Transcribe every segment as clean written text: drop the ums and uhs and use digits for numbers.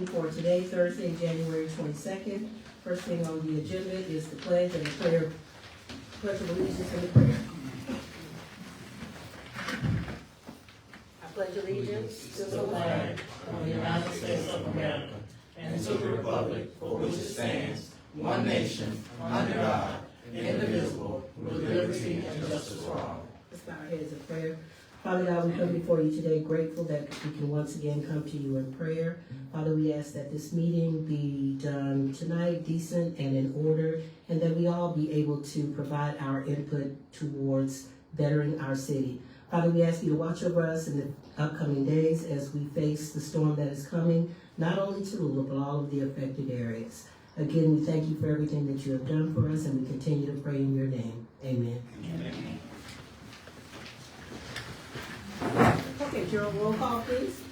For today, Thursday, January 22nd. First thing on the agenda is the pledge and the prayer, pledge of allegiance and the prayer. I pledge allegiance to the flag of the United States of America and to the republic for which it stands, one nation, under God, indivisible, with liberty and justice for all. Let's bow our heads in prayer. Father God, we come before you today grateful that we can once again come to you in prayer. Father, we ask that this meeting be done tonight, decent and in order, and that we all be able to provide our input towards bettering our city. Father, we ask you to watch over us in the upcoming days as we face the storm that is coming, not only Tallulah, but all of the affected areas. Again, we thank you for everything that you have done for us, and we continue to pray in your name. Amen. Amen. Okay, Gerald, roll call, please.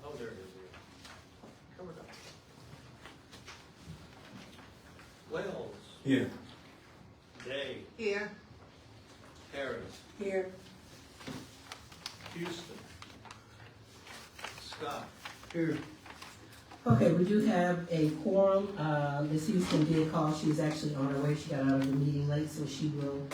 Oh, there it is. Cover it up. Wells. Here. Day. Here. Harris. Here. Houston. Scott. Here. Okay, we do have a quorum. Ms. Houston did call. She was actually on her way. She got out of the meeting late, so she will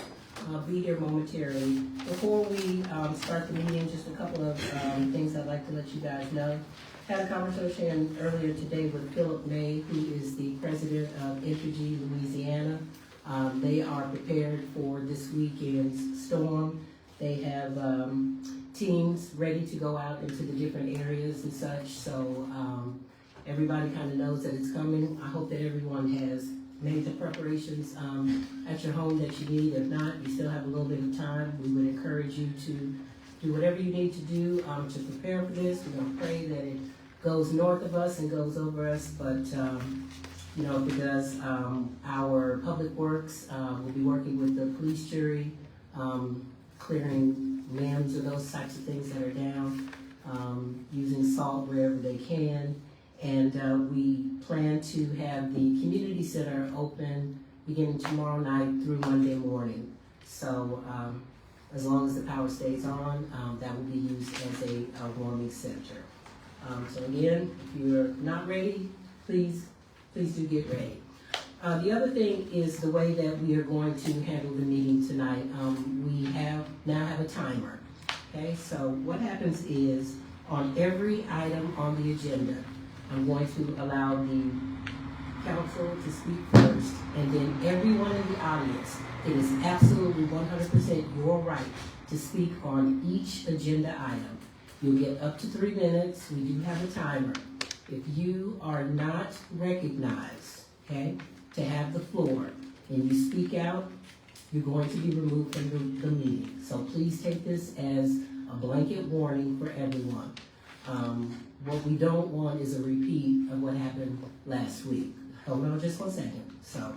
be here momentarily. Before we start the meeting, just a couple of things I'd like to let you guys know. Had a conversation earlier today with Philip May, who is the president of Entergy Louisiana. They are prepared for this weekend's storm. They have teams ready to go out into the different areas and such, so everybody kind of knows that it's coming. I hope that everyone has made the preparations at your home that you need. If not, you still have a little bit of time. We would encourage you to do whatever you need to do to prepare for this. We're going to pray that it goes north of us and goes over us, but you know, if it does, our public works will be working with the police jury, clearing limbs or those types of things that are down, using salt wherever they can. And we plan to have the community center open beginning tomorrow night through Monday morning. So as long as the power stays on, that will be used as a warming center. So again, if you're not ready, please do get ready. The other thing is the way that we are going to handle the meeting tonight. We now have a timer. Okay, so what happens is on every item on the agenda, I'm going to allow the council to speak first, and then everyone in the audience. It is absolutely 100% your right to speak on each agenda item. You'll get up to 3 minutes. We do have a timer. If you are not recognized, okay, to have the floor, and you speak out, you're going to be removed from the meeting. So please take this as a blanket warning for everyone. What we don't want is a repeat of what happened last week. Hold on just 1 second. So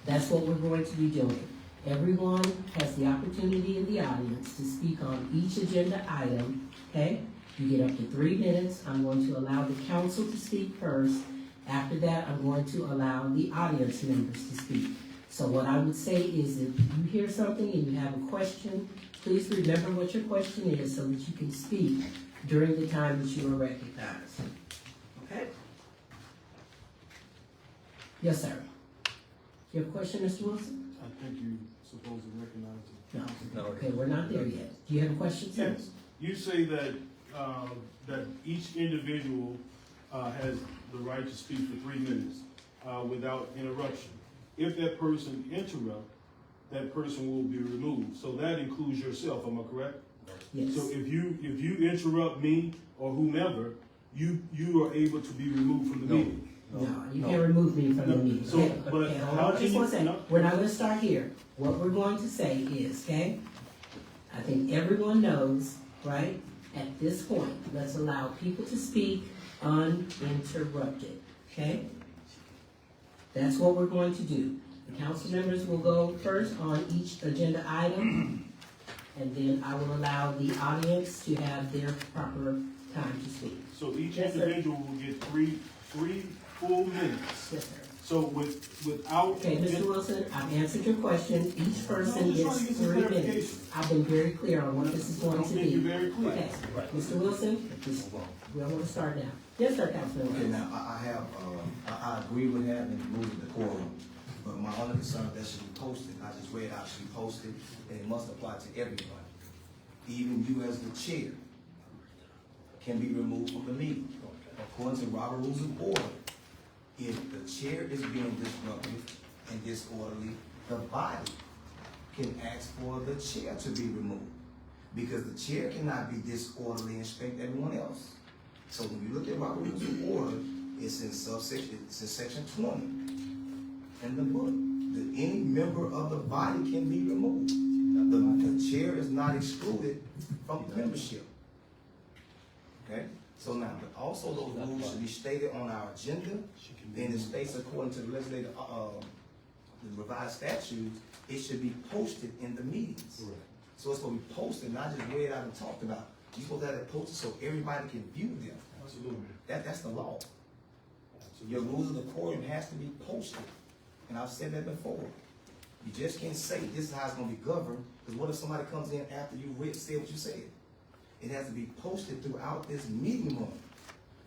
that's what we're going to be doing. Everyone has the opportunity in the audience to speak on each agenda item, okay? You get up to 3 minutes. I'm going to allow the council to speak first. After that, I'm going to allow the audience members to speak. So what I would say is if you hear something and you have a question, please remember what your question is so that you can speak during the time that you are recognized. Okay? Yes, sir. You have a question, Mr. Wilson? I think you're supposed to recognize it. No. Okay, we're not there yet. Do you have a question, sir? Yes. You say that that each individual has the right to speak for 3 minutes without interruption. If that person interrupts, that person will be removed. So that includes yourself. Am I correct? Yes. So if you interrupt me or whomever, you are able to be removed from the meeting. No, you can't remove me from the meeting. So, Okay, but okay, hold how on can just you? 1 second. No. We're not going to start here. What we're going to say is, okay, I think everyone knows, right, at this point, let's allow people to speak uninterrupted, okay? That's what we're going to do. The council members will go first on each agenda item, and then I will allow the audience to have their proper time to speak. So each Yes, sir. individual will get three full minutes. Yes, sir. So without. Okay, Mr. Wilson, I've answered your question. Each person No, I'm just gets trying to get some 3 minutes. clarification. I've been very clear on what this is I going don't to think be. you're very clear. Okay, Mr. Wilson, we want to start now. Yes, sir, Councilman Okay, Wilson. now, I agree with having moved the quorum, but my only concern is that should be posted. I just read out should be posted, and it must apply to everyone. Even you as the chair can be removed from the meeting. According to Robert Rules of Order, if the chair is being disruptive and disorderly, the body can ask for the chair to be removed. Because the chair cannot be disorderly and expect everyone else. So when you look at Robert Rules of Order, it's in section 20 in the book. That any member of the body can be removed. The chair is not excluded from membership. Okay? So now, but also those rules should be stated on our agenda, and it states according to the legislative, the revised statutes, it should be posted in the meetings. Correct. So it's going to be posted, not just read out and talked about. You're supposed to have it posted so everybody can view them. Absolutely. That's the law. Your rules of the quorum has to be posted. And I've said that before. You just can't say this is how it's going to be governed, because what if somebody comes in after you said what you said? It has to be posted throughout this meeting room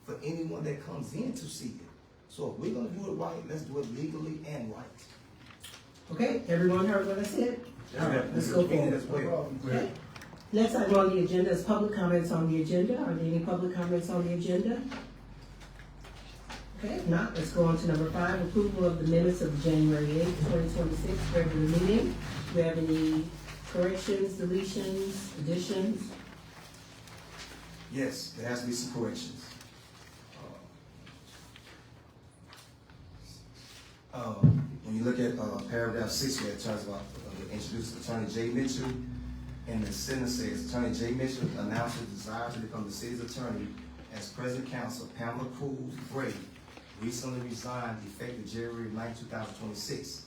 for anyone that comes in to see it. So if we're going to do it right, let's do it legally and right. Okay, everyone heard what I said? All right, let's go forward. As well. Okay. Next item on the agenda is public comments on the agenda. Are there any public comments on the agenda? Okay, if not, let's go on to number 5, approval of the minutes of the January 8th, 2026 regular meeting. Do we have any corrections, deletions, additions? Yes, there has to be some corrections. When you look at paragraph 6, where it talks about introduce Attorney J. Mitchell, and the sentence says, Attorney J. Mitchell announces desire to become the city's attorney as present counsel Pamela Cruz Gray recently resigned effective January 9, 2026.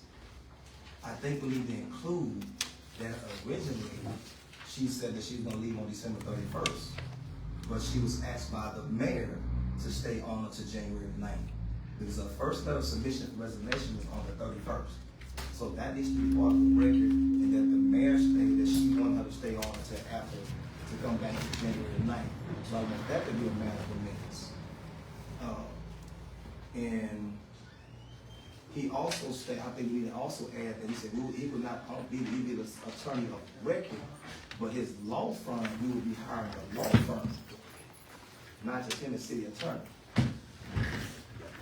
I think we need to include that originally she said that she was going to leave on December 31st, but she was asked by the mayor to stay on until January 9th. Because her first letter of submission for resignation was on the 31st. So that needs to be part of the record, and that the mayor stated that she wanted her to stay on until after, to come back to January 9th. So I want that to be a matter of minutes. And he also stated, I think we need to also add that he said he would not be the attorney of record, but his law firm, we would be hiring a law firm, not just him as city attorney.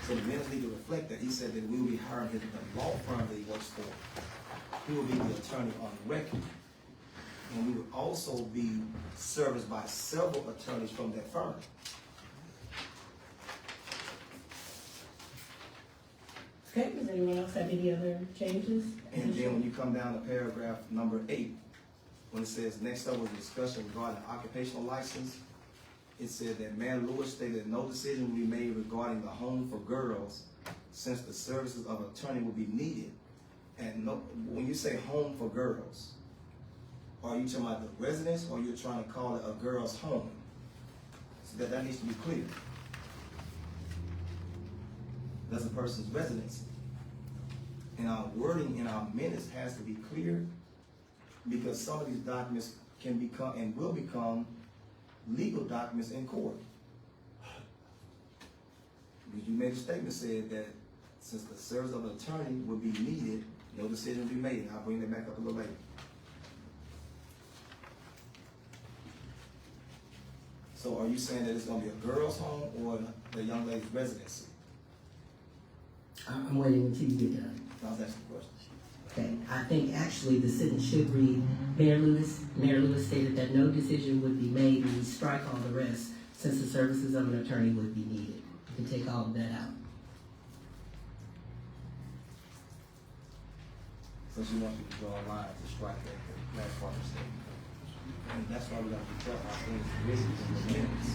So the minutes need to reflect that. He said that we will be hiring the law firm that he works for. He will be the attorney on record. And we would also be serviced by several attorneys from that firm. Okay, does anyone else have any other changes? And then when you come down to paragraph number 8, when it says next up was discussion regarding occupational license, it said that Mayor Lewis stated no decision will be made regarding the home for girls since the services of attorney will be needed. And no, when you say home for girls, are you talking about the residence, or you're trying to call it a girl's home? So that needs to be clear. That's a person's residence. And our wording in our minutes has to be clear, because some of these documents can become and will become legal documents in court. Because you made a statement said that since the service of an attorney would be needed, no decision will be made. And I'll bring that back up a little later. So are you saying that it's going to be a girl's home or the young lady's residency? I'm waiting until you get done. I was asking the question. Okay, I think actually the sentence should read, Mayor Lewis stated that no decision would be made, and we strike all the rest, since the services of an attorney would be needed. You can take all of that out. So she wants you to draw a line to strike that last part of the statement. And that's why we have to tell our things written in the minutes.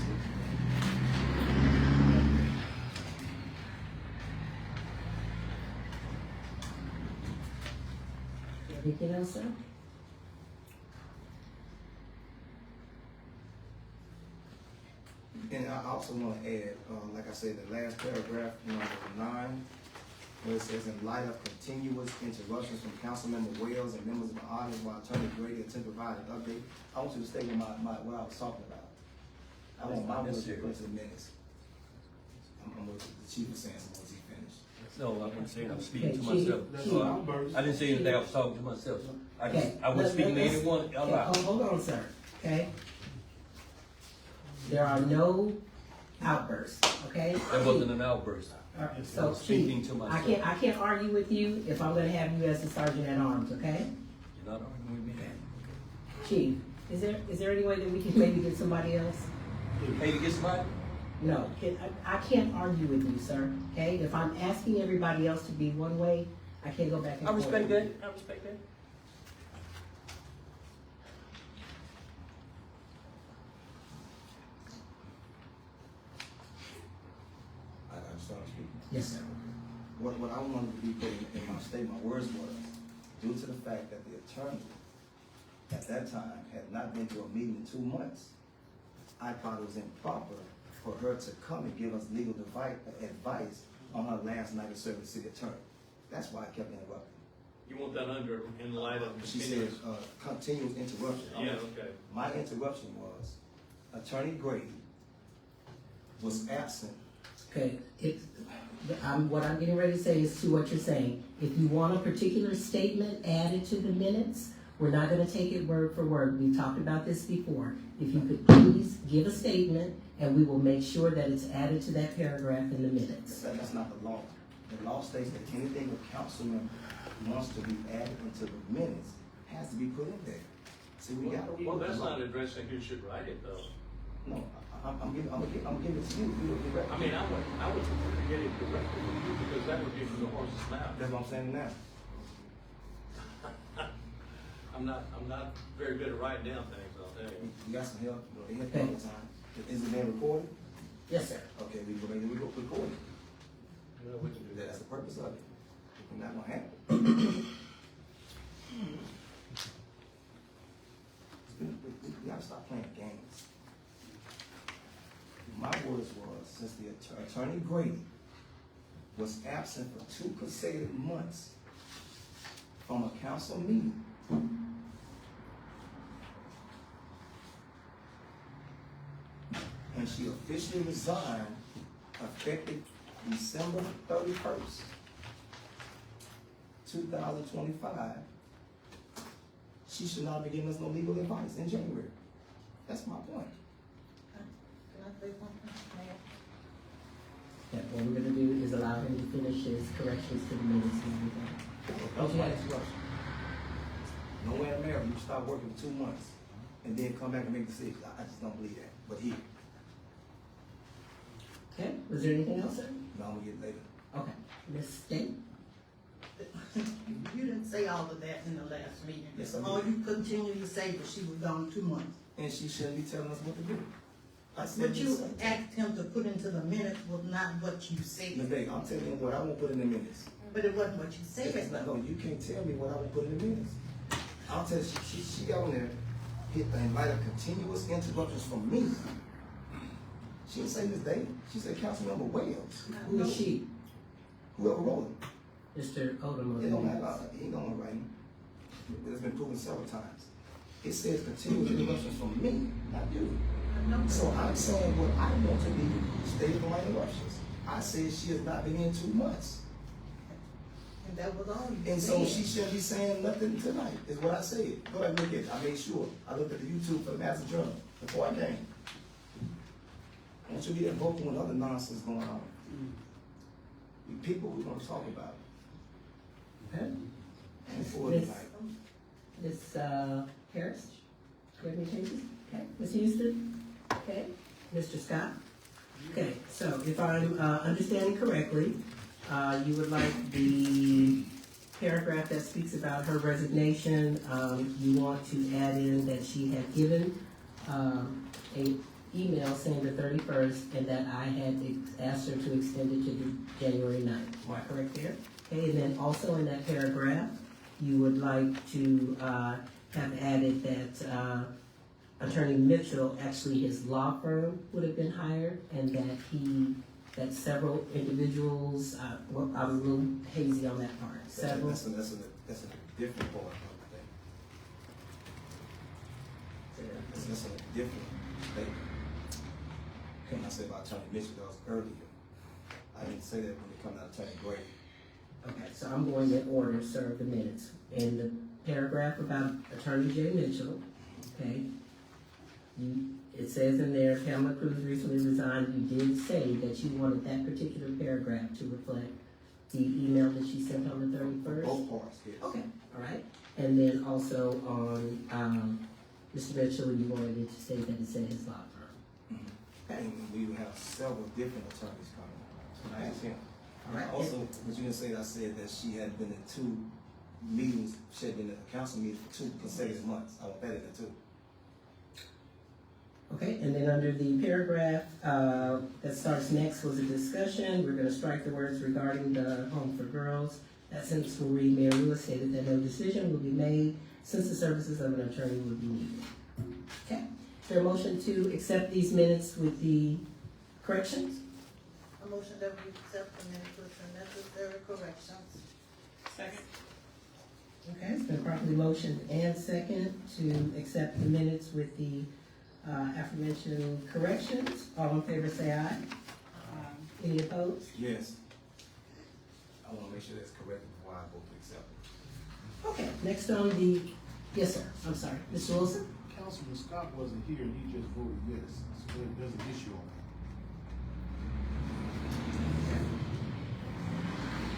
Anything else, sir? And I'll also wanna add, like I said, the last paragraph, number 9, where it says, in light of continuous interruptions from Councilmember Wells and members of the audience while Attorney Grady attempted to provide an update, I want you to state what I was talking about. I want my words to put into the minutes. I'm what the chief was saying, so once he finished. No, I wasn't saying, I was speaking to Okay, Chief, myself. That's Chief. what I'm burst. I didn't say anything, I was talking to myself. Okay, I wasn't speaking to let's- anyone okay, aloud. Hold on, sir, okay? There are no outbursts, okay? That wasn't an outburst. All right, I so, was speaking Chief, to I myself. can't argue with you if I'm gonna have you as the sergeant at arms, okay? You're not arguing with me. Chief, is there any way that we can maybe get somebody else? Hey, you get somebody? No, I can't argue with you, sir, okay? If I'm asking everybody else to be one way, I can't go back and I forth. respect that, I respect that. I started speaking. Yes, sir. What I wanted to be put in my statement, my words was, due to the fact that the attorney at that time had not been to a meeting in 2 months, I thought it was improper for her to come and give us legal advice on her last night of service city attorney. That's why I kept interrupting. You want that under, in light of She said, continuous? continuous interruption. Yeah, okay. My interruption was, Attorney Grady was absent. Okay, what I'm getting ready to say is to what you're saying. If you want a particular statement added to the minutes, we're not gonna take it word for word. We've talked about this before. If you could please give a statement, and we will make sure that it's added to that paragraph in the minutes. That's not the law. The law states that anything a councilman wants to be added into the minutes has to be put in there. See, we gotta. Well, that's not addressing who should write it, though. No, I'm giving it to you. You don't direct. I mean, I would prefer to get it directly from you, because that would be from the horse's mouth. That's what I'm saying now. I'm not very good at writing down things, I'll tell you. You got some help. They help you all the time. Is it being recorded? Yes, sir. Okay, we go record it. No, we can do That's that. the purpose of it. We're not gonna happen. We gotta stop playing games. My words was, since the Attorney Grady was absent for 2 consecutive months from a council meeting, and she officially resigned effective December 31st, 2025, she should not be giving us no legal advice in January. That's my point. Can I say something, Mayor? Yeah, what we're gonna do is allow him to finish his corrections to the minutes and everything. That was my instruction. No way in America you stop working for 2 months and then come back and make decisions. I just don't believe that. But here, Okay, was there anything else, sir? no, I'm gonna get it later. Okay, Ms. State? You didn't say all of that in the last meeting. Yes, I did. All you continue to say that she was gone 2 months. And she shouldn't be telling us what to do. I said What the you same thing. asked him to put into the minutes was not what you Ms. said. Day, I'm telling you what I won't put in the minutes. But it wasn't what you It's said. not, no, you can't tell me what I won't put in the minutes. I'll tell you, she got on there, hit in light of continuous interruptions from me. She didn't say Ms. Day, she said Councilmember Wells, Who is she? whoever wrote it. Mr. Odom. It don't matter, he don't know writing. It's been proven several times. It says continuous interruptions from me, not you. So I'm saying what I want to be stated for my interruptions. I said she has not been in 2 months. And that was all you And so said. she shouldn't be saying nothing tonight, is what I said. Go ahead and look at it. I made sure. I looked at the YouTube for the Master Journal before I came. I want you to be that vocal when other nonsense going on. We people, we gonna talk about it. Okay. And for Yes. tonight. Ms. Harris, do you have any changes? Okay, Ms. Houston? Okay, Mr. Scott? Okay, so if I'm understanding correctly, you would like the paragraph that speaks about her resignation, you want to add in that she had given a email saying the 31st, and that I had asked her to extend it to the January 9th. Am I correct there? Okay, and then also in that paragraph, you would like to have added that Attorney Mitchell, actually his law firm would have been hired, and that several individuals, well, I was a little hazy on that part, several. That's a different part of the thing. That's a different thing. When I said about Attorney Mitchell, that was earlier. I didn't say that when it comes out of Attorney Gray. Okay, so I'm going in order, sir, of the minutes. In the paragraph about Attorney J. Mitchell, okay, it says in there, Pamela Cruz recently resigned. You did say that you wanted that particular paragraph to reflect the email that she sent on the 31st? Both parts, yes. Okay, all right. And then also on Mr. Mitchell, you wanted it to state that it said his law firm. Okay. And we will have several different attorneys coming. So I asked him. All right. Also, what you didn't say, I said that she had been in 2 meetings, she had been at a council meeting for 2 consecutive months. I want that in there too. Okay, and then under the paragraph that starts next was a discussion. We're going to strike the words regarding the home for girls. That sentence will read, Mayor Lewis stated that no decision will be made since the services of an attorney will be needed. Okay, is there a motion to accept these minutes with the corrections? A motion that we accept the minutes with the necessary corrections. Second. Okay, it's been properly motioned and second to accept the minutes with the aforementioned corrections. All in favor say aye. Any opposed? Yes. I want to make sure that's correct before I vote to accept it. Okay, next on the, yes, sir, I'm sorry, Mr. Wilson? Councilman Scott wasn't here and he just voted yes. So there's an issue on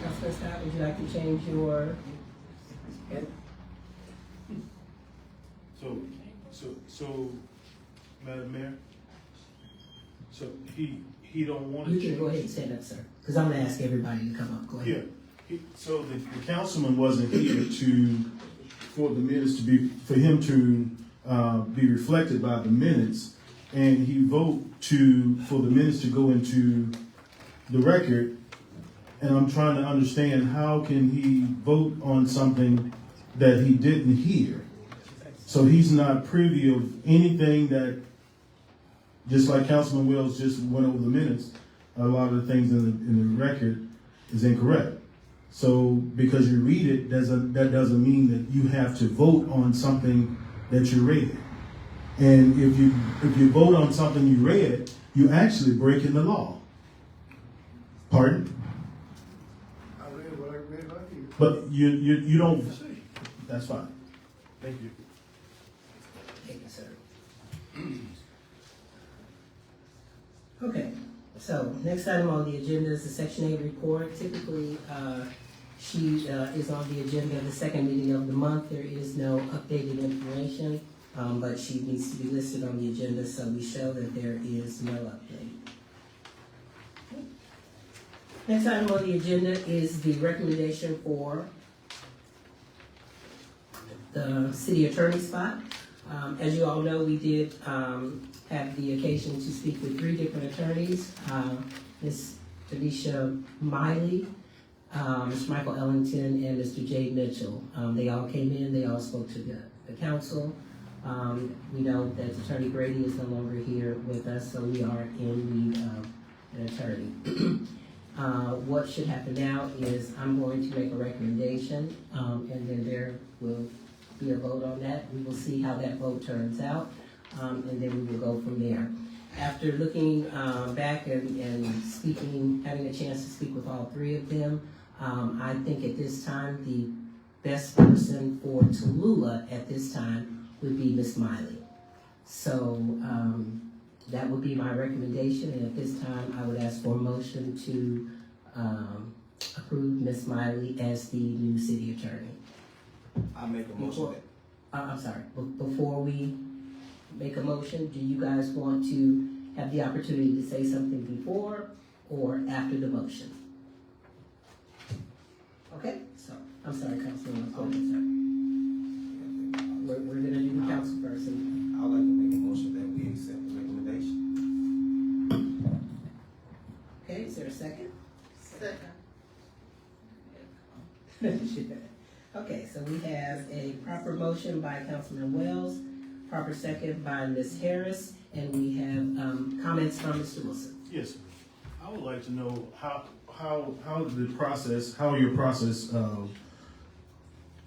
that. Councilman Scott, would you like to change your? So, Madam Mayor, so he don't want to You change. can go ahead and stand up, sir, because I'm gonna ask everybody to come up, go Yeah, ahead. so the councilman wasn't here for the minutes to be, for him to, be reflected by the minutes, and he vote for the minutes to go into the record, and I'm trying to understand how can he vote on something that he didn't hear? So he's not privy of anything that, just like Councilman Wells just went over the minutes, a lot of the things in the record is incorrect. So because you read it, that doesn't mean that you have to vote on something that you read. And if you vote on something you read, you actually breaking the law. Pardon? I read what I read right here. But you don't. That's fine. Thank you. Thank you, sir. Okay, so next item on the agenda is the Section 8 report. Typically, she is on the agenda the second meeting of the month. There is no updated information, but she needs to be listed on the agenda, so we show that there is no update. Next item on the agenda is the recommendation for the city attorney spot. As you all know, we did have the occasion to speak with 3 different attorneys. Ms. Tanisha Miley, Mr. Michael Ellington, and Mr. J. Mitchell. They all came in, they all spoke to the council. We know that Attorney Grady is no longer here with us, so we are in need of an attorney. What should happen now is I'm going to make a recommendation, and then there will be a vote on that. We will see how that vote turns out, and then we will go from there. After looking back and speaking, having a chance to speak with all 3 of them, I think at this time the best person for Tallulah at this time would be Ms. Miley. So that would be my recommendation, and at this time I would ask for a motion to approve Ms. Miley as the new city attorney. I make a motion that. I'm sorry, before we make a motion, do you guys want to have the opportunity to say something before or after the motion? Okay, so, I'm sorry, Councilman, go ahead, sir. We're gonna do the council first. I'd like to make a motion that we accept the recommendation. Okay, is there a second? Second. Okay, so we have a proper motion by Councilman Wells, proper second by Ms. Harris, and we have, comments from Mr. Wilson. Yes, sir. I would like to know how your process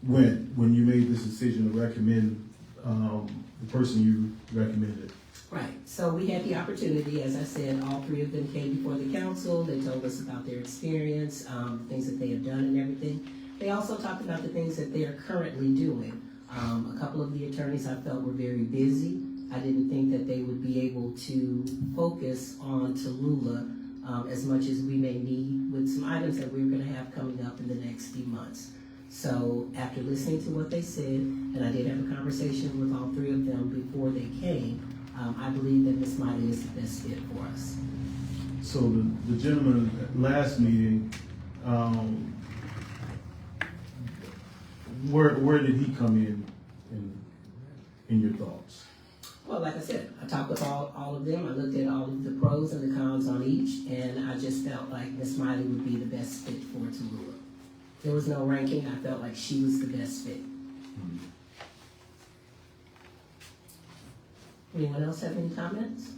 went when you made this decision to recommend the person you recommended. Right, so we had the opportunity, as I said, all three of them came before the council, they told us about their experience, things that they have done and everything. They also talked about the things that they are currently doing. A couple of the attorneys I felt were very busy. I didn't think that they would be able to focus on Tallulah as much as we may need with some items that we're gonna have coming up in the next few months. So after listening to what they said, and I did have a conversation with all three of them before they came, I believe that Ms. Miley is the best fit for us. So the gentleman at last meeting, where did he come in your thoughts? Well, like I said, I talked with all of them. I looked at all of the pros and the cons on each, and I just felt like Ms. Miley would be the best fit for Tallulah. There was no ranking. I felt like she was the best fit. Anyone else have any comments?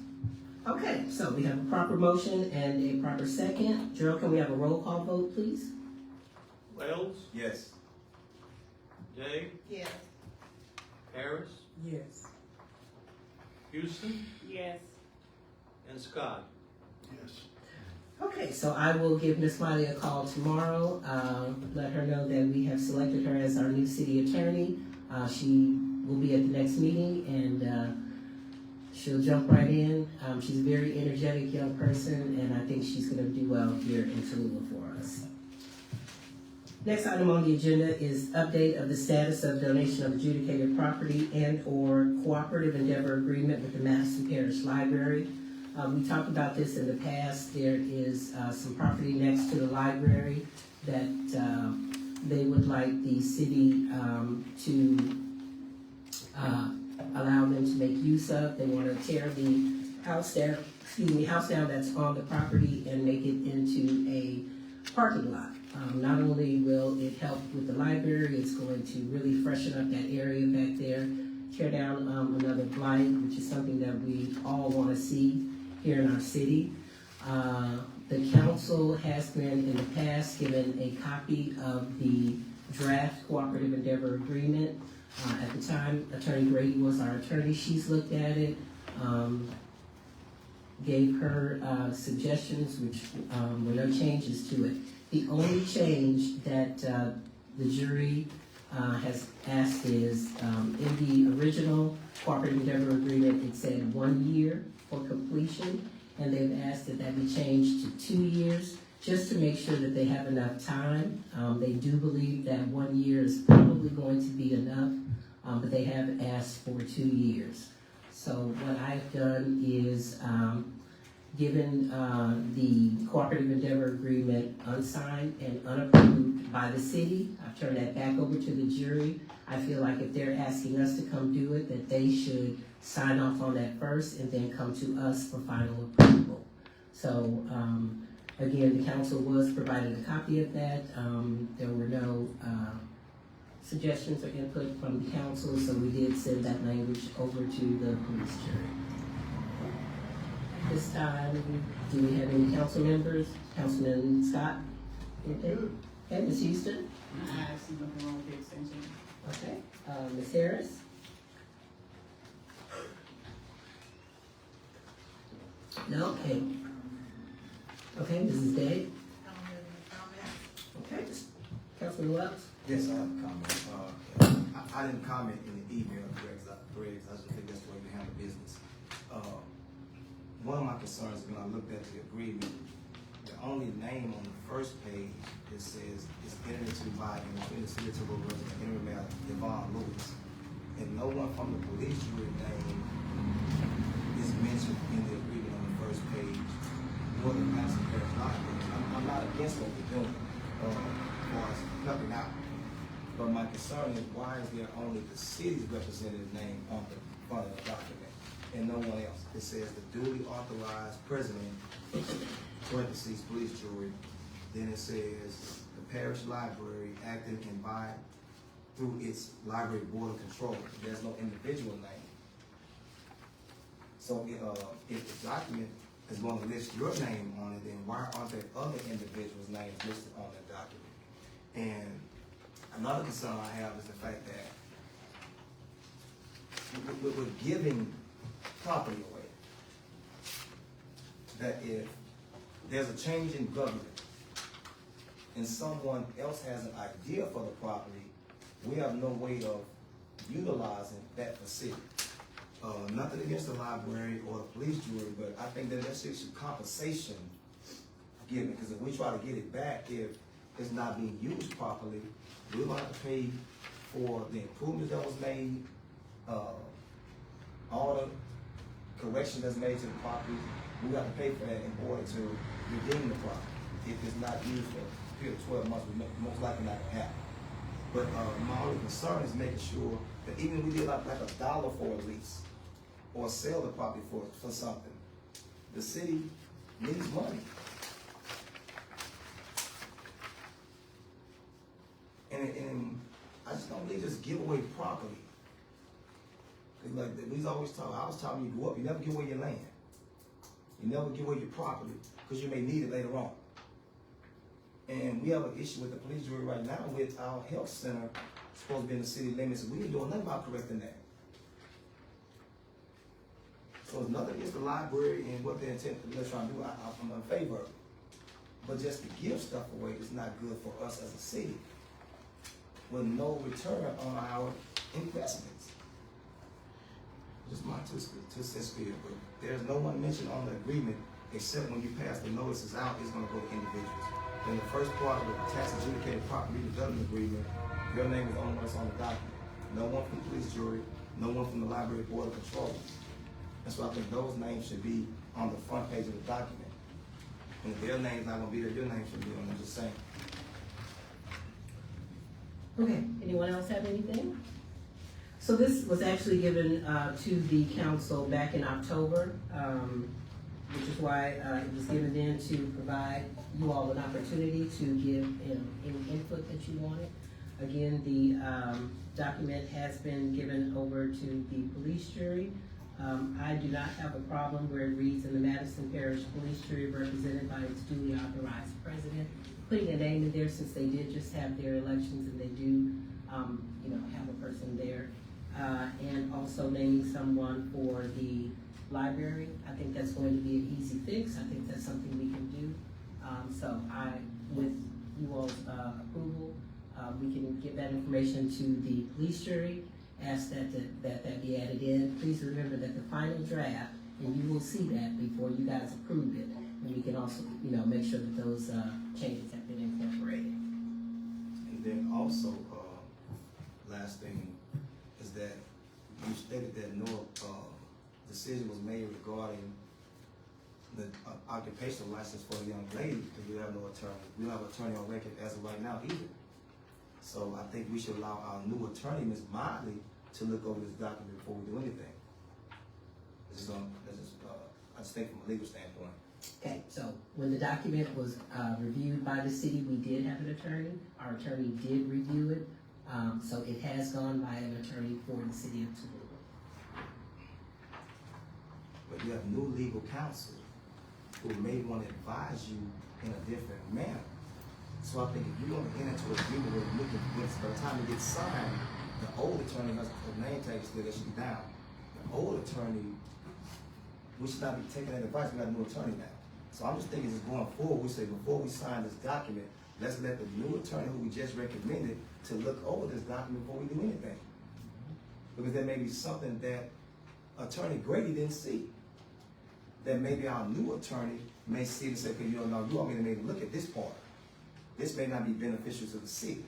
Okay, so we have a proper motion and a proper second. Gerald, can we have a roll call vote, please? Wells, Yes. Day, Yes. Harris, Yes. Houston, Yes. and Scott. Yes. Okay, so I will give Ms. Miley a call tomorrow, let her know that we have selected her as our new city attorney. She will be at the next meeting, and she'll jump right in. She's a very energetic young person, and I think she's gonna do well here in Tallulah for us. Next item on the agenda is update of the status of donation of adjudicated property and/or cooperative endeavor agreement with the Madison Parish Library. We talked about this in the past. There is some property next to the library that they would like the city to allow them to make use of. They want to tear the house down that's on the property and make it into a parking lot. Not only will it help with the library, it's going to really freshen up that area back there, tear down another blight, which is something that we all want to see here in our city. The council has been in the past given a copy of the draft cooperative endeavor agreement. At the time, Attorney Grady was our attorney. She's looked at it, gave her suggestions, which were no changes to it. The only change that the jury has asked is, in the original cooperative endeavor agreement, it said 1 year for completion, and they've asked that that be changed to 2 years, just to make sure that they have enough time. They do believe that 1 year is probably going to be enough, but they have asked for 2 years. So what I've done is, given the cooperative endeavor agreement unsigned and unapproved by the city, I've turned that back over to the jury. I feel like if they're asking us to come do it, that they should sign off on that first and then come to us for final approval. So, again, the council was provided a copy of that. There were no suggestions or input from the council, so we did send that language over to the police jury. This time, do we have any council members? Councilman Scott? Anything? Okay, Ms. Houston? I see nothing wrong with the extension. Okay, Ms. Harris? No, okay. Okay, Mrs. Day? I don't have any comments. Okay, Councilman Wells? Yes, I have a comment. I didn't comment in the email, Greg, I just think that's the way we handle business. One of my concerns when I looked at the agreement, the only name on the first page, it says it's entered into by and between the city of Tallulah and Henry Mayor Devon Lewis. And no one from the police jury name is mentioned in the agreement on the first page, nor the Madison Parish Library. I'm not against what we're doing, as far as helping out. But my concern is why is there only the city's representative name on the front of the document and no one else? It says the duly authorized president, parentheses, police jury. Then it says the parish library acting in by through its library board of control. There's no individual name. So, if the document is going to list your name on it, then why aren't there other individuals' names listed on that document? And another concern I have is the fact that we're giving property away. That if there's a change in government and someone else has an idea for the property, we have no way of utilizing that facility. Nothing against the library or the police jury, but I think that there's some compensation given, because if we try to get it back, if it's not being used properly, we're gonna have to pay for the improvements that was made, all the correction that's made to the property. We have to pay for that in order to redeem the property. If it's not used for a period of 12 months, we most likely not gonna happen. But my only concern is making sure that even if we did like $1 for a lease or sell the property for something, the city needs money. And I just don't believe just give away property. It's like we always talk. I was talking when you grew up, you never give away your land. You never give away your property because you may need it later on. And we have an issue with the police jury right now with our health center supposed to be in the city limits, and we ain't doing nothing about correcting that. So it's nothing against the library and what they're trying to do. I'm in favor of it. But just to give stuff away is not good for us as a city with no return on our investments. Just my two cents here, but there's no one mentioned on the agreement except when you pass the notices out, it's gonna go to individuals. In the first part of the tax adjudicated property redevelopment agreement, your name is the only one that's on the document. No one from the police jury, no one from the library board of control. And so I think those names should be on the front page of the document. And if their name's not gonna be there, your name should be on there, just saying. Okay, anyone else have anything? So this was actually given to the council back in October, which is why it was given then to provide you all an opportunity to give any input that you wanted. Again, the document has been given over to the police jury. I do not have a problem where it reads in the Madison Parish Police Jury represented by its duly authorized president, putting a name in there since they did just have their elections and they do, have a person there. And also naming someone for the library. I think that's going to be an easy fix. I think that's something we can do. So with you all's approval, we can get that information to the police jury, ask that be added in. Please remember that the final draft, and you will see that before you guys approve it, and we can also, make sure that those changes have been incorporated. And then also, last thing is that you stated that no decision was made regarding the occupational license for a young lady, because we have no attorney. We don't have an attorney on record as of right now either. So I think we should allow our new attorney, Ms. Miley, to look over this document before we do anything. I just think from a legal standpoint. Okay, so when the document was reviewed by the city, we did have an attorney. Our attorney did review it. So it has gone by an attorney for the city of Tallulah. But you have new legal counsel who may want to advise you in a different manner. So I think if you want to enter into an agreement with looking by the time it gets signed, the old attorney has a name tag still that should be down. The old attorney, we should not be taking that advice. We got a new attorney now. So I'm just thinking, just going forward, we say before we sign this document, let's let the new attorney who we just recommended to look over this document before we do anything. Because there may be something that Attorney Grady didn't see. That maybe our new attorney may see and say, okay, you want me to maybe look at this part. This may not be beneficial to the city.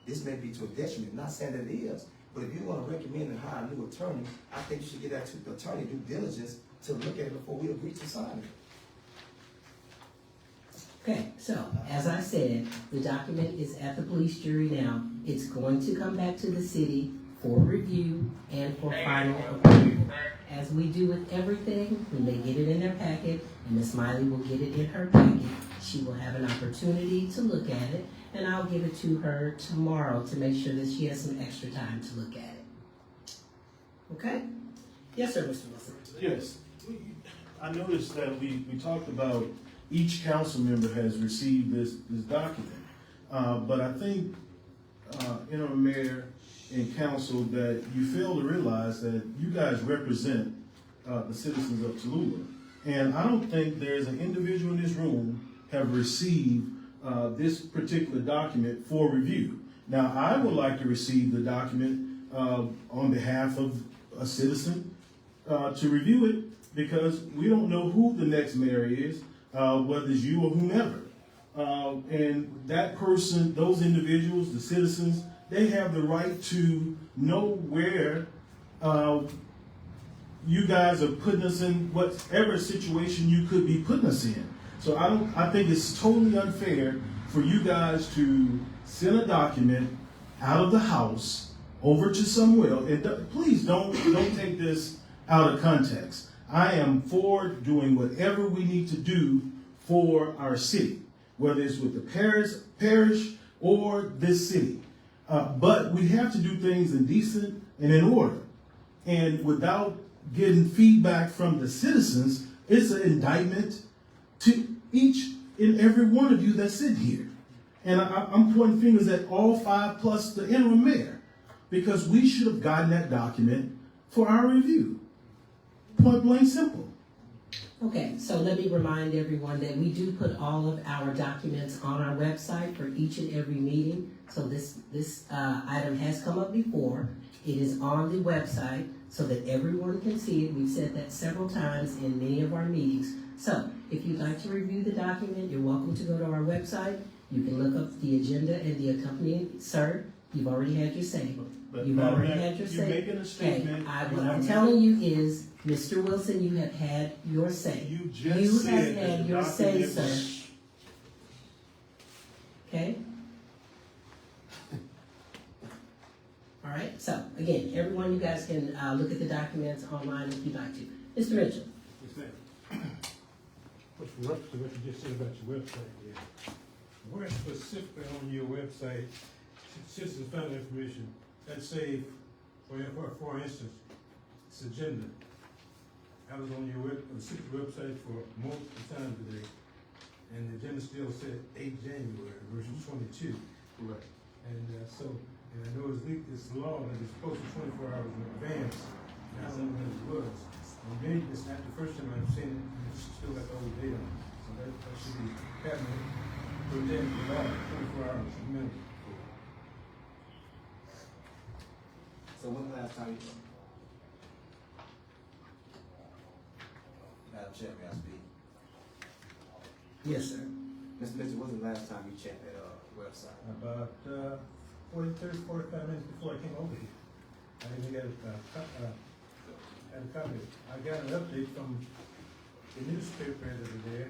This may be to a detriment. Not saying that it is, but if you want to recommend and hire a new attorney, I think you should get that to the attorney due diligence to look at it before we agree to sign it. Okay, so as I said, the document is at the police jury now. It's going to come back to the city for review and for final approval. As we do with everything, when they get it in their packet, and Ms. Miley will get it in her packet, she will have an opportunity to look at it, and I'll give it to her tomorrow to make sure that she has some extra time to look at it. Okay? Yes, sir, Mr. Wilson. Yes, I noticed that we talked about each council member has received this document. But I think, interim mayor and council, that you fail to realize that you guys represent, the citizens of Tallulah. And I don't think there's an individual in this room have received, this particular document for review. Now, I would like to receive the document, on behalf of a citizen, to review it, because we don't know who the next mayor is, whether it's you or whomever. And that person, those individuals, the citizens, they have the right to know where you guys are putting us in, whatever situation you could be putting us in. So I think it's totally unfair for you guys to send a document out of the house over to somewhere else. And please don't take this out of context. I am for doing whatever we need to do for our city, whether it's with the parish or this city. But we have to do things in decent and in order. And without getting feedback from the citizens, it's an indictment to each and every one of you that's sitting here. And I'm pointing fingers at all five plus the interim mayor, because we should have gotten that document for our review. Point blank simple. Okay, so let me remind everyone that we do put all of our documents on our website for each and every meeting. So this item has come up before. It is on the website so that everyone can see it. We've said that several times in many of our meetings. So if you'd like to review the document, you're welcome to go to our website. You can look up the agenda and the accompanying, sir, you've already had your say. But You've Madam already Mayor, had your you're say. making a statement. Okay, what I'm telling you is, Mr. Wilson, you have had your say. You just You said have that had the your say, document sir. was- Okay? All right, so again, everyone, you guys can look at the documents online if you'd like to. Mr. Mitchell? With reference to what you just said about your website, where specifically on your website, citizens found information, let's say, for instance, it's agenda. I was on your city website for most of the time today, and the agenda still said 8 January versus 22. Correct. And and I know it's law that it's posted 24 hours in advance, and I don't know when it was. And maybe it's not the first time I've seen it, and it's still got the old date on it. So that should be happening within the law, 24 hours minimum. So when the last time you, Madam Chair, may I speak? Yes, sir. Mr. Mitchell, when's the last time you checked that, website? About 30, 45 minutes before I came over here. I didn't get a copy. I got an update from the newspaper the other day.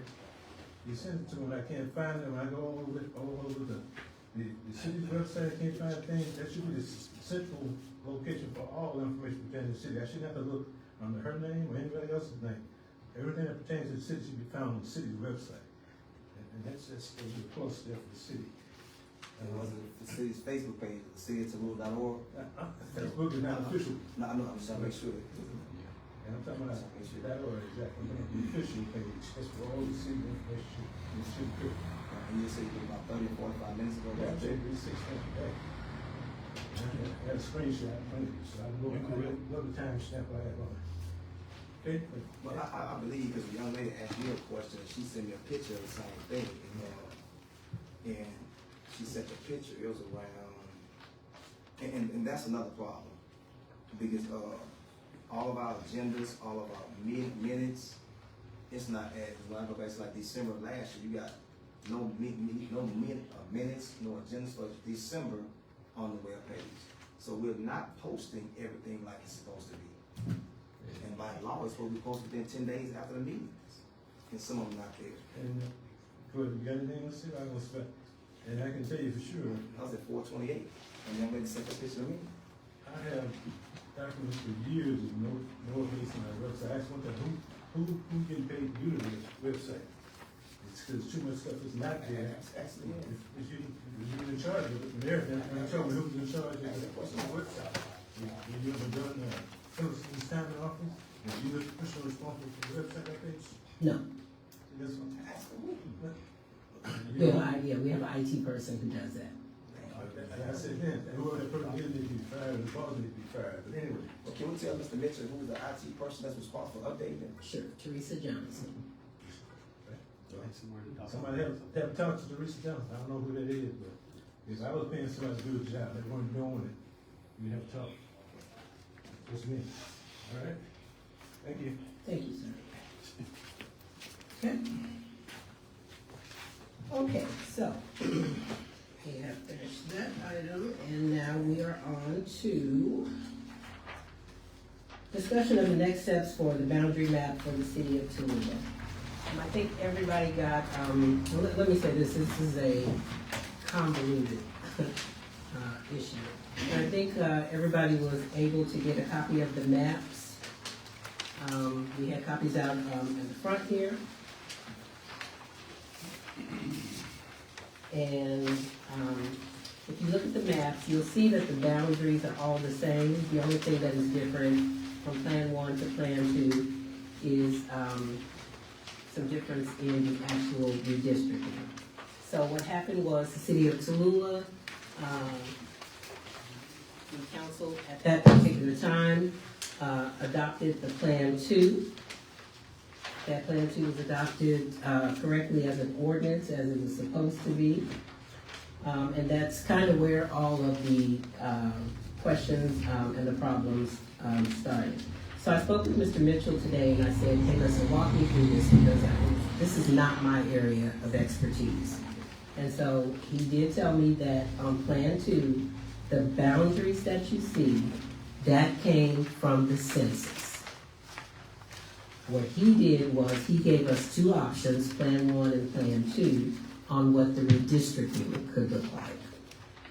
You sent it to me, and I can't find them. I go all over the city's website, I can't find things. That should be the central location for all information pertaining to the city. I shouldn't have to look under her name or anybody else's name. Everything that pertains to the city should be found on the city's website. And that's just a close step for the city. And was it the city's Facebook page, the cityoftallulah.org? Facebook is not official. No, I know, I'm just trying to make sure. And I'm talking about that or exactly, the official page, that's for all the city information, the city clerk. And you said you did about 30 or 45 minutes ago. Yeah, I checked it 6 months back. I had a screenshot, so I can go and look the time stamp I have on it. Okay? But I believe, because the young lady asked me a question, she sent me a picture of the same thing, and she said the picture, it was around, and that's another problem, because, all of our agendas, all of our minutes, it's not as, when I go back to like December of last year, you got no minutes, no agendas for December on the webpage. So we're not posting everything like it's supposed to be. And by law, it's supposed to be posted within 10 days after the meetings, and some of them not there. And, good, you got anything else to say? I was, and I can tell you for sure, I was at 428, and the young lady sent a picture of me. I have documents for years of no information on our website. I asked one time, who getting paid to do this website? It's because too much stuff is not there. Actually, If you're in charge of it, and everything, and tell me who's in charge of the website. You haven't done Phillips in his time in office? Was you the person responsible for the website updates? No, That's what I'm asking. we have an IT person who does that. Like I said then, whoever that person is need to be fired, and the boss need to be fired, but anyway. Well, can we tell Mr. Mitchell who's the IT person that's responsible for updating it? Sure, Teresa Johnson. Somebody have talked to Teresa Johnson, I don't know who that is, but if I was paying somebody to do a job, they weren't doing it, we'd have to talk. Just me, all right? Thank you. Thank you, sir. Okay. Okay, so, we have finished that item, and now we are on to discussion of the next steps for the boundary map for the city of Tallulah. I think everybody got, well, let me say this is a convoluted issue. And I think everybody was able to get a copy of the maps. We had copies out in the front here. And if you look at the maps, you'll see that the boundaries are all the same. The only thing that is different from Plan 1 to Plan 2 is some difference in the actual redistricting. So what happened was the city of Tallulah, the council at that particular time adopted the Plan 2. That Plan 2 was adopted correctly as an ordinance, as it was supposed to be. And that's kind of where all of the questions and the problems started. So I spoke with Mr. Mitchell today and I said, hey, listen, walk me through this because this is not my area of expertise. And so he did tell me that on Plan 2, the boundaries that you see, that came from the census. What he did was he gave us two options, Plan 1 and Plan 2, on what the redistricting could look like.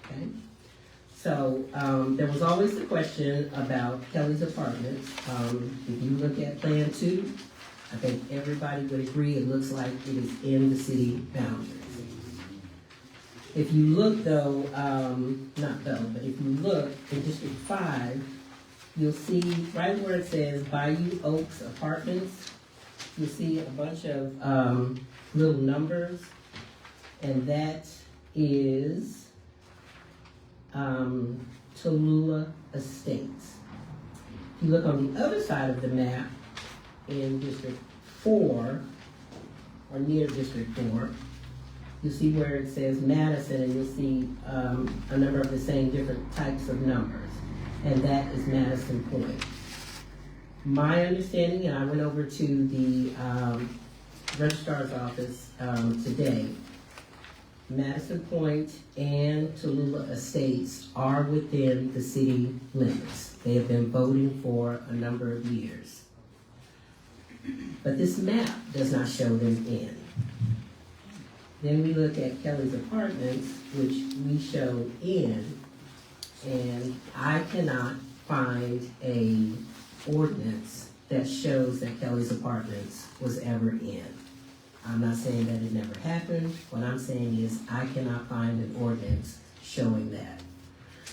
Okay? So there was always the question about Kelly's Apartments. If you look at Plan 2, I think everybody would agree it looks like it is in the city boundaries. If you look though, but if you look in District 5, you'll see right where it says Bayou Oaks Apartments, you'll see a bunch of little numbers, and that is Tallulah Estates. If you look on the other side of the map, in District 4, or near District 4, you'll see where it says Madison, and you'll see a number of the same different types of numbers, and that is Madison Point. My understanding, and I went over to the registrar's office today, Madison Point and Tallulah Estates are within the city limits. They have been voting for a number of years. But this map does not show them in. Then we look at Kelly's Apartments, which we show in, and I cannot find a ordinance that shows that Kelly's Apartments was ever in. I'm not saying that it never happened. What I'm saying is I cannot find an ordinance showing that.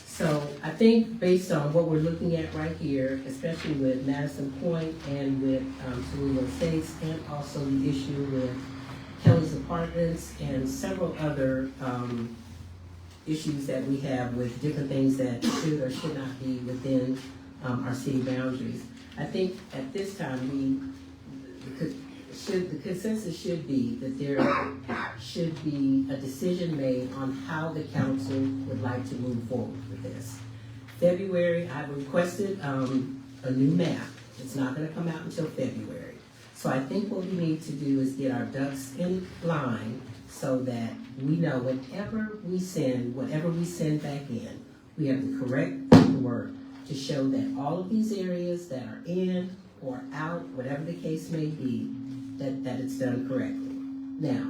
So I think based on what we're looking at right here, especially with Madison Point and with Tallulah Estates, and also the issue with Kelly's Apartments and several other issues that we have with different things that should or should not be within our city boundaries. I think at this time the consensus should be that there should be a decision made on how the council would like to move forward with this. February, I've requested a new map. It's not going to come out until February. So I think what we need to do is get our ducks in line so that we know whatever we send back in, we have the correct paperwork to show that all of these areas that are in or out, whatever the case may be, that it's done correctly. Now,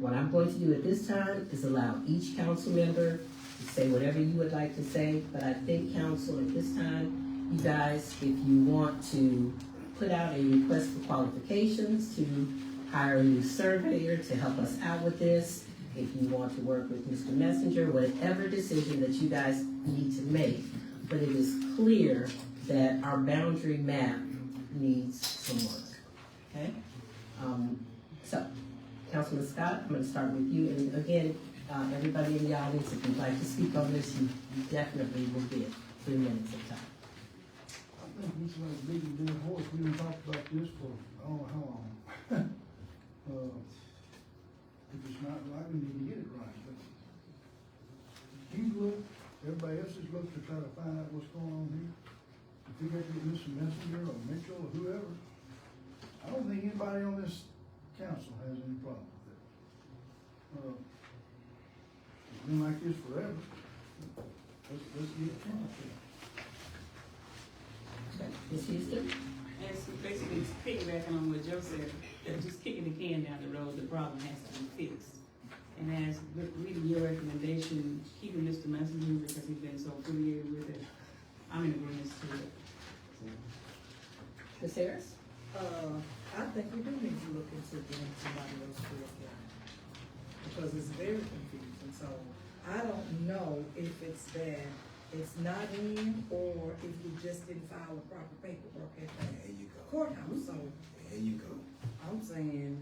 what I'm going to do at this time is allow each council member to say whatever you would like to say, but I think council at this time, you guys, if you want to put out a request for qualifications to hire a new surveyor to help us out with this, if you want to work with Mr. Messenger, whatever decision that you guys need to make. but it is clear that our boundary map needs some work, okay? So, Councilman Scott, I'm gonna start with you, and again, everybody in the audience, if you'd like to speak on this, you definitely will get 3 minutes of time. I think this is like beating a dead horse. We done talked about this for I don't know how long. If it's not right, we need to get it right. But he's looked, everybody else has looked to try to find out what's going on here. If we got to get Mr. Messenger or Mitchell or whoever, I don't think anybody on this council has any problem with it. It's been like this forever. Let's get it changed. Ms. Houston? And so basically, it's piggybacking on what Joe said, that just kicking the can down the road, the problem has to be fixed. And as reading your recommendation, keeping Mr. Messenger because he's been so familiar with it, I'm in agreement to it. Ms. Harris? I think we do need to look into getting somebody else to look at it. Because it's very confusing, so I don't know if it's that it's not in, or if you just didn't file the proper paperwork at There the you go. courthouse, so There you go. I'm saying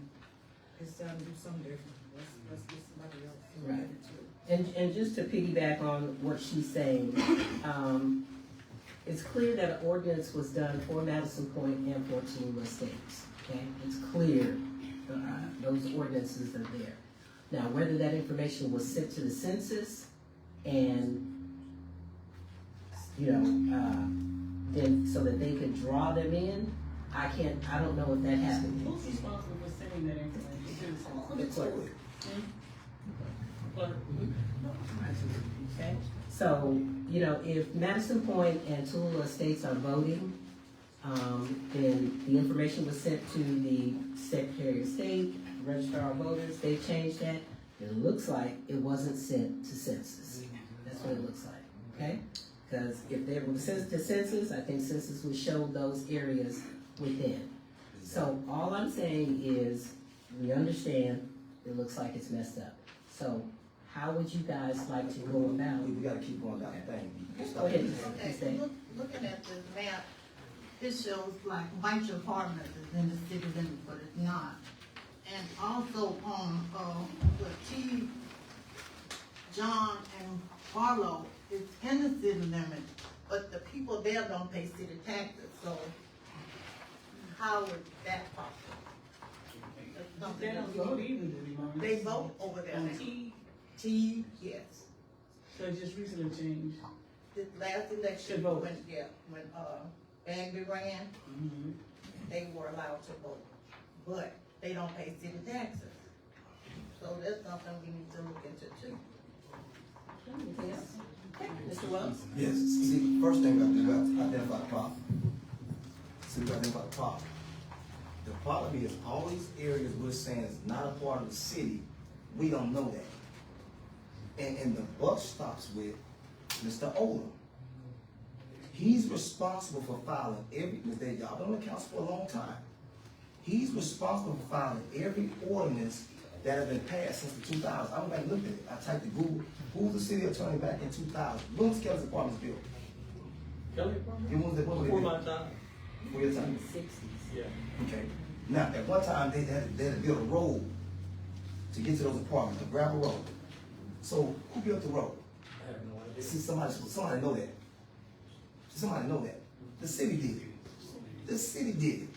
it's time to do something different. Let's get somebody else to look at it too. And just to piggyback on what she's saying, it's clear that an ordinance was done for Madison Point and for Tallulah Estates, okay? It's clear, those ordinances are there. Now, whether that information was sent to the census and, then so that they could draw them in, I don't know if that happened. Who's responsible for sending that information to the The clerk. clerk? Okay, so, if Madison Point and Tallulah Estates are voting, then the information was sent to the Secretary of State, Registrar of Voters, they changed that. It looks like it wasn't sent to census. That's what it looks like, okay? Because if they were sent to census, I think census would show those areas within. So all I'm saying is, we understand, it looks like it's messed up. So how would you guys like to go about? We gotta keep going down the thing. Go ahead, Ms. Okay, Day. looking at the map, it shows like white apartments is in the city limits, but it's not. And also on, the T, John and Barlow, it's in the city limits, but the people there don't pay city taxes, so how is that possible? That's something They don't that's- vote either, do they, Lawrence? They vote over there On now. T, yes. so it's just recently changed. The last election, To vote. when Bagby ran, they were allowed to vote, but they don't pay city taxes. So that's something we need to look into too. Anything else? Okay, Mr. Wells? Yes, see, first thing we got to identify the problem. See, we got to identify the problem. The problem is all these areas we're saying is not a part of the city, we don't know that. And the buck stops with Mr. Olam. He's responsible for filing every, y'all been on the council for a long time. He's responsible for filing every ordinance that has been passed since the 2000s. I went back and looked at it. I typed in Google, who's the city attorney back in 2000? When was Kelly's apartments built? Kelly? When was it Before my built? time. Before your time? 60s. Yeah. Okay. Now, at one time, they had to build a road to get to those apartments, a gravel road. So, who built the road? I have no idea. See, somebody know that. Somebody know that. The city did it. The city did it.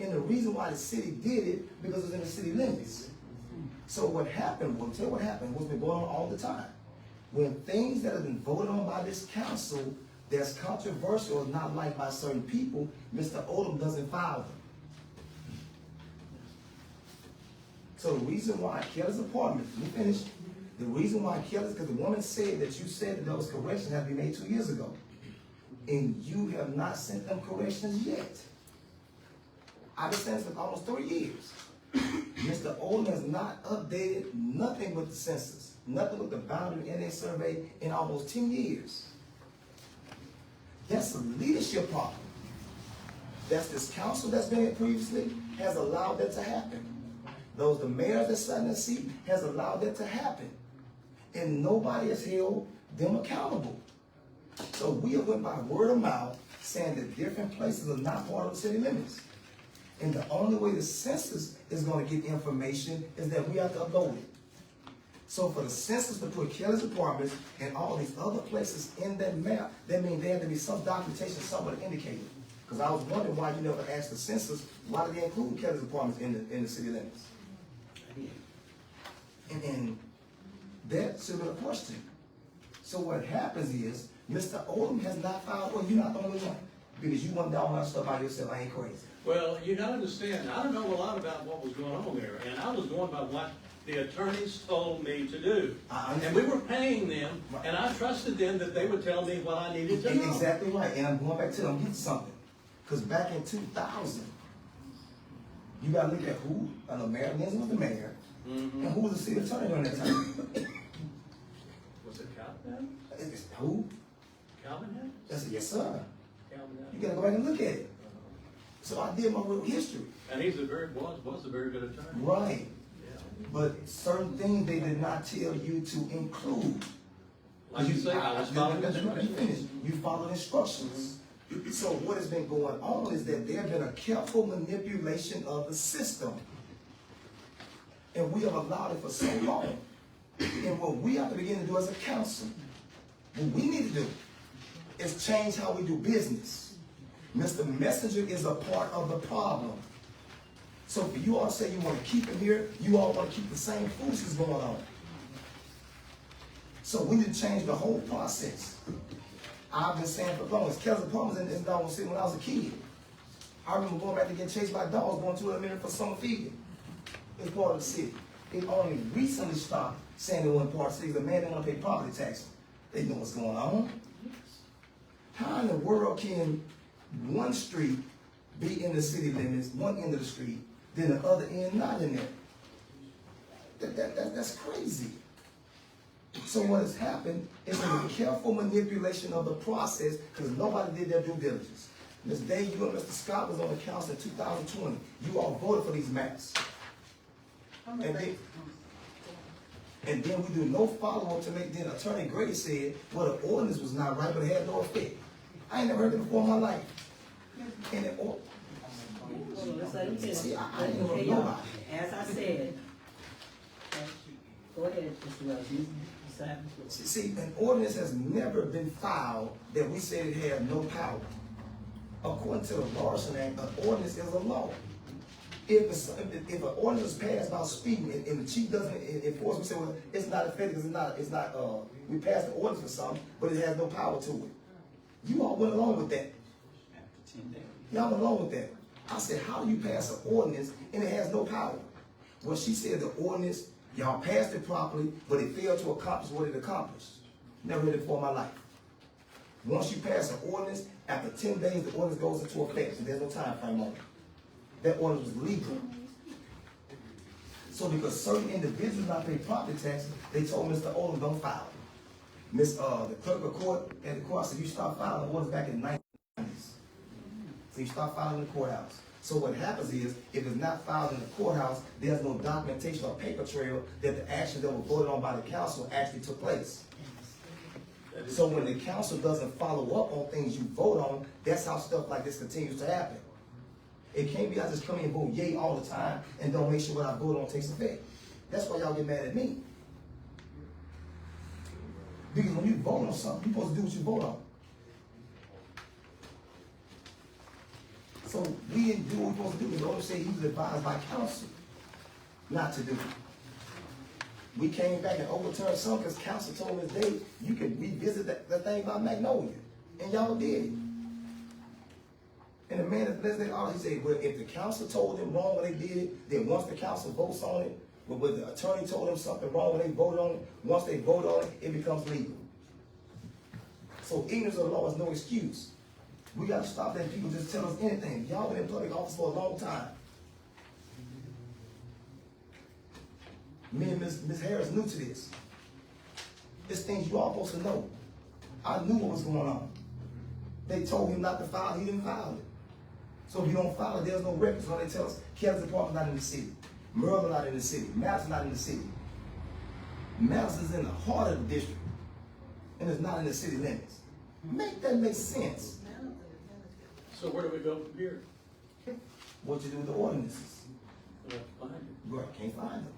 And the reason why the city did it, because it was in the city limits. So what happened, we'll tell you what happened, what's been going on all the time. When things that have been voted on by this council that's controversial or not liked by certain people, Mr. Odom doesn't file them. So the reason why Kelly's apartment, let me finish. The reason why Kelly's, because the woman said that you said that those corrections had to be made 2 years ago. And you have not sent them corrections yet. I've been saying this for almost 3 years. Mr. Odom has not updated nothing with the census, nothing with the boundary NA survey in almost 10 years. That's a leadership problem. That's this council that's been here previously has allowed that to happen. The mayors that sat in the seat has allowed that to happen. And nobody has held them accountable. So we went by word of mouth saying that different places are not part of the city limits. And the only way the census is gonna get information is that we have to upload it. So for the census to put Kelly's Apartments and all these other places in that map, that means there had to be some documentation somewhere indicated. Because I was wondering why you never asked the census, why did they include Kelly's Apartments in the city limits? And that should have been a question. So what happens is, Mr. Odom has not filed, well, you're not the only one. Because you went down all that stuff by yourself, I ain't crazy. Well, you gotta understand, I don't know a lot about what was going on there, and I was going by what the attorneys told me to do. And we were paying them, and I trusted them that they would tell me what I needed to know. Exactly right, and I'm going back to them, get something. Because back in 2000, you gotta look at who, the mayor, Lindsay was the mayor, and who was the city attorney during that time? Was it Calvin? Who? Calvin Harris? That's yes, sir. Calvin You Harris. gotta go back and look at it. So I did my real history. And he's was a very good attorney. Right. Yeah. But certain things they did not tell you to include. Like you say, I was following Let me instructions. finish. You followed instructions. So what has been going on is that there has been a careful manipulation of the system. And we have allowed it for so long. And what we have to begin to do as a council, what we need to do is change how we do business. Mr. Messenger is a part of the problem. So for you all to say you want to keep him here, you all want to keep the same foolishness going on. So we need to change the whole process. I've been saying for long, Kelly's Apartments in Dawson City when I was a kid. I remember going back to get chased by dogs going to a minute for summer feeding. It's part of the city. It only recently stopped saying it wasn't part of the city. The man didn't want to pay property taxes. They know what's going on. How in the world can one street be in the city limits, one end of the street, then the other end not in there? That's crazy. So what has happened is a careful manipulation of the process because nobody did their due diligence. Ms. Day, you and Mr. Scott was on the council in 2020. You all voted for these maps. And then we do no follow-up to make, then Attorney Gray said, well, the ordinance was not right, but it had no effect. I ain't never heard that before in my life. And it, Hold on, let's let him finish. See, I ain't never Okay, know y'all, about as I said, go ahead, Mr. Wells, you decide. See, an ordinance has never been filed that we said it had no power. According to the Larson Act, an ordinance is a law. If an ordinance is passed about speeding and the chief doesn't enforce, we say, well, it's not effective, we passed the ordinance for something, but it has no power to it. You all went along with that. Y'all went along with that. I said, how do you pass an ordinance and it has no power? Well, she said the ordinance, y'all passed it properly, but it failed to accomplish what it accomplished. Never heard it before in my life. Once you pass an ordinance, after 10 days, the ordinance goes into effect, and there's no time frame on it. That ordinance was legal. So because certain individuals not pay property taxes, they told Mr. Odom don't file it. The clerk of court at the court said, you start filing orders back in the 1990s. So you start filing in the courthouse. So what happens is, if it's not filed in the courthouse, there's no documentation or paper trail that the actions that were voted on by the council actually took place. So when the council doesn't follow up on things you vote on, that's how stuff like this continues to happen. It can't be I just come in and vote yay all the time and don't make sure what I vote on takes effect. That's why y'all get mad at me. Because when you vote on something, you're supposed to do what you vote on. So we didn't do what we were supposed to do. The order said he was advised by council not to do it. We came back and overturned something because council told us, Dave, you can revisit that thing about Magnolia. And y'all did it. And the man that legislated all, he said, well, if the council told them wrong when they did it, then once the council votes on it, but when the attorney told them something wrong when they voted on it, once they vote on it, it becomes legal. So ignorance of the law is no excuse. We got to stop letting people just tell us anything. Y'all been in public office for a long time. Me and Ms. Harris knew to this. It's things you all supposed to know. I knew what was going on. They told him not to file, he didn't file it. So if you don't file it, there's no record. So they tell us, Kelly's Apartment not in the city. Merle not in the city. Madison not in the city. Madison's in the heart of the district. And it's not in the city limits. Make that make sense. So where do we go from here? What you do with the ordinances? We'll have to find it. Right, can't find them.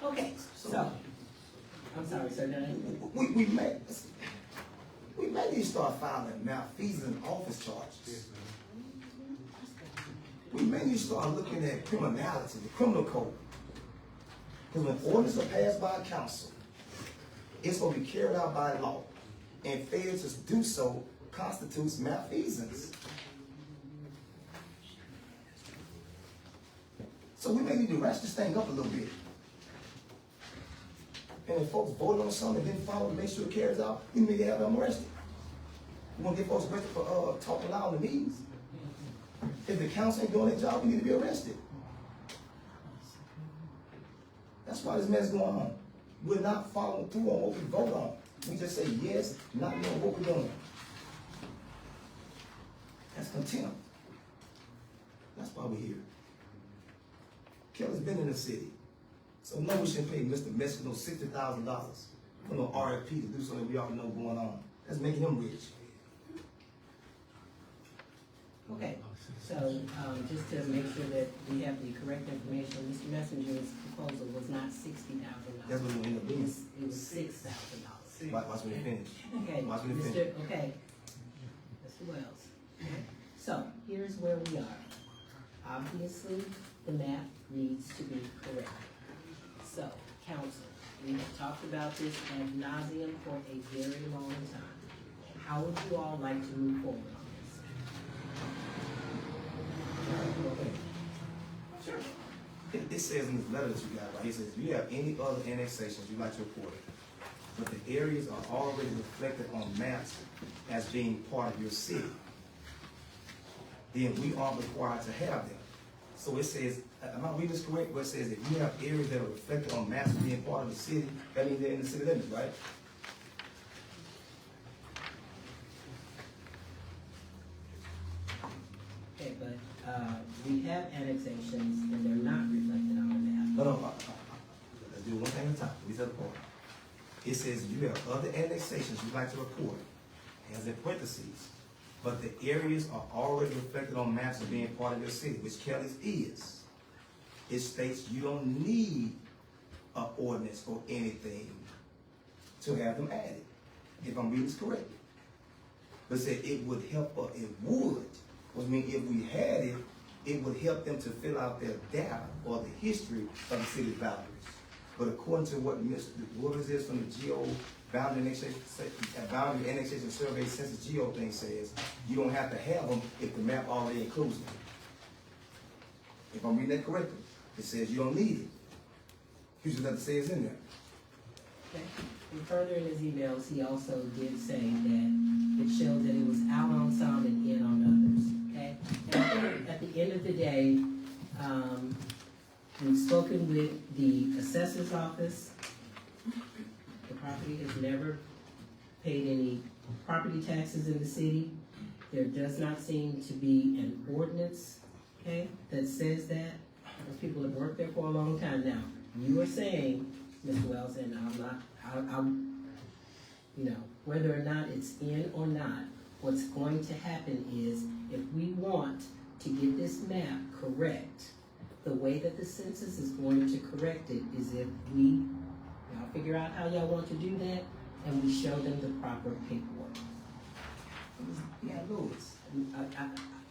Okay, so, I'm sorry, sir, did I? We may need to start filing malfeasance office charges. We may need to start looking at criminality, the criminal code. Because when ordinances are passed by a council, it's going to be carried out by law. And failure to do so constitutes malfeasance. So we may need to ratchet this thing up a little bit. And if folks voted on something and didn't follow to make sure it carries out, we may have them arrested. We want to get folks arrested for talking loud in the meetings. If the council ain't doing their job, we need to be arrested. That's why this mess is going on. We're not following through on what we vote on. We just say yes, not knowing what we're doing. That's contempt. That's why we're here. Kelly's been in the city. So no, we shouldn't pay Mr. Messi no $60,000 for no RFP to do something we already know going on. That's making him rich. Okay, so, just to make sure that we have the correct information, Mr. Messenger's proposal was not $60,000. That's what it ended up being. It was $6,000. Watch me finish. Okay, Watch me finish. Mr. Wells. So, here's where we are. Obviously, the map needs to be correct. So, council, we have talked about this ad nauseum for a very long time. How would you all like to move forward on this? Sure. It says in this letter that you got, right? It says, if you have any other annexations you'd like to report, but the areas are already reflected on maps as being part of your city, then we aren't required to have them. So it says, am I reading this correct? Where it says if you have areas that are reflected on maps as being part of the city, that means they're in the city limits, right? Okay, but, we have annexations and they're not reflected on the map. No. Let's do one thing at a time. These are the part. It says you have other annexations you'd like to report, as in parentheses, but the areas are already reflected on maps as being part of your city, which Kelly's is. It states you don't need an ordinance or anything to have them added, if I'm reading this correctly. But it said it would help, or it would, which means if we had it, it would help them to fill out their data or the history of the city's boundaries. But according to what Mr. Willis is from the Geo Boundary Annexation Survey Census Geo thing says, you don't have to have them if the map already includes them. If I'm reading that correctly, it says you don't need it. You just have to say it's in there. Okay. And further in his emails, he also did say that it showed that it was out on some and in on others, okay? And I think at the end of the day, we've spoken with the assessor's office. The property has never paid any property taxes in the city. There does not seem to be an ordinance, okay, that says that. Those people have worked there for a long time now. You are saying, Mr. Wells, and I'm, you know, whether or not it's in or not, what's going to happen is if we want to get this map correct, the way that the census is going to correct it is if y'all figure out how y'all want to do that, and we show them the proper paperwork. Yeah, Louis.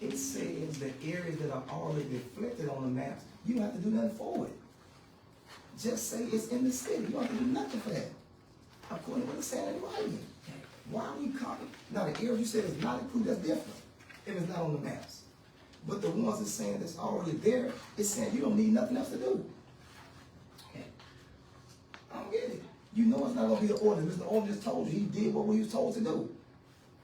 It says the areas that are already reflected on the maps, you don't have to do nothing for it. Just say it's in the city. You don't have to do nothing for that. According to what it's saying in writing. Why are we copying? Now the area you said is not included, that's different if it's not on the maps. But the ones that's saying that's already there, it's saying you don't need nothing else to do. Okay. I don't get it. You know it's not gonna be the ordinance. Mr. Ordinance told you he did what we was told to do.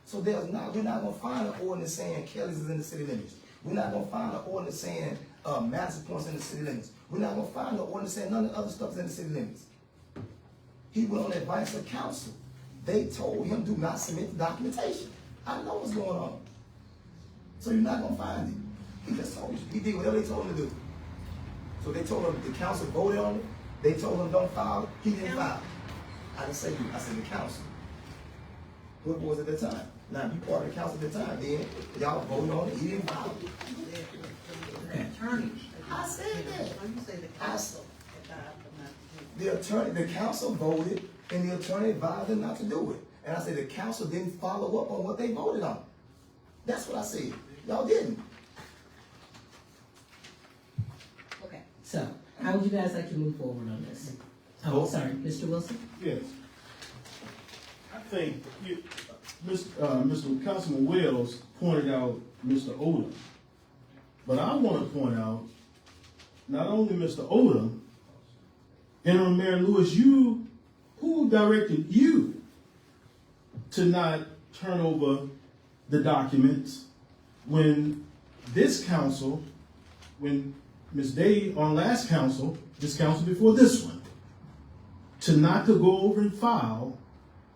So we're not gonna find an ordinance saying Kelly's is in the city limits. We're not gonna find an ordinance saying Madison Point's in the city limits. We're not gonna find an ordinance saying none of the other stuff is in the city limits. He went on advice of council. They told him do not submit the documentation. I know what's going on. So you're not gonna find it. He just told you. He did whatever they told him to do. So they told him the council voted on it. They told him don't file it. He didn't file it. I didn't say you. I said the council. What was it at the time? Now, if you part of the council at the time, then y'all voted on it, he didn't file it. The attorney. I said that. You say the council advised them not to do The attorney, the council voted, and the attorney advised them not to do it. And I said the council didn't follow up on what they voted on. That's what I said. Y'all didn't. Okay, so how would you guys like to move forward on this? Oh, sorry, Mr. Wilson? Yes. I think Mr. Councilman Wells pointed out Mr. Odom. But I want to point out not only Mr. Odom, Interim Mayor Lewis, who directed you to not turn over the documents when this council, when Ms. Day on last council, this council before this one, to not to go over and file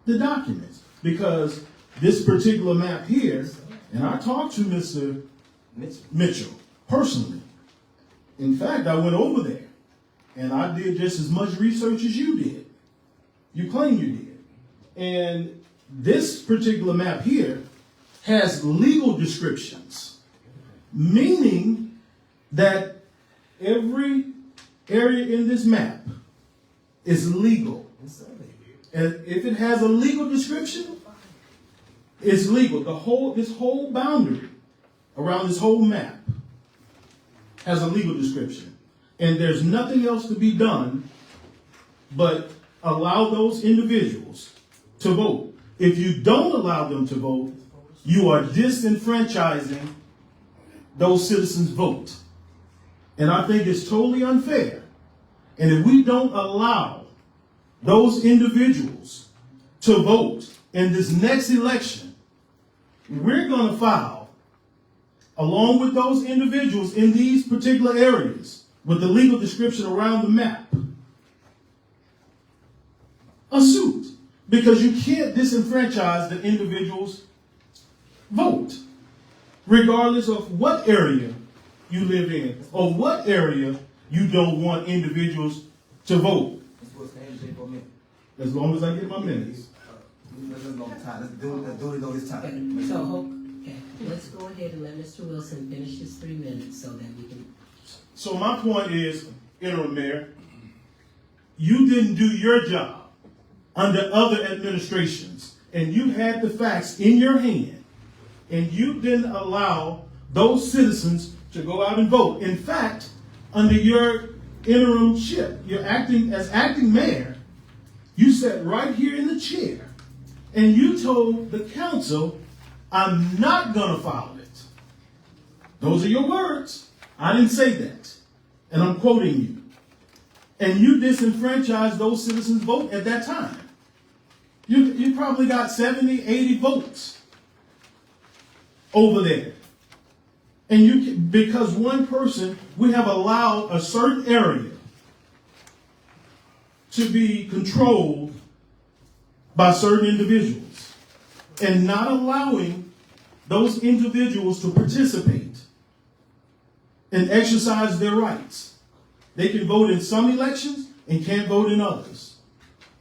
the documents? Because this particular map here, and I talked to Mr. Mitchell personally. In fact, I went over there and I did just as much research as you did. You claim you did. And this particular map here has legal descriptions, meaning that every area in this map is legal. And if it has a legal description, it's legal. This whole boundary around this whole map has a legal description. And there's nothing else to be done but allow those individuals to vote. If you don't allow them to vote, you are disenfranchising those citizens' vote. And I think it's totally unfair. And if we don't allow those individuals to vote in this next election, we're going to file, along with those individuals in these particular areas, with the legal description around the map, a suit. Because you can't disenfranchise the individuals' vote, regardless of what area you live in, or what area you don't want individuals to vote. As long as I get my minutes. Let's do it on this time. Okay, so, okay, let's go ahead and let Mr. Wilson finish his 3 minutes so that we can. So my point is, Interim Mayor, you didn't do your job under other administrations, and you had the facts in your hand, and you didn't allow those citizens to go out and vote. In fact, under your interimship, you're acting as acting mayor, you sat right here in the chair, and you told the council, I'm not going to follow it. Those are your words. I didn't say that. And I'm quoting you. And you disenfranchised those citizens' vote at that time. You probably got 70, 80 votes over there. And because one person, we have allowed a certain area to be controlled by certain individuals and not allowing those individuals to participate and exercise their rights. They can vote in some elections and can't vote in others.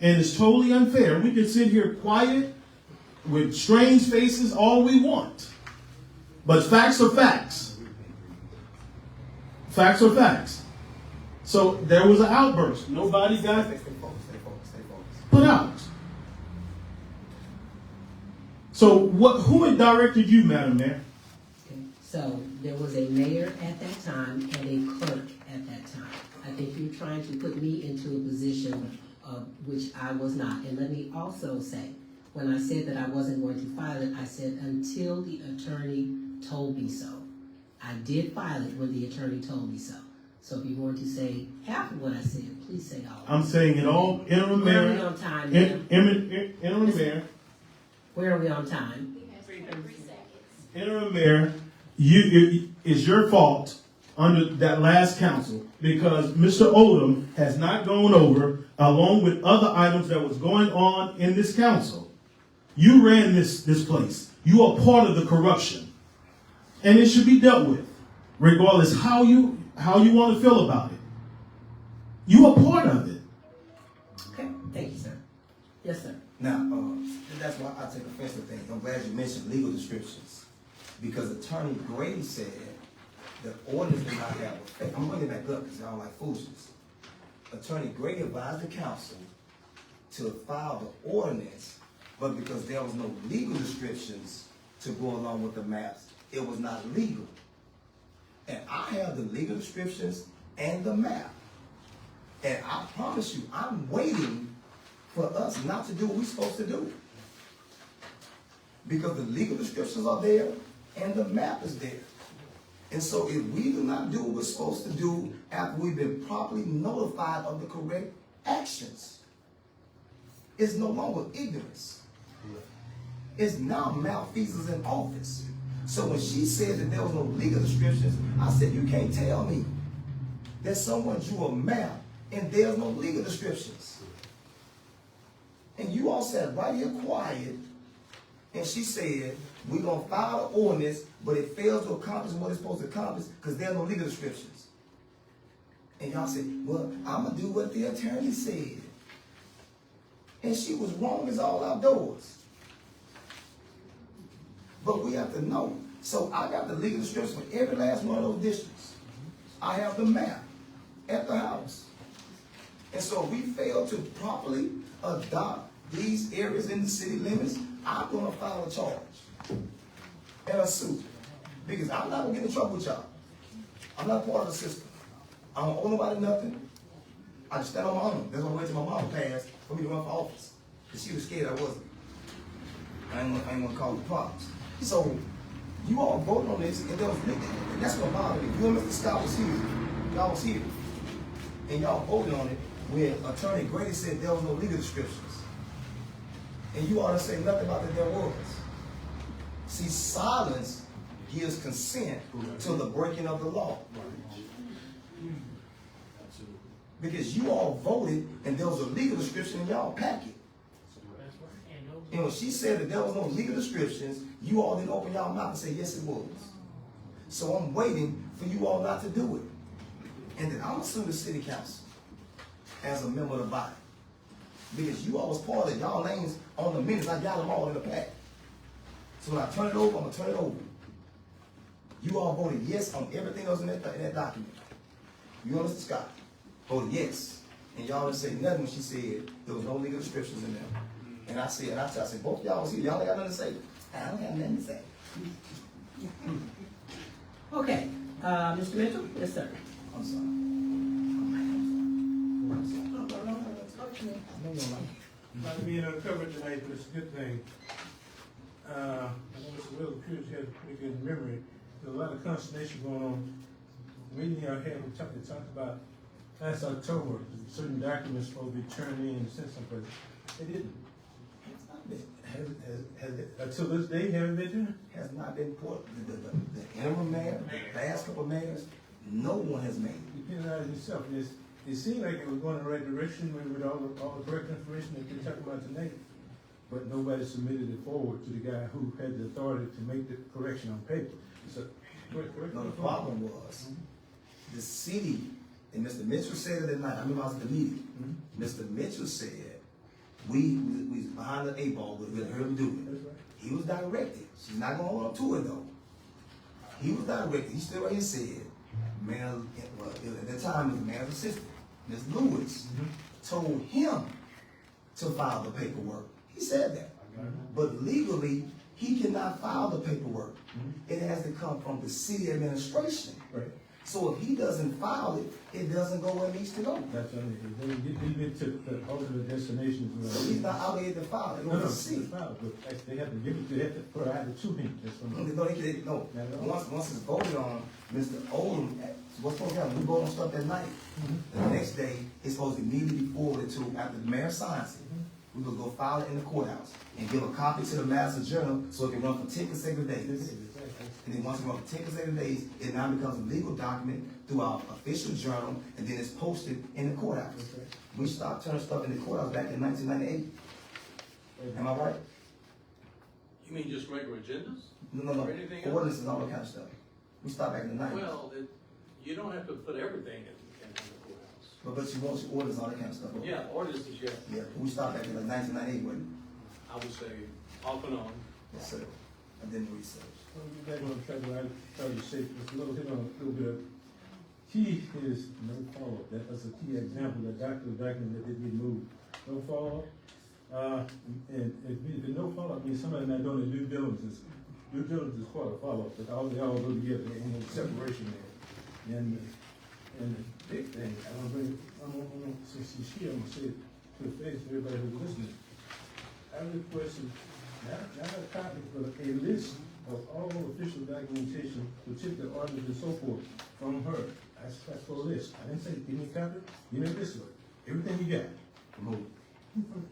And it's totally unfair. We can sit here quiet with strange faces all we want. But facts are facts. Facts are facts. So there was an outburst. Nobody got put out. So who had directed you, Madam Mayor? Okay, so there was a mayor at that time and a clerk at that time. I think you're trying to put me into a position of which I was not. And let me also say, when I said that I wasn't going to file it, I said until the attorney told me so. I did file it when the attorney told me so. So if you want to say half of what I said, please say all. I'm saying it all. Interim Where are Mayor. we on time? Interim Mayor. Where are we on time? Interim Mayor, it's your fault under that last council because Mr. Odom has not gone over, along with other items that was going on in this council. You ran this place. You are part of the corruption. And it should be dealt with, regardless how you want to feel about it. You are part of it. Okay, thank you, sir. Yes, sir. Now, that's why I take offense to things. I'm glad you mentioned legal descriptions. Because Attorney Grady said the ordinance did not have effect. I'm bringing it back up because y'all like foolishness. Attorney Grady advised the council to file the ordinance, but because there was no legal descriptions to go along with the maps, it was not legal. And I have the legal descriptions and the map. And I promise you, I'm waiting for us not to do what we're supposed to do. Because the legal descriptions are there and the map is there. And so if we do not do what we're supposed to do after we've been properly notified of the correct actions, it's no longer ignorance. It's now malfeasance in office. So when she said that there was no legal descriptions, I said, you can't tell me that someone drew a map and there's no legal descriptions. And you all sat right here quiet, and she said, we're going to file the ordinance, but it fails to accomplish what it's supposed to accomplish because there's no legal descriptions. And y'all said, well, I'm going to do what the attorney said. And she was wrong as all outdoors. But we have to know. So I got the legal description for every last one of those districts. I have the map at the house. And so if we fail to properly adopt these areas in the city limits, I'm going to file a charge and a suit. Because I'm not going to get in trouble with y'all. I'm not part of the system. I don't owe nobody nothing. I just stand on my own. That's why I waited till my mom passed for me to run for office. Because she was scared I wasn't. I ain't going to cause the problems. So you all voted on this, and there was, and that's what bothered me. You and Mr. Scott was here. Y'all was here. And y'all voted on it when Attorney Grady said there was no legal descriptions. And you ought to say nothing about that there was. See, silence gives consent to the breaking of the law. Because you all voted and there was a legal description in y'all packet. And when she said that there was no legal descriptions, you all didn't open y'all mouth and say, yes, it was. So I'm waiting for you all not to do it. And then I'm going to sue the city council as a member of the body. Because you all was part of it. Y'all names on the minutes, I got them all in the pack. So when I turn it over, I'm going to turn it over. You all voted yes on everything else in that document. You and Mr. Scott voted yes. And y'all didn't say nothing when she said there was no legal descriptions in there. And I said, both of y'all was here. Y'all ain't got nothing to say. I don't have nothing to say. Okay, Mr. Mitchell? Yes, sir. I'm sorry. Not being uncovered tonight, but it's a good thing. I know Mr. Will Cruz has a pretty good memory. There's a lot of consternation going on. The meeting y'all had, we talked about last October, certain documents supposed to be turned in and sent someplace. They didn't. Has it, until this day, haven't been done? Has not been put. The interim mayor, the last couple of mayors, no one has made it. You penalize yourself. It seemed like it was going in the right direction with all the correct information that we're talking about tonight. But nobody submitted it forward to the guy who had the authority to make the correction on paper. So, No, the problem was the city, and Mr. Mitchell said it at night. I remember I was at the meeting. Mr. Mitchell said we was behind the 8 ball, but we heard him do it. That's right. He was directed. She's not going to hold on to it though. He was directed. He stood right here and said, man, well, at that time it was the mayor's assistant, Ms. Lewis, told him to file the paperwork. He said that. But legally, he cannot file the paperwork. It has to come from the city administration. Right. So if he doesn't file it, it doesn't go where it needs to go. That's what he get to the ultimate destination. So he's not obligated to file it. No, It's the city. but they have to give it. They have to provide it to him. That's what I'm No. Once it's voted on, Mr. Odom, what's supposed to happen? We vote on stuff that night. The next day, it's supposed to immediately be forwarded to, after the mayor signs it, we will go file it in the courthouse and give a copy to the Master Journal so it can run for 10 consecutive days. And then once it runs for 10 consecutive days, it now becomes a legal document through our official journal, and then it's posted in the courthouse. We stopped turning stuff in the courthouse back in 1998. Am I right? You mean just regular agendas? No. Or anything else? Ordinances and all that kind of stuff. We stopped back in the 90s. Well, you don't have to put everything in the courthouse. But you want your orders, all that kind of stuff. Yeah, ordinances, yes. Yeah, we started back in like 1998, wasn't it? I would say off and on. Yes, sir. I didn't research. Well, you back on track, what I tried to say, just a little hit on a little bit. Key is no follow-up. That was a key example, that document that didn't get moved. No follow-up. And if no follow-up means somebody not doing their due diligence. Due diligence is part of follow-up, but they all go together, there ain't no separation there. And the big thing, since she's here, I'm gonna say it to the face of everybody who's listening. I requested, not a copy, but a list of all official documentation, particular orders and so forth, from her. I asked for a list. I didn't say, give me a copy, give me this one. Everything you got, from who?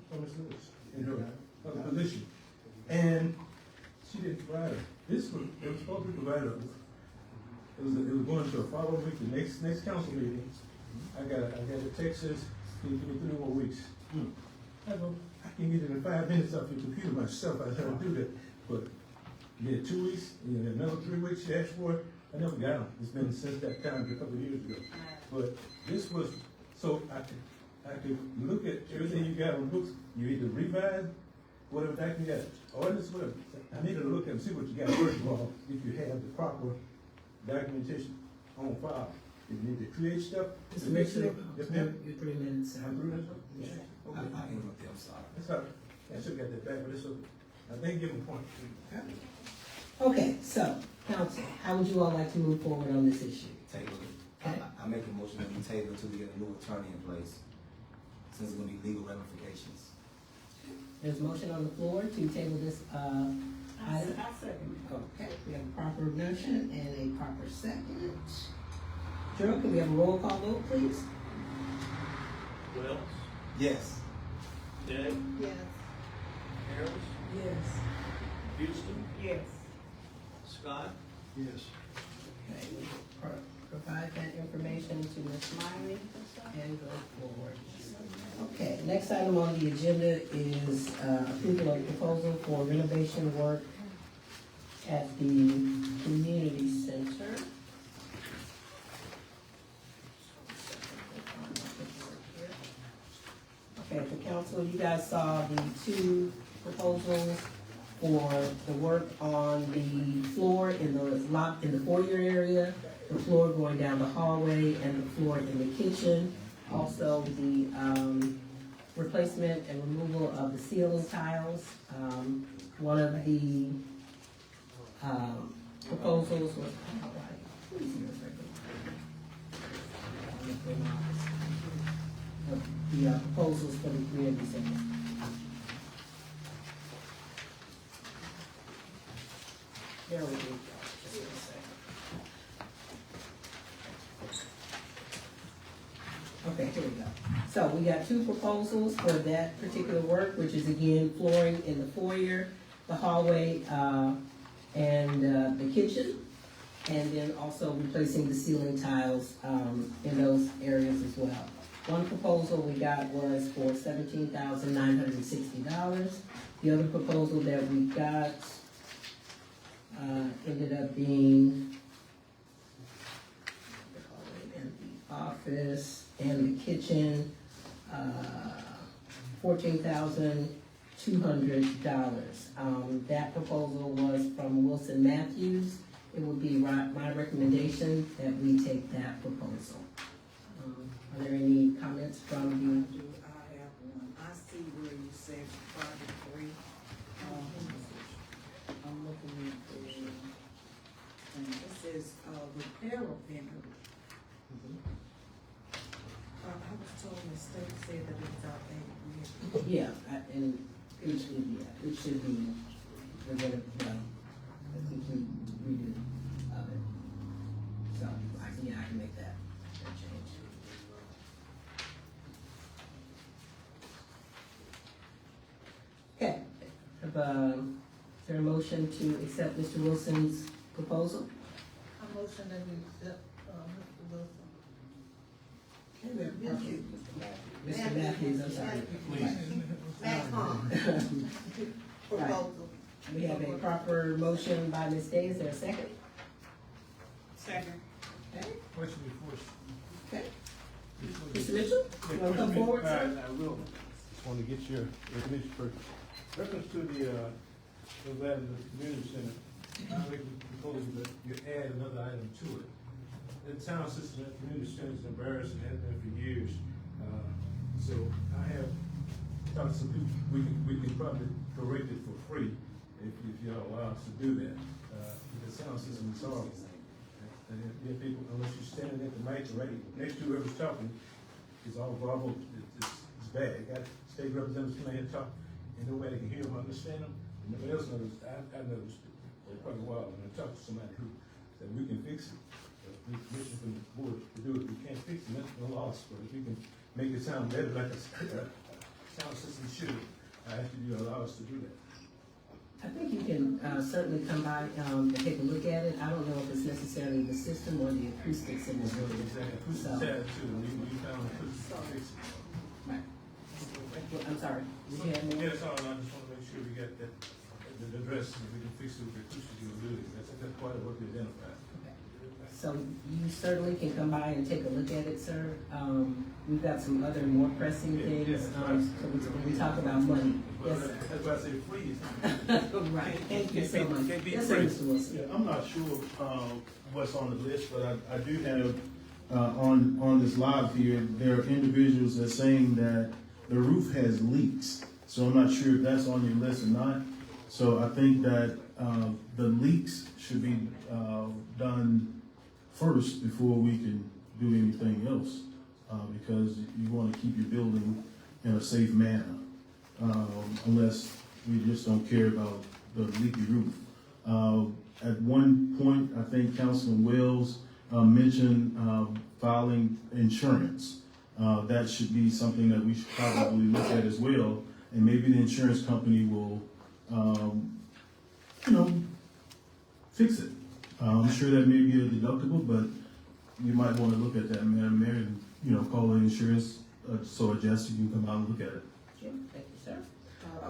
From this list, in her position. And she didn't provide it. It was supposed to be provided. It was going to a following week, the next council meeting. I got a text says, can you give me 3 more weeks? I go, I can get it in 5 minutes off your computer myself. I don't do that. But you had 2 weeks, and you had another 3 weeks you asked for it. I never got them. It's been since that time, a couple of years ago. But this was, so I could look at everything you got on books. You either revise whatever document you got, or this whatever. I needed to look at and see what you got first of all, if you have the proper documentation on file. If you need to create stuff. Mr. Mitchell, Yes, ma'am. your 3 minutes. I'm through this one? Yeah. I interrupted, I'm sorry. That's all right. I should have got that back, but it's okay. I think give him a point. Okay, so, council, how would you all like to move forward on this issue? Table it. Okay. I make a motion that we table until we get a new attorney in place, since it's gonna be legal ramifications. There's a motion on the floor to table this, item. I second it. Okay, we have a proper motion and a proper second. Gerald, can we have a roll call vote, please? Wells, Yes. Day, Yes. Harris, Yes. Houston, Yes. Scott, Yes. Okay, we provide that information to Ms. Smiley and go forward. Okay, next item on the agenda is approval of proposal for renovation work at the community center. Okay, the council, you guys saw the 2 proposals for the work on the floor in the foyer area, the floor going down the hallway, and the floor in the kitchen. Also, the replacement and removal of the ceiling tiles. One of the proposals was, the proposals for the community center. There we go. Just a second. Okay, here we go. So we got 2 proposals for that particular work, which is again flooring in the foyer, the hallway, and the kitchen, and then also replacing the ceiling tiles in those areas as well. One proposal we got was for $17,960. The other proposal that we got ended up being in the office and the kitchen, $14,200. That proposal was from Wilson Matthews. It would be my recommendation that we take that proposal. Are there any comments from I have one. I see where you said project 3. I'm looking at the, and it says, repair of vendor. I was told the state said that it was outdated. Yeah, and it should be, we're gonna, a complete redo of it. So, I can make that change. Okay, is there a motion to accept Mr. Wilson's proposal? I motion that we accept, Mr. Wilson. Mr. Matthews, I'm sorry. Proposal. We have a proper motion by Ms. Day, is there a second? Second. Okay, Question before. okay. Mr. Mitchell, you wanna come forward, sir? I will. Just want to get your recognition first. Reference to the community center, I think we propose that you add another item to it. The town system at community center is embarrassing, has been for years. So I have talked to some people, we can probably correct it for free if y'all allow us to do that. The sound system is horrible. And if people, unless you're standing at the mic right next to whoever's talking, it's all garbled, it's bad. You got state representatives come in here and talk, and nobody can hear them, understand them. And nobody else knows. I noticed it for quite a while, and I talked to somebody who said we can fix it. We commission from the board to do it. We can't fix it, that's no loss. But if we can make it sound better like a sound system should, I ask you to allow us to do that. I think you can certainly come by and take a look at it. I don't know if it's necessarily the system or the acoustics in the building. Exactly. So, Sad too. You found a fix it. right. Well, I'm sorry. Did you have more? Yeah, that's all. I just want to make sure we get that, the address, and we can fix it with the acoustics you'll do it. That's part of what we identified. So you certainly can come by and take a look at it, sir. We've got some other more pressing things, so we talk about money. Yes, sir. That's why I say freeze. Right, thank you so much. Yes, sir, Mr. Wilson. Yeah, I'm not sure, what's on the list, but I do have, on this live here, there are individuals that are saying that the roof has leaks. So I'm not sure if that's on your list or not. So I think that, the leaks should be, done first before we can do anything else, because you want to keep your building in a safe manner, unless we just don't care about the leaky roof. At one point, I think Councilman Wells mentioned filing insurance. That should be something that we should probably look at as well, and maybe the insurance company will, fix it. I'm sure that may be a deductible, but you might want to look at that, Madam Mayor, and call the insurance, so a Jesse can come out and look at it. Sure, thank you, sir.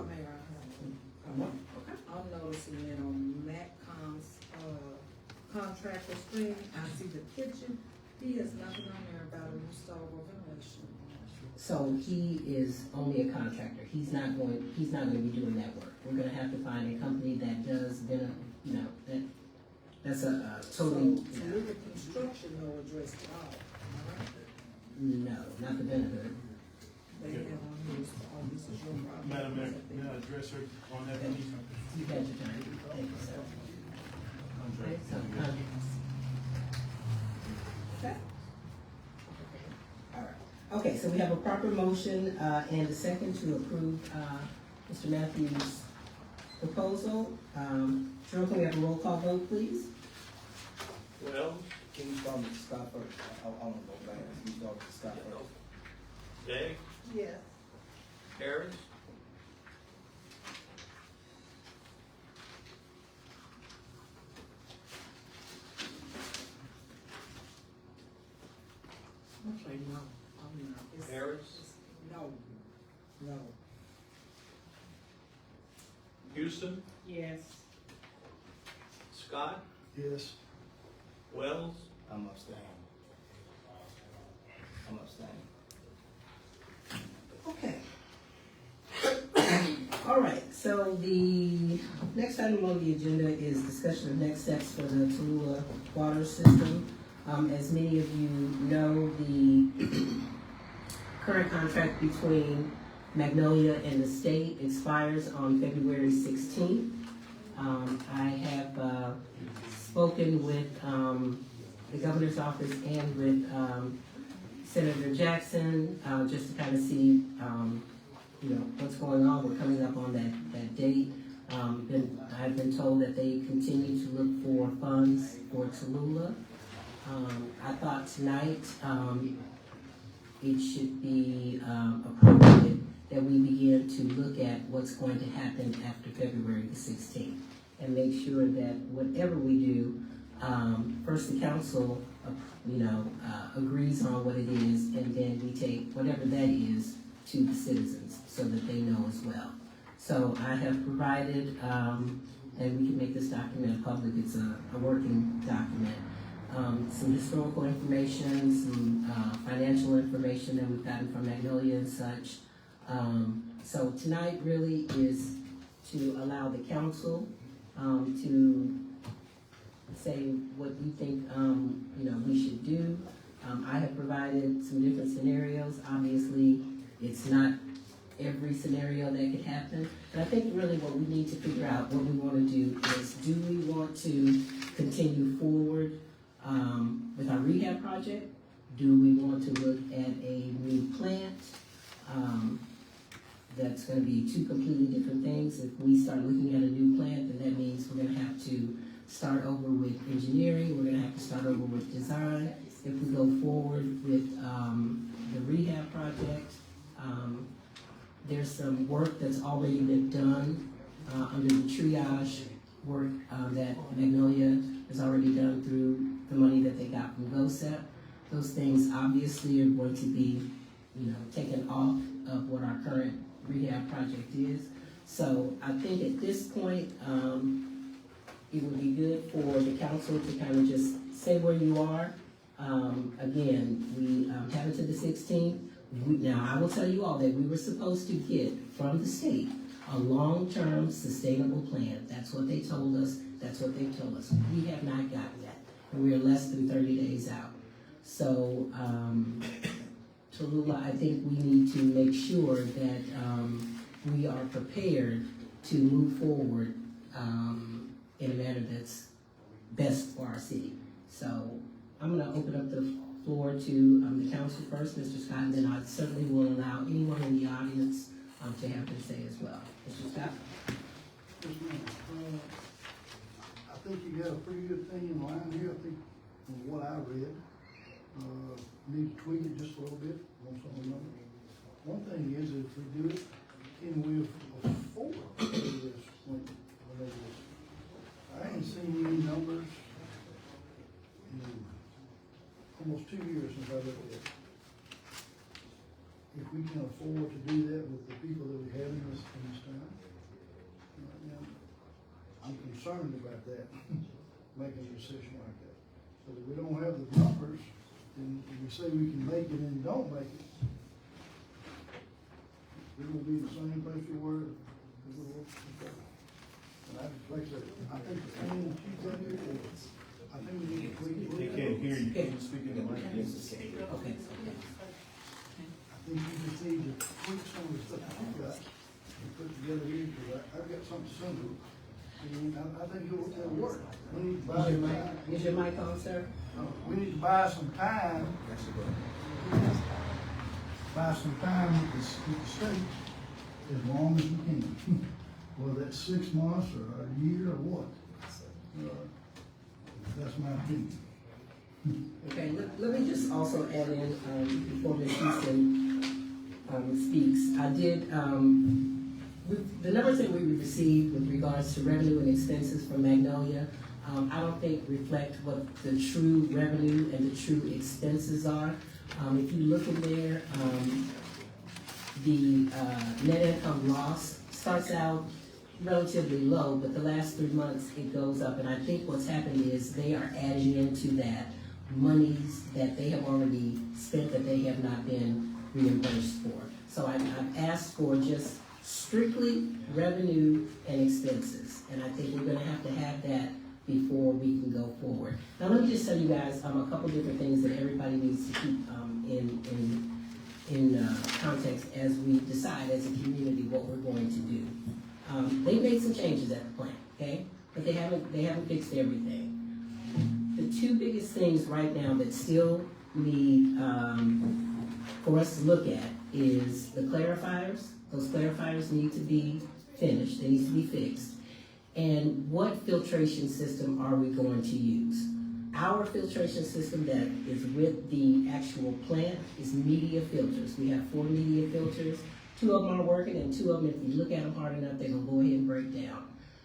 Mayor, I have Okay. I'm noticing that on MacCom's, contractor screen, I see the kitchen, he has nothing on there about a installable ventilation. So he is only a contractor. He's not going to be doing that work. We're going to have to find a company that does, that's a totally, So Tallulah Construction, no address at all, alright? no, not the benefit. They have on here, oh, this is your problem. Madam Mayor, may I address her on that, please? You got your time. Thank you, sir. Okay, so, okay. All right. Okay, so we have a proper motion, and a second to approve, Mr. Matthews' proposal. Jerome, can we have a roll call vote, please? Well, Can you start with Scott first? I want to go back. Can you start with Scott first? Day, Yes. Harris, Okay, no, I'm not. It's- Harris, No, no. Houston, Yes. Scott, Yes. Wells, I'm abstaining. Okay. All right, so the next item on the agenda is discussion of next steps for the Tallulah water system. As many of you know, the current contract between Magnolia and the state expires on February 16th. I have spoken with the governor's office and with Senator Jackson, just to kind of see, what's going on. We're coming up on that date. I've been told that they continue to look for funds for Tallulah. I thought tonight it should be appropriate that we begin to look at what's going to happen after February the 16th and make sure that whatever we do, first the council, agrees on what it is, and then we take whatever that is to the citizens so that they know as well. So I have provided, and we can make this document public, it's a working document. some historical information, some financial information that we've gotten from Magnolia and such. So tonight really is to allow the council to say what you think we should do. I have provided some different scenarios. Obviously, it's not every scenario that could happen. And I think really what we need to figure out, what we want to do is, do we want to continue forward with our rehab project? Do we want to look at a new plant? That's going to be two completely different things. If we start looking at a new plant, then that means we're going to have to start over with engineering. We're going to have to start over with design. If we go forward with the rehab project, there's some work that's already been done under the triage work that Magnolia has already done through the money that they got from GOSEP. Those things obviously are going to be, taken off of what our current rehab project is. So I think at this point, it would be good for the council to kind of just say where you are. Again, we have it to the 16th. Now, I will tell you all that we were supposed to get from the state a long-term sustainable plan. That's what they told us. That's what they told us. We have not gotten that. And we are less than 30 days out. So, Tallulah, I think we need to make sure that we are prepared to move forward in a manner that's best for our city. So I'm going to open up the floor to the council first, Mr. Scott, and then I certainly will allow anyone in the audience to have their say as well. Mr. Scott? Yes, ma'am. I think you got a pretty good thing in line here. I think from what I read, need to tweak it just a little bit on some of the numbers. One thing is, if we do it, can we afford to do this when they do this? I ain't seen any numbers in almost 2 years since I looked at it. If we can afford to do that with the people that we have in this town, I'm concerned about that, making a decision like that. So if we don't have the numbers, then we say we can make it and don't make it, we will be in the same place we were before. And like I said, I think the thing that she's done here is, I think we need to tweak it. They can't hear you. Can you speak in the mic? Okay. I think you just need to tweak some of the stuff that you got and put together here, because I've got something similar. And I think it'll work. We need to buy some time. Is your mic on, sir? We need to buy some time. Buy some time with the state as long as we can. Whether that's 6 months or a year or what. That's my opinion. Okay, let me just also add in, before Ms. Houston speaks, I did, the numbers that we received with regards to revenue and expenses from Magnolia, I don't think reflect what the true revenue and the true expenses are. If you look in there, the net income loss starts out relatively low, but the last 3 months it goes up, and I think what's happened is they are adding into that monies that they have already spent that they have not been reimbursed for. So I've asked for just strictly revenue and expenses, and I think we're gonna have to have that before we can go forward. Now let me just tell you guys a couple different things that everybody needs to keep in context as we decide as a community what we're going to do. They made some changes at the plant, okay? But they haven't fixed everything. The two biggest things right now that still need for us to look at is the clarifiers. Those clarifiers need to be finished, they need to be fixed. And what filtration system are we going to use? Our filtration system that is with the actual plant is media filters. We have 4 media filters. 2 of them are working, and 2 of them, if you look at them hard enough, they're gonna go ahead and break down.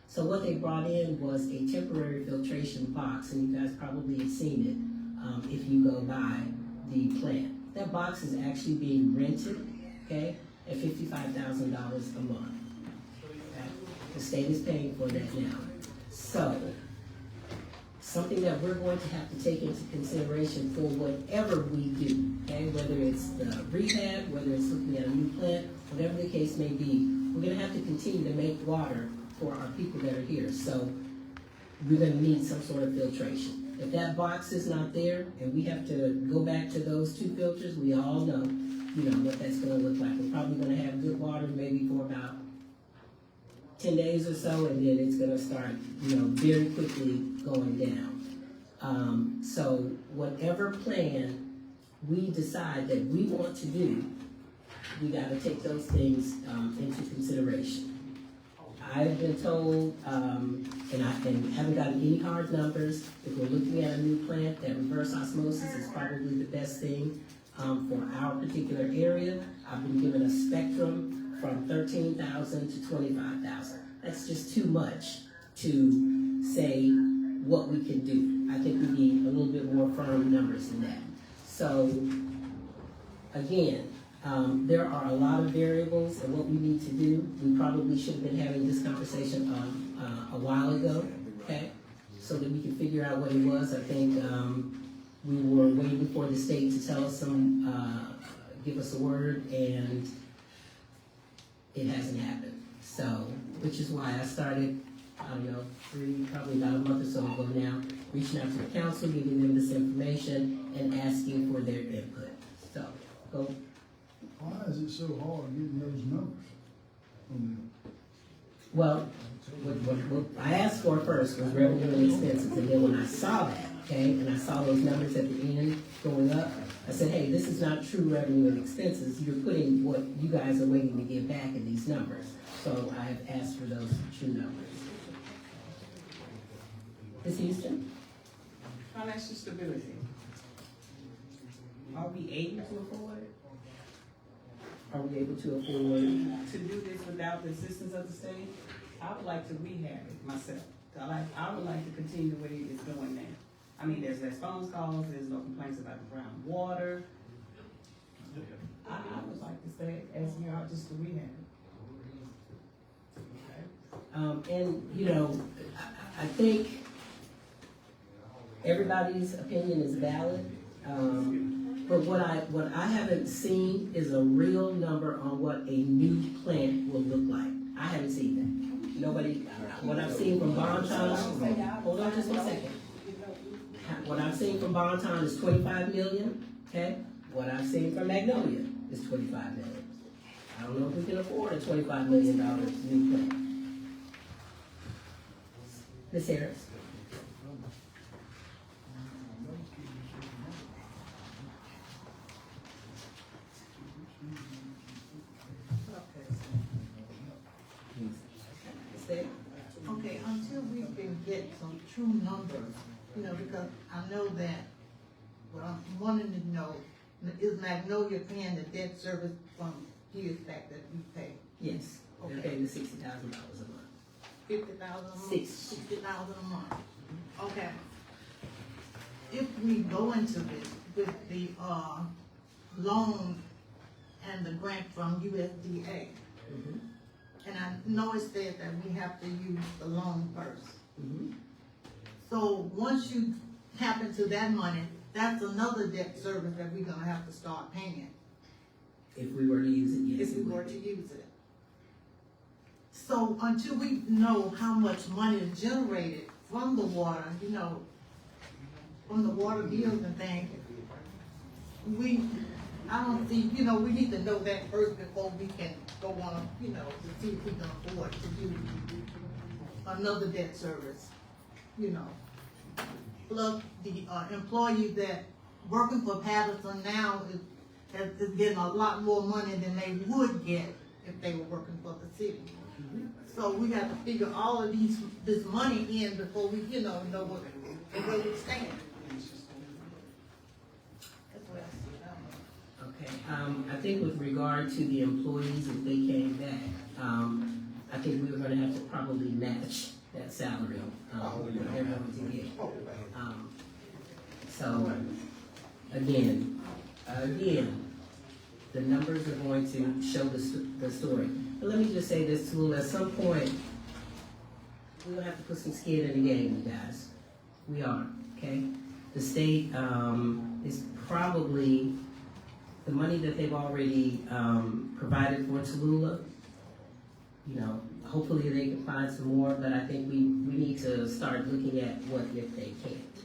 So what they brought in was a temporary filtration box, and you guys probably have seen it if you go by the plant. That box is actually being rented, okay, at $55,000 a month. Okay? The state is paying for that now. So something that we're going to have to take into consideration for whatever we do, okay? Whether it's the rehab, whether it's looking at a new plant, whatever the case may be, we're gonna have to continue to make water for our people that are here. So we're gonna need some sort of filtration. If that box is not there and we have to go back to those 2 filters, we all know, what that's gonna look like. We're probably gonna have good water maybe for about 10 days or so, and then it's gonna start, very quickly going down. So whatever plan we decide that we want to do, we gotta take those things, into consideration. I've been told, and haven't gotten any hard numbers, if we're looking at a new plant, that reverse osmosis is probably the best thing, for our particular area. I've been given a spectrum from 13,000 to 25,000. That's just too much to say what we can do. I think we need a little bit more firm numbers than that. So, again, there are a lot of variables and what we need to do. We probably should have been having this conversation a while ago, okay? So that we can figure out what it was. I think we were waiting for the state to tell us give us a word, and it hasn't happened. So, which is why I started, probably about a month or so ago now, reaching out to the council, giving them this information, and asking for their input. So, go. Why is it so hard getting those numbers from them? Well, what I asked for first was revenue and expenses, and then when I saw that, okay, and I saw those numbers at the end going up, I said, hey, this is not true revenue and expenses. You're putting what you guys are waiting to get back in these numbers. So I have asked for those true numbers. Ms. Houston? Financial stability. Are we able to afford it? Are we able to afford To do this without the assistance of the state? I would like to rehab it myself. I would like to continue the way it's going now. I mean, there's less phone calls, there's no complaints about the brown water. I would like to stay as we are, just to rehab it. and I think everybody's opinion is valid. But what I haven't seen is a real number on what a new plant will look like. I haven't seen that. Nobody, what I've seen from Bonton, hold on just 1 second. What I've seen from Bonton is 25 million, okay? What I've seen from Magnolia is 25 million. I don't know if we can afford a $25 million new plant. Ms. Harris? Okay, until we can get some true numbers, because I know that, what I'm wanting to know, is Magnolia paying the debt service from years back that we pay? Yes. They're Okay. paying the $60,000 a month. 50,000 a month? Six. 60,000 a month. Okay. If we go into this with the, loan and the grant from USDA, Mhm. and I know it said that we have to use the loan first. Mhm. So once you tap into that money, that's another debt service that we're gonna have to start paying, If we were to use it, yes. if we it were would. to use it. So until we know how much money is generated from the water, from the water bills and things, I don't see, we need to know that first before we can go on, to see if we can afford to do another debt service, Plus, the employees that working for Patterson now is getting a lot more money than they would get if they were working for the city. So we have to figure all of this money in before we, know where we stand. That's what I see. Okay, I think with regard to the employees, if they came back, I think we were gonna have to probably match that salary, what they're going to get. So, again, the numbers are going to show the story. But let me just say this, Tallulah, at some point, we're gonna have to put some skin in the game, you guys. We are, okay? The state, is probably, the money that they've already, provided for Tallulah, you know, hopefully they can find some more, but I think we need to start looking at what if they can't,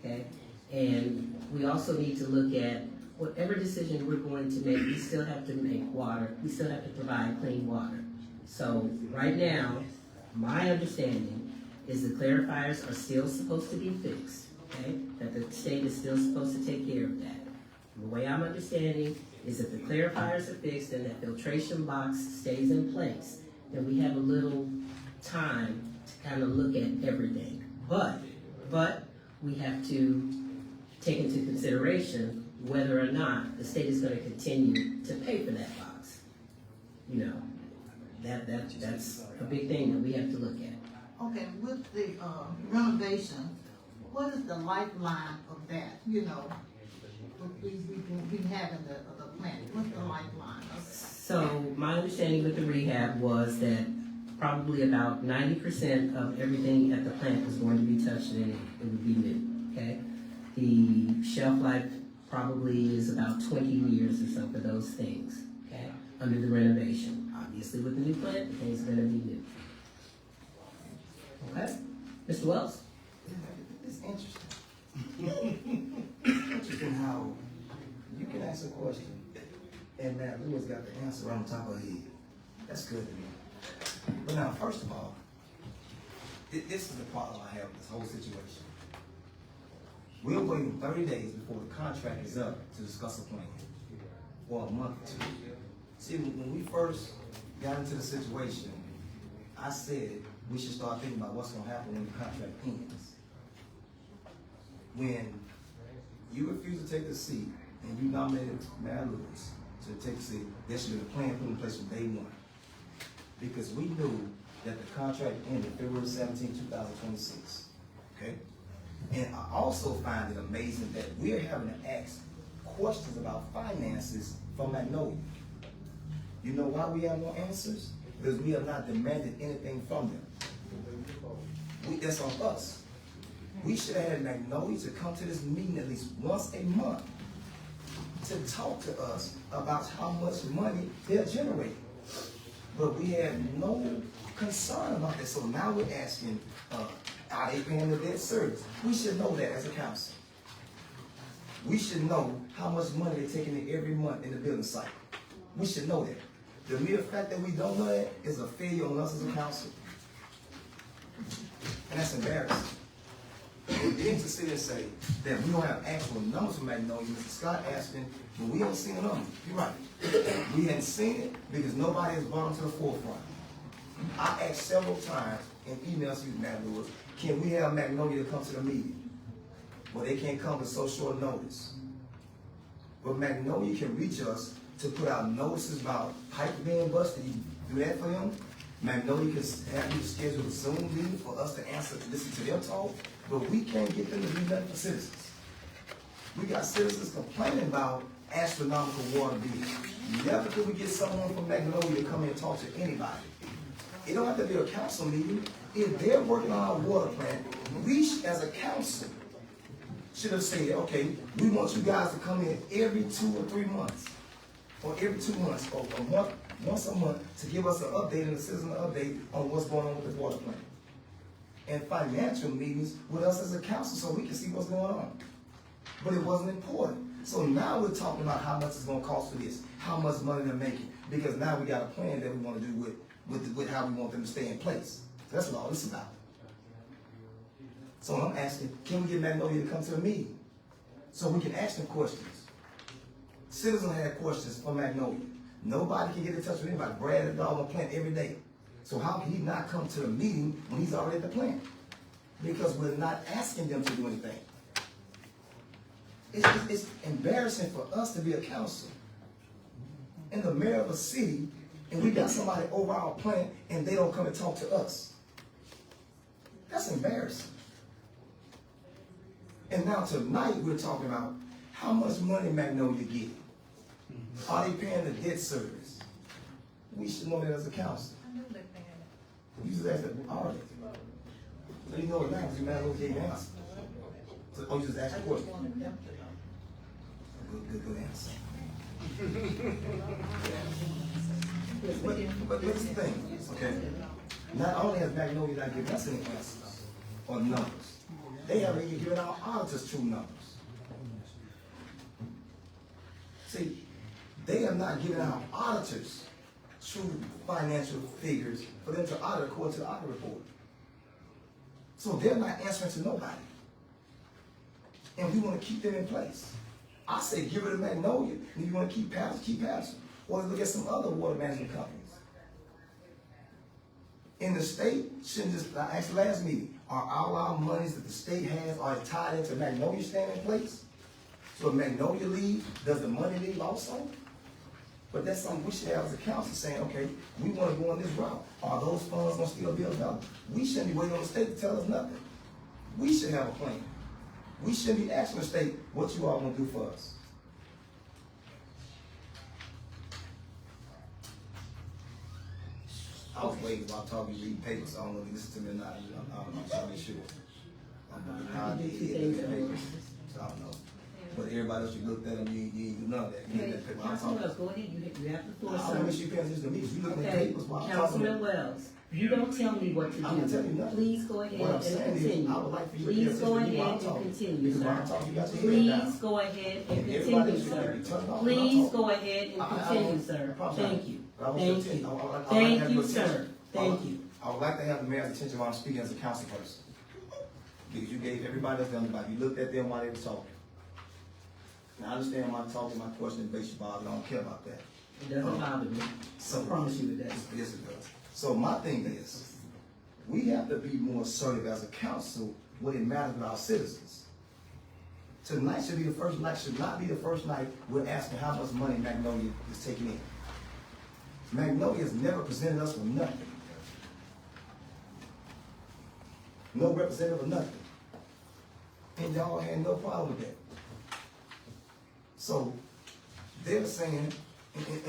okay? And we also need to look at whatever decision we're going to make, we still have to make water, we still have to provide clean water. So right now, my understanding is the clarifiers are still supposed to be fixed, okay? That the state is still supposed to take care of that. And the way I'm understanding is that the clarifiers are fixed and that filtration box stays in place, then we have a little time to kind of look at everything. But we have to take into consideration whether or not the state is going to continue to pay for that box. You know, that's a big thing that we have to look at. Okay, with the renovation, what is the lifeline of that, you know? We having the plant, what's the lifeline of that? So my understanding with the rehab was that probably about 90% of everything at the plant was going to be touched and it would be new, okay? The shelf life probably is about 20 years or so for those things, okay? Under the renovation. Obviously with the new plant, the things are gonna be new. Okay? Mr. Wells? It's interesting. Interesting how you can ask a question and Matt Lewis got the answer on top of her head. That's good to me. But now, first of all, this is the problem I have with this whole situation. We're waiting 30 days before the contract is up to discuss a plan, or a month or two. See, when we first got into the situation, I said we should start thinking about what's going to happen when the contract ends. When you refuse to take the seat and you nominated Matt Lewis to take the seat, there should be a plan put in place from day one. Because we knew that the contract ended February 17, 2026. Okay? And I also find it amazing that we're having to ask questions about finances from Magnolia. You know why we have no answers? Because we have not demanded anything from them. That's on us. We should have had Magnolia to come to this meeting at least once a month to talk to us about how much money they're generating. But we had no concern about that. So now we're asking, are they paying the debt service? We should know that as a council. We should know how much money they're taking in every month in the building cycle. We should know that. The mere fact that we don't know that is a failure on us as a council. And that's embarrassing. And then to sit and say that we don't have actual numbers from Magnolia, Mr. Scott asking, but we haven't seen the numbers. You're right. We hadn't seen it because nobody has brought them to the forefront. I asked several times in emails to Matt Lewis, can we have Magnolia to come to the meeting? Well, they can't come with so short notice. But Magnolia can reach us to put out notices about pipe being busted. You do that for them. Magnolia can have you schedule a Zoom meeting for us to listen to their talk, but we can't get them to do nothing for citizens. We got citizens complaining about astronomical water bills. Never could we get someone from Magnolia to come in and talk to anybody. It don't have to be a council meeting. If they're working on our water plant, we as a council should have said, okay, we want you guys to come in every 2 or 3 months, or every 2 months, or a month, once a month, to give us an update and a citizen update on what's going on with the water plant. And financial meetings with us as a council so we can see what's going on. But it wasn't important. So now we're talking about how much it's going to cost for this, how much money they're making, because now we got a plan that we want to do with how we want them to stay in place. So that's what all this is about. So I'm asking, can we get Magnolia to come to the meeting so we can ask them questions? Citizens had questions for Magnolia. Nobody can get in touch with anybody. Brad at the dog on the plant every day. So how can he not come to the meeting when he's already at the plant? Because we're not asking them to do anything. It's embarrassing for us to be a council and the mayor of a city, and we got somebody over our plant and they don't come and talk to us. That's embarrassing. And now tonight we're talking about how much money Magnolia get. Are they paying the debt service? We should know that as a council. I know they're paying it. You just ask that, are they? So you know it now because you might as well get an answer. So, oh, you just I asked a just question? wanted them to know. Good answer. Yes, we can. But here's the thing, okay? Not only has Magnolia not given us any answers or numbers, they haven't even given our auditors true numbers. See, they have not given our auditors true financial figures for them to audit according to the audit report. So they're not answering to nobody. And we want to keep them in place. I say give it to Magnolia, and if you want to keep passing. Or look at some other water management companies. In the state, shouldn't just, I asked last meeting, are all our monies that the state has, are it tied into Magnolia staying in place? So if Magnolia leave, does the money leave also? But that's something we should have as a council saying, okay, we want to go on this route. Are those funds going to still be available? We shouldn't be waiting on the state to tell us nothing. We should have a plan. We shouldn't be asking the state what you all want to do for us. I was waiting while talking, reading papers. I don't know if you listen to me or not. I'm trying to be sure. I don't know. But everybody else, you looked at them, you didn't do none of that. You Okay, looked at the paper. Councilman Wells, go ahead, you have the floor, I sir. don't wish you paying attention to me. You look at the Okay, papers while I'm talking. Councilman Wells, you don't tell me what to do. I'm not telling you nothing. Please go ahead What I'm and saying is, continue. I would like for you to pay Please go attention to me while I'm ahead and talking. continue, Because while I'm sir. talking, you got your head down. Please go ahead and Everybody continue, should sir. be turned off when I'm Please talking. go ahead and continue, sir. Thank you. Thank you. Thank you, sir. Thank you. I would like to have the mayor's attention while I'm speaking as a council person. Because you gave everybody else the underbite. You looked at them while they were talking. Now, I understand my talking, my question is based on, I don't care about that. It doesn't bother me. I promise you it doesn't. Yes, it does. So my thing is, we have to be more assertive as a council when it matters with our citizens. Tonight should be the first night, should not be the first night we're asking how much money Magnolia is taking in. Magnolia has never presented us with nothing. No representative of nothing. And y'all had no problem with that. So they're saying,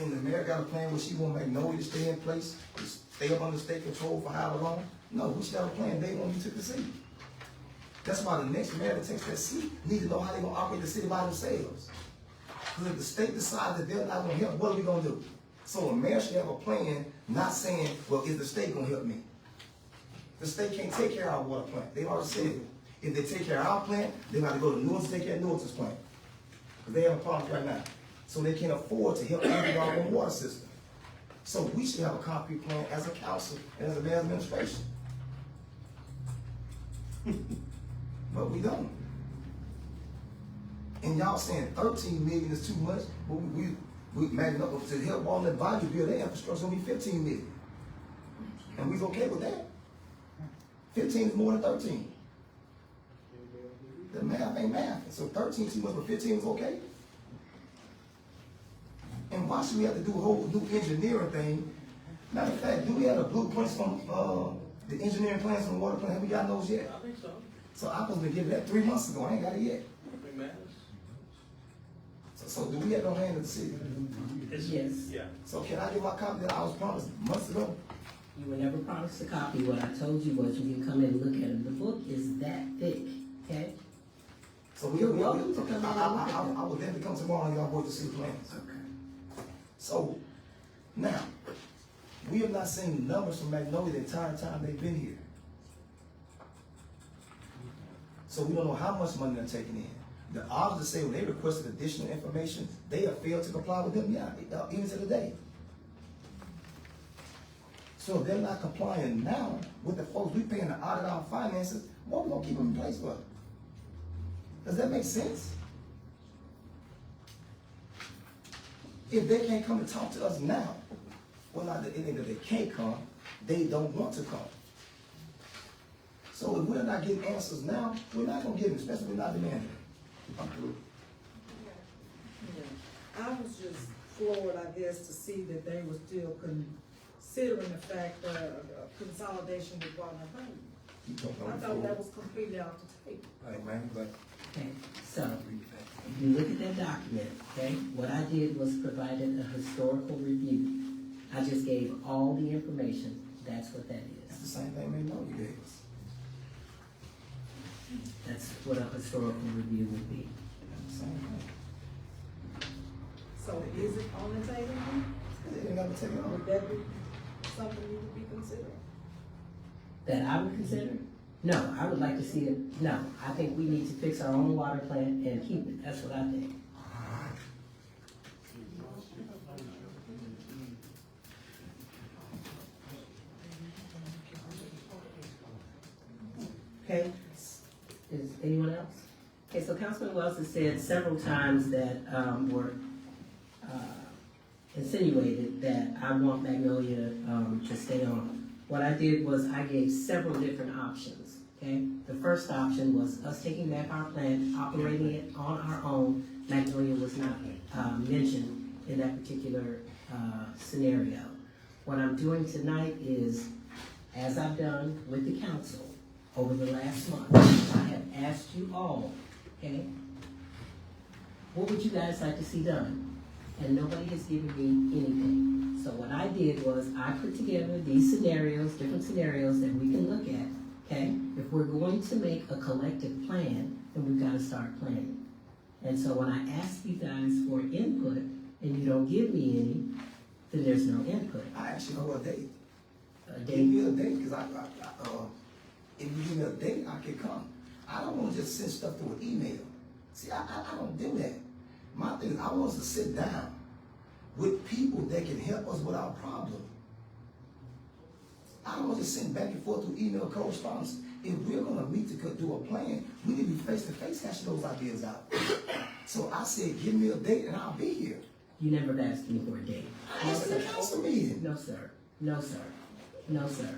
and the mayor got a plan where she want Magnolia to stay in place, to stay up under state control for how long? No, we should have a plan day when you took the seat. That's why the next mayor that takes that seat needs to know how they're gonna operate the city by themselves. Because if the state decides that they're not gonna help, what are we gonna do? So a mayor should have a plan, not saying, well, is the state gonna help me? The state can't take care of our water plant. They already said it. If they take care of our plant, they got to go to Newark to take care of Newark's plant. Because they have a problem right now. So they can't afford to help empty our own water system. So we should have a concrete plan as a council and as a mayor administration. But we don't. And y'all saying 13 million is too much, but we imagine to help all that value build their infrastructure, it's gonna be 15 million. And we's okay with that. 15 is more than 13. The math ain't math. So 13 too much, but 15 is okay. And why should we have to do a whole new engineering thing? Matter of fact, do we have the blueprints from the engineering plans from the water plant? Have we gotten those yet? I think so. So I was gonna give that 3 months ago. I ain't got it yet. It matters. So do we have no hand in the city? Yes. Yeah. So can I get my copy that I was promised months ago? You were never promised a copy. What I told you was you can come in and look at it. The book is that thick, okay? So You're welcome to come in and look at I would then come tomorrow and y'all work the city plans. Okay. So now, we have not seen numbers from Magnolia the entire time they've been here. So we don't know how much money they're taking in. The auditors say when they requested additional information, they have failed to comply with them, even to the day. So if they're not complying now with the folks we paying to audit our finances, what we gonna keep them in place for? Does that make sense? If they can't come and talk to us now, well, not that they can't come, they don't want to come. So if we're not getting answers now, we're not gonna get them, especially if we're not demanding. I'm through. Yeah. I was just floored, I guess, to see that they were still considering the fact that consolidation with water and power. You talking I on the thought floor. that was completely off the table. Right, man, but Okay, so, if you look at that document, okay, what I did was provided a historical review. I just gave all the information. That's what that it's is. the same thing Magnolia gave us. That's what a historical review would be. So is it on the table? They ain't never take it on. Would that be something you would be considering? That I would consider? No, I would like to see it, no, I think we need to fix our own water plant and keep it, that's what I think. Okay, is anyone else? Okay, so Councilman Wells has said several times that, were, insinuated that I want Magnolia, to stay on. What I did was I gave several different options, okay? The first option was us taking back our plant, operating it on our own. Magnolia was not, mentioned in that particular, scenario. What I'm doing tonight is, as I've done with the council over the last month, I have asked you all, okay? What would you guys like to see done? And nobody has given me anything. So what I did was I put together these scenarios, different scenarios that we can look at, okay? If we're going to make a collective plan, then we've got to start planning. And so when I ask you guys for input and you don't give me any, then there's no input. I actually know a date. A Give date, me a date, because if you give me a date, I can come. I don't want to just send stuff through an email. See, I don't do that. My thing is, I want us to sit down with people that can help us with our problem. I don't want to send back and forth through email correspondence. If we're going to meet to do a plan, we need to be face to face hashing those ideas out. So I said, give me a date and I'll be here. you never asked me for a date. I asked in a council meeting. No, sir. No, sir. No, sir.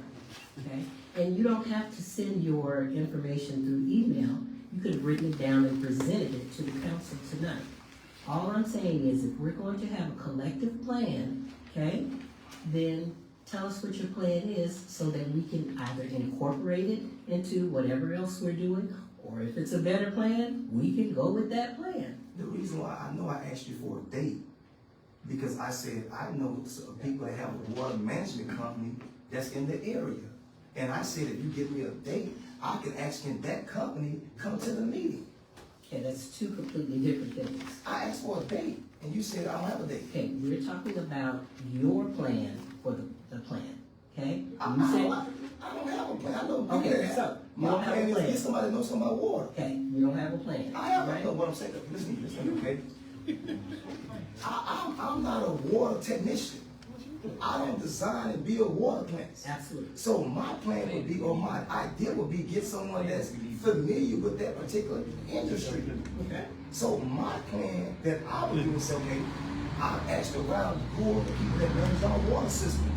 Okay? And you don't have to send your information through email. You could have written it down and presented it to the council tonight. All I'm saying is if we're going to have a collective plan, okay, then tell us what your plan is so that we can either incorporate it into whatever else we're doing, or if it's a better plan, we can go with that plan. The reason why I know I asked you for a date, because I said, I know some people that have a water management company that's in the area. And I said, if you give me a date, I can ask in that company come to the meeting. Okay, that's two completely different things. I asked for a date, and you said I don't have a date. Okay, we're talking about your plan for the plan, okay? I You said, don't have a plan. I know people Okay, that have. so, you My don't have a plan is to plan. get somebody that knows something about water. okay, you don't have a plan, I have right? know what I'm saying. Listen, okay? I'm not a water technician. I don't design and build water plants. Absolutely. So my plan would be, or my idea would be, get someone that's familiar with that particular industry. Okay. So my plan that I would do is, okay, I've asked around who are the people that manage our water systems.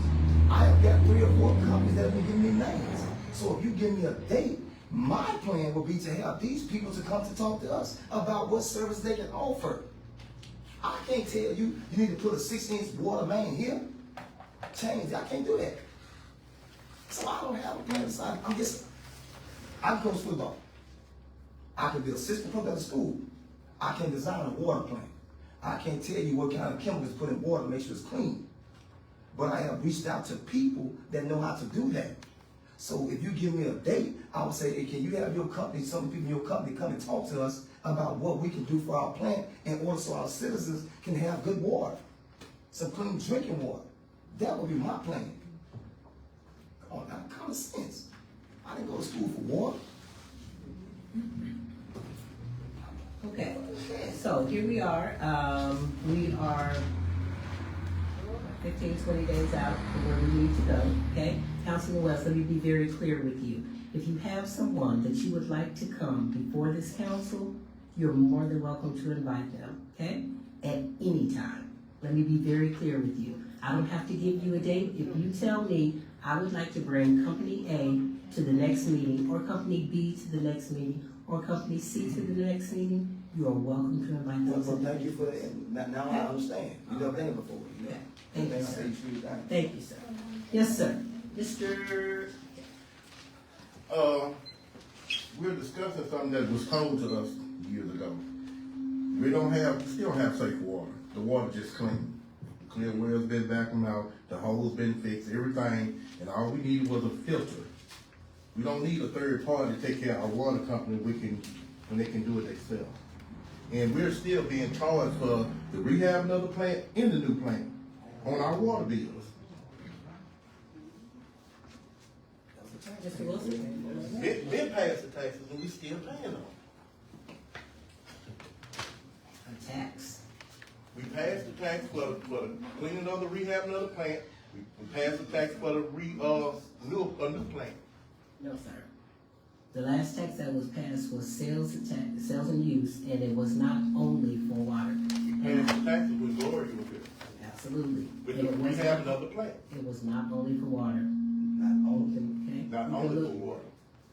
I have got 3 or 4 companies that have been giving me names. So if you give me a date, my plan would be to have these people to come to talk to us about what service they can offer. I can't tell you, you need to put a 6-inch water main here. Change, I can't do that. So I don't have a plan. So I can coach football. I can be assistant coach at a school. I can design a water plant. I can't tell you what kind of chemicals to put in water to make sure it's clean. But I have reached out to people that know how to do that. So if you give me a date, I would say, hey, can you have your company, some people in your company come and talk to us about what we can do for our plant in order so our citizens can have good water, some clean drinking water. That would be my plan. Come on, now, common sense. I didn't go to school for water. Okay, so here we are. We are 15, 20 days out from where we need to go, okay? Councilman West, let me be very clear with you. If you have someone that you would like to come before this council, you're more than welcome to invite them, okay? At any time. Let me be very clear with you. I don't have to give you a date. If you tell me I would like to bring Company A to the next meeting, or Company B to the next meeting, or Company C to the next meeting, you are welcome to invite Well, those. thank you for that. Now I understand. You've never done it before. You know? Thank you, I sir. say you should do that. Thank you, sir. Yes, sir. Mr. We're discussing something that was told to us years ago. We still have safe water. The water just clean. The clear well's been vacuumed out, the hole's been fixed, everything, and all we needed was a filter. We don't need a third party to take care of our water company, when they can do it themselves. And we're still being charged for the rehab of the plant and the new plant on our water bills. Mr. Wilson? Been past the taxes and we still paying them. A tax. We passed the tax for the cleaning of the rehab of the plant. We passed the tax for the new plant. No, sir. The last tax that was passed was sales and use, and it was not only for water. We passed the taxes when Gloria was here. Absolutely. With And the it was rehab not- of the plant. It was not only for water. Not only. Okay? Not We can only look- for water.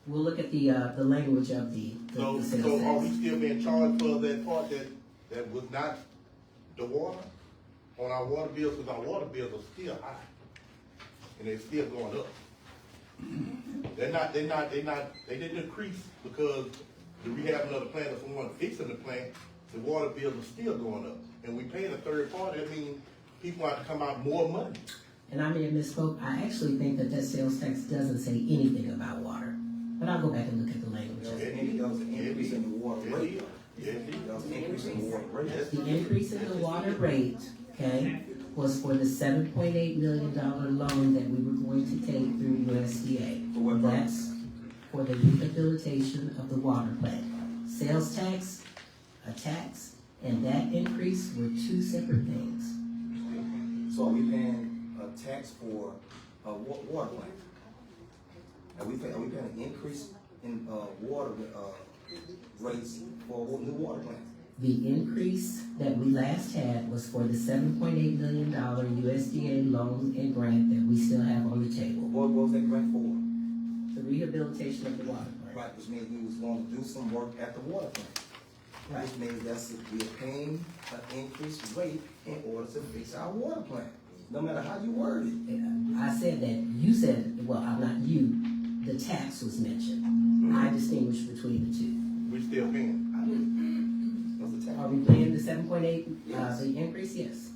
We'll look at the language of the So sales are tax. we still being charged for that part that was not the water on our water bills? Because our water bills are still high. And they're still going up. They didn't increase because the rehab of the plant or someone fixing the plant, the water bills are still going up. And we paying a third party, that means people have to come out more money. And I may have misspoke. I actually think that sales tax doesn't say anything about water. But I'll go back and look at the language. There was an increase in the water rate. Yes, There was an increase in the water rate. The increase in the water rate, okay, was for the $7.8 million loan that we were going to take through USDA. For what purpose? That's for the rehabilitation of the water plant. Sales tax, a tax, and that increase were two separate things. So are we paying a tax for a water plant? Are we paying an increase in water rates for new water plants? The increase that we last had was for the $7.8 million USDA loan and grant that we still have on the table. What was that grant for? The rehabilitation of the water plant. Right, which means we was going to do some work at the water plant. Right. Which means we're paying an increased rate in order to fix our water plant, no matter how you word it. I said that, you said, well, I'm not you, the tax was mentioned. I distinguish between the two. we still paying. I mean, what's the tax? Are we paying the 7.8, the increase? Yes.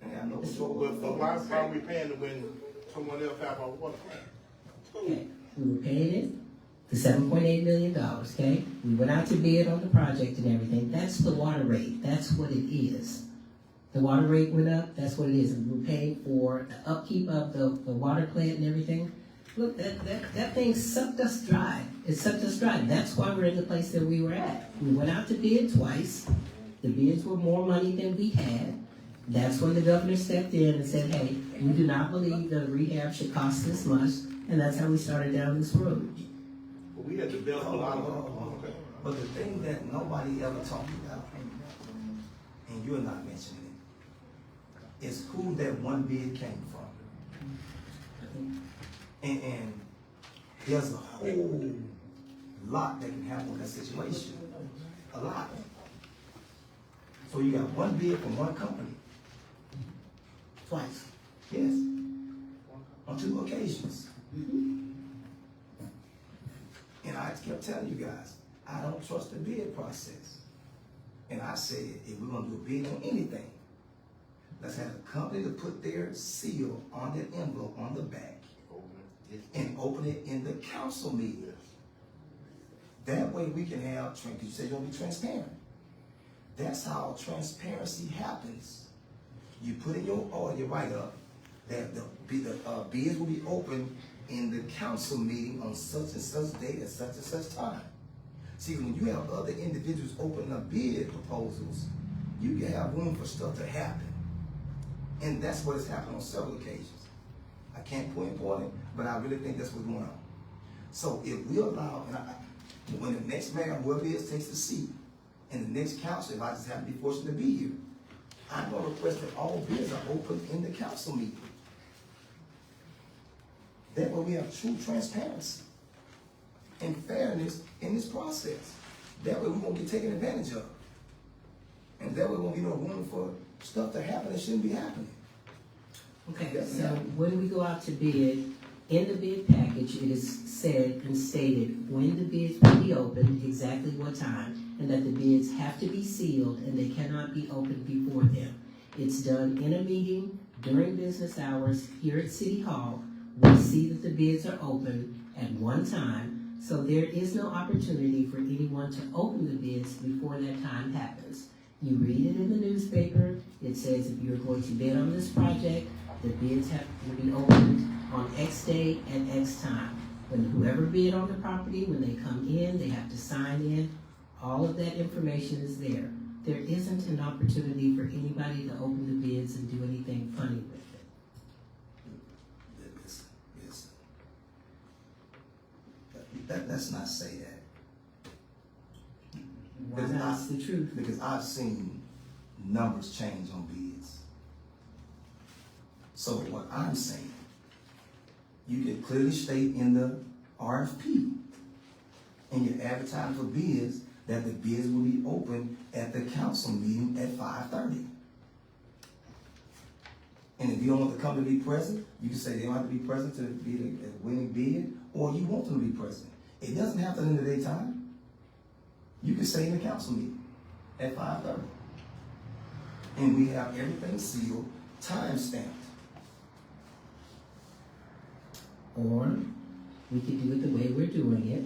And I know But why are we paying it when someone else have our water plant? Okay, we were paying it, the $7.8 million, okay? We went out to bid on the project and everything. That's the water rate. That's what it is. The water rate went up, that's what it is. And we're paying for the upkeep of the water plant and everything. Look, that thing sucked us dry. It sucked us dry. That's why we're in the place that we were at. We went out to bid twice. The bids were more money than we had. That's when the governor stepped in and said, hey, we do not believe the rehab should cost this much. And that's how we started down this road. Well, we had to build a lot of them. But the thing that nobody ever talked about, and you're not mentioning it, is who that one bid came from. And there's a whole lot that can happen in that situation. A lot. So you got one bid from one company. Twice. Yes. On 2 occasions. And I kept telling you guys, I don't trust the bid process. And I said, if we're gonna do a bid on anything, let's have the company to put their seal on that envelope on the back and open it in the council meeting. That way we can have, because you said you're gonna be transparent. That's how transparency happens. You put in your order, you write up, that the bids will be open in the council meeting on such and such date at such and such time. See, when you have other individuals opening up bid proposals, you can have room for stuff to happen. And that's what has happened on several occasions. I can't pinpoint it, but I really think that's what's going on. So if we allow, when the next mayor, whoever it is, takes the seat, and the next council, if I just happen to be fortunate to be here, I'm going to request that all bids are open in the council meeting. That way we have true transparency and fairness in this process. That way we won't get taken advantage of. And that way we won't be no room for stuff to happen that shouldn't be happening. Okay, so when we go out to bid, in the bid package, it is said and stated when the bids will be opened, exactly what time, and that the bids have to be sealed and they cannot be opened before them. It's done in a meeting during business hours here at City Hall. We see that the bids are open at one time. So there is no opportunity for anyone to open the bids before that time happens. You read it in the newspaper, it says if you're going to bid on this project, the bids have to be opened on X day at X time. When whoever bid on the property, when they come in, they have to sign in. All of that information is there. There isn't an opportunity for anybody to open the bids and do anything funny with it. Let's not say that. Why not? That's the truth. Because I've seen numbers change on bids. So what I'm saying, you can clearly state in the RFP and you advertise for bids that the bids will be open at the council meeting at 5:30. And if you don't want the company to be present, you can say they don't have to be present to be a winning bid, or you want them to be present. It doesn't have to in the daytime. You can say in the council meeting at 5:30. And we have everything sealed, time stamped. Or we could do it the way we're doing it,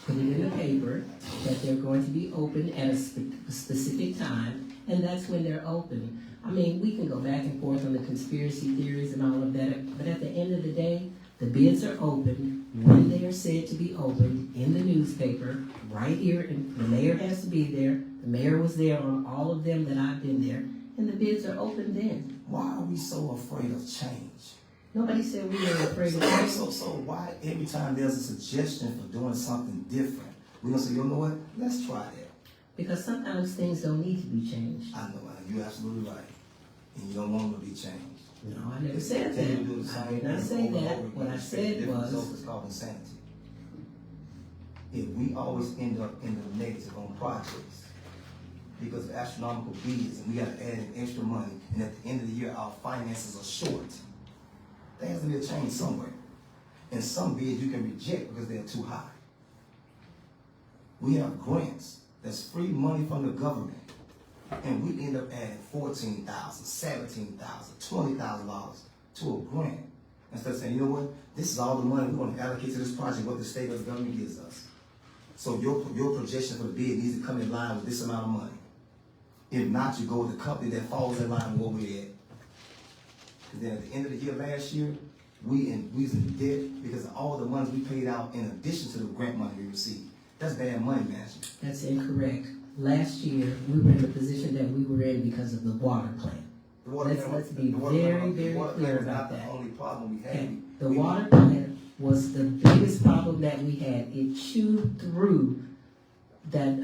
put it in the paper that they're going to be open at a specific time, and that's when they're open. I mean, we can go back and forth on the conspiracy theories and all of that, but at the end of the day, the bids are open when they are said to be opened in the newspaper, right here, and the mayor has to be there. The mayor was there on all of them that I've been there, and the bids are open then. Why are we so afraid of change? Nobody said we were afraid of change. So why every time there's a suggestion for doing something different, we're gonna say, you know what, let's try that. Because sometimes things don't need to be changed. I know, you're absolutely right. And you don't want them to be changed. No, I never said that. I did not say that. What I said was... It's called insanity. If we always end up in the negative on projects because of astronomical bids and we got to add in extra money, and at the end of the year our finances are short, there has to be a change somewhere. And some bids you can reject because they're too high. We have grants that's free money from the government, and we end up adding $14,000, $17,000, $20,000 to a grant instead of saying, you know what, this is all the money we're going to allocate to this project, what the state or the government gives us. So your projection for the bid needs to come in line with this amount of money. If not, you go with the company that falls in line with what we're at. And then at the end of the year last year, we was in debt because of all the money we paid out in addition to the grant money we received. That's bad money management. That's incorrect. Last year, we were in the position that we were in because of the water plant. Let's be very, very clear about that. The only problem we had. Okay. The water plant was the biggest problem that we had. It chewed through that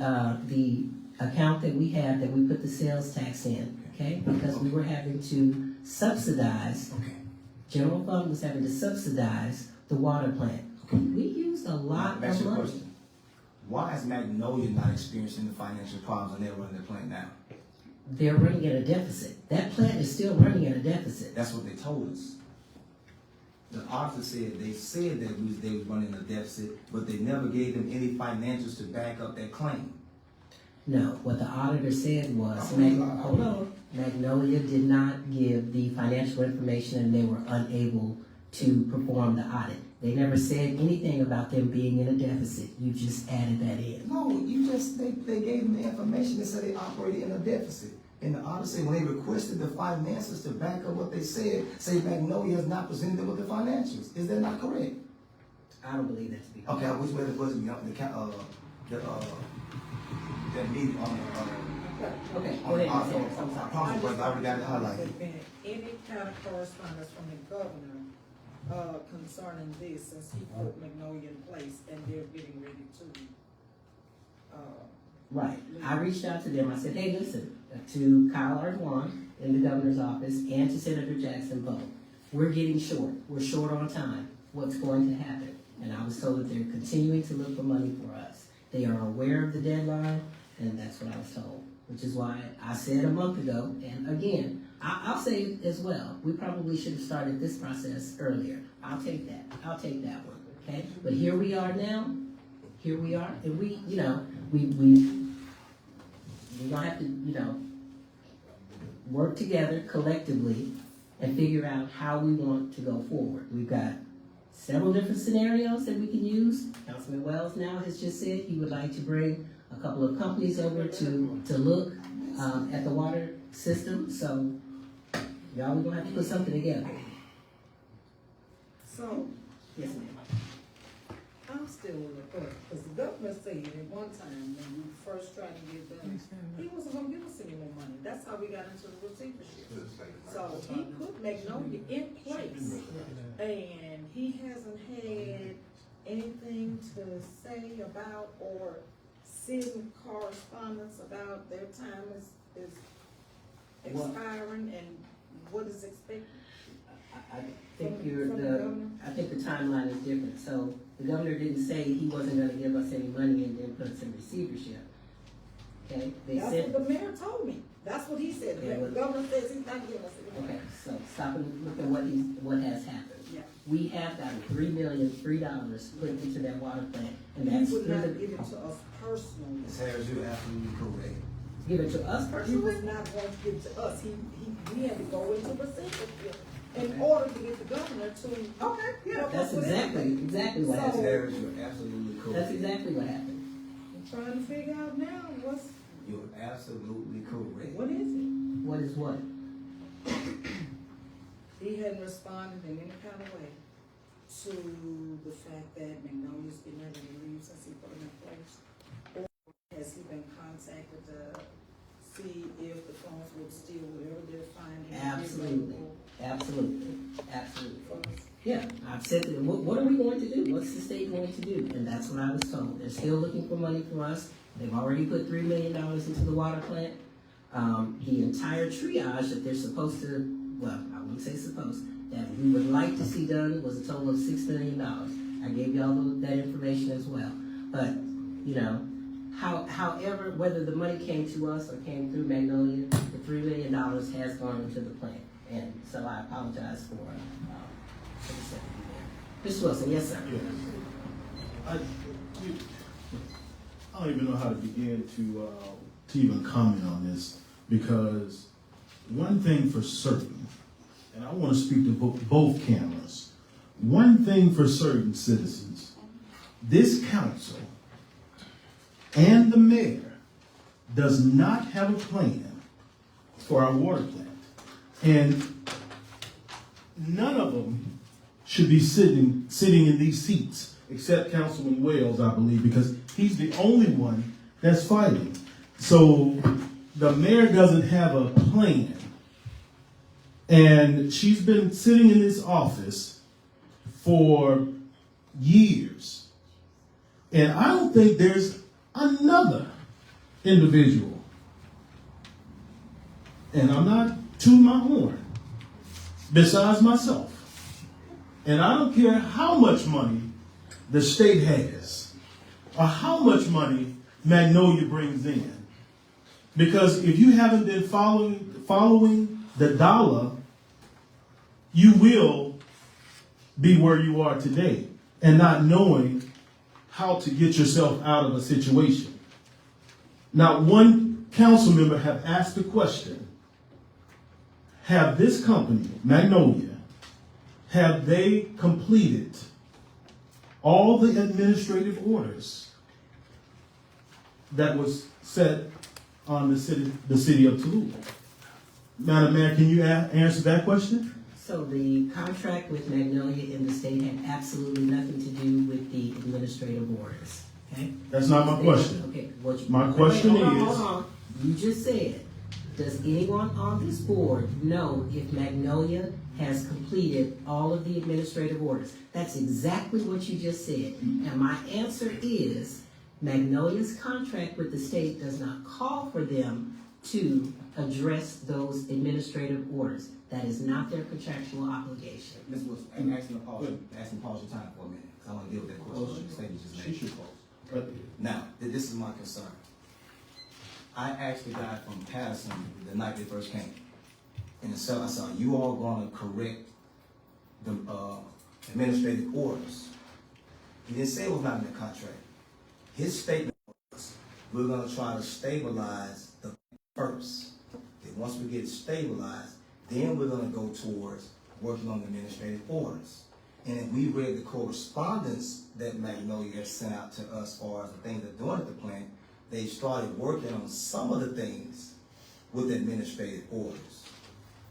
the account that we had that we put the sales tax in, okay? Because we were having to subsidize. Okay. General fund was having to subsidize the water plant. Okay. We used a lot of money. Question. Why is Magnolia not experiencing the financial problems and they're running the plant now? They're running at a deficit. That plant is still running at a deficit. That's what they told us. The auditor said they said that they was running a deficit, but they never gave them any financials to back up that claim. No, what the auditor said was, Magnolia did not give the financial information and they were unable to perform the audit. They never said anything about them being in a deficit. You just added that in. No, they gave them the information. They said they operated in a deficit. And the auditor said when they requested the finances to back up what they said, say Magnolia has not presented them with the financials. Is that not correct? I don't believe that to be correct. Okay, which way it was that meeting on okay, go I ahead. already got it highlighted. Any kind of correspondence from the governor concerning this, since he put Magnolia in place and they're getting ready to. Right. I reached out to them. I said, hey, listen, to Kyle Ardwan in the governor's office and to Senator Jackson both. We're getting short. We're short on time. What's going to happen? And I was told that they're continuing to look for money for us. They are aware of the deadline, and that's what I was told. Which is why I said a month ago, and again, I'll say it as well. We probably should have started this process earlier. I'll take that. I'll take that one. Okay? But here we are now. Here we are, and we're gonna have to, work together collectively and figure out how we want to go forward. We've got several different scenarios that we can use. Councilman Wells now has just said he would like to bring a couple of companies over to look at the water system. So y'all, we're gonna have to put something together. So, Yes, ma'am. I'm still in the court, because the governor said at one time, when we first tried to get done, he wasn't gonna give us any more money. That's how we got into the receivership. So he put Magnolia in place, and he hasn't had anything to say about or send correspondence about their time is expiring and what is expected. I think I think the timeline is different. So the governor didn't say he wasn't gonna give us any money and then put us in receivership. Okay, they That's said. what the mayor told me. That's what he said. Okay, The governor says he's not giving us any money. Okay, so stop and look at what has happened. Yeah. We have gotten $3 million put into that water plant, and He that's would not through give it to us personally. Ms. Harris, you're absolutely correct. give it to us He personally. was not going to give it to us. We had to go into receivership in order to get the governor to. Okay, yeah, help that's us with exactly everything. what Ms. happened. Harris, you're absolutely correct. That's exactly what happened. I'm trying to figure out now You're absolutely correct. what is it? What is what? He hadn't responded in any kind of way to the fact that Magnolia's getting ready to leave since he put him in place. Or has he been contacted to see if the funds would still, whatever they're finding? Absolutely. For us? Yeah, I've said that. What are we going to do? What's the state going to do? And that's what I was told. They're still looking for money from us. They've already put $3 million into the water plant. The entire triage that they're supposed to, well, I wouldn't say supposed, that we would like to see done was a total of $6 million. I gave y'all that information as well. But, you know, however, whether the money came to us or came through Magnolia, the $3 million has gone into the plant. And so I apologize for the second there. Mr. Wilson, yes, sir. Yes. I don't even know how to begin to even comment on this, because one thing for certain, and I want to speak to both cameras, one thing for certain, citizens, this council and the mayor does not have a plan for our water plant. And none of them should be sitting in these seats, except Councilman Wells, I believe, because he's the only one that's fighting. So the mayor doesn't have a plan. And she's been sitting in this office for years. And I don't think there's another individual, and I'm not tooting my horn, besides myself. And I don't care how much money the state has or how much money Magnolia brings in. Because if you haven't been following the dollar, you will be where you are today and not knowing how to get yourself out of a situation. Now, one council member have asked the question, have this company, Magnolia, have they completed all the administrative orders that was set on the city of Tallulah? Madam Mayor, can you answer that question? So the contract with Magnolia in the state had absolutely nothing to do with the administrative orders, okay? That's not my question. Okay. My question hold is- on. You just said, does anyone on this board know if Magnolia has completed all of the administrative orders? That's exactly what you just said. And my answer is, Magnolia's contract with the state does not call for them to address those administrative orders. That is not their contractual obligation. Ms. Wilson, I'm asking to pause your time for a minute, because I want to deal with that question. Statement just She made. should pause. But Now, this is my concern. I asked the guy from Patterson the night they first came, and I saw you all going to correct the administrative orders. He didn't say it was not in the contract. His statement was, we're going to try to stabilize the first. Then once we get it stabilized, then we're going to go towards working on the administrative orders. And if we read the correspondence that Magnolia sent out to us as far as the things they're doing at the plant, they started working on some of the things with administrative orders.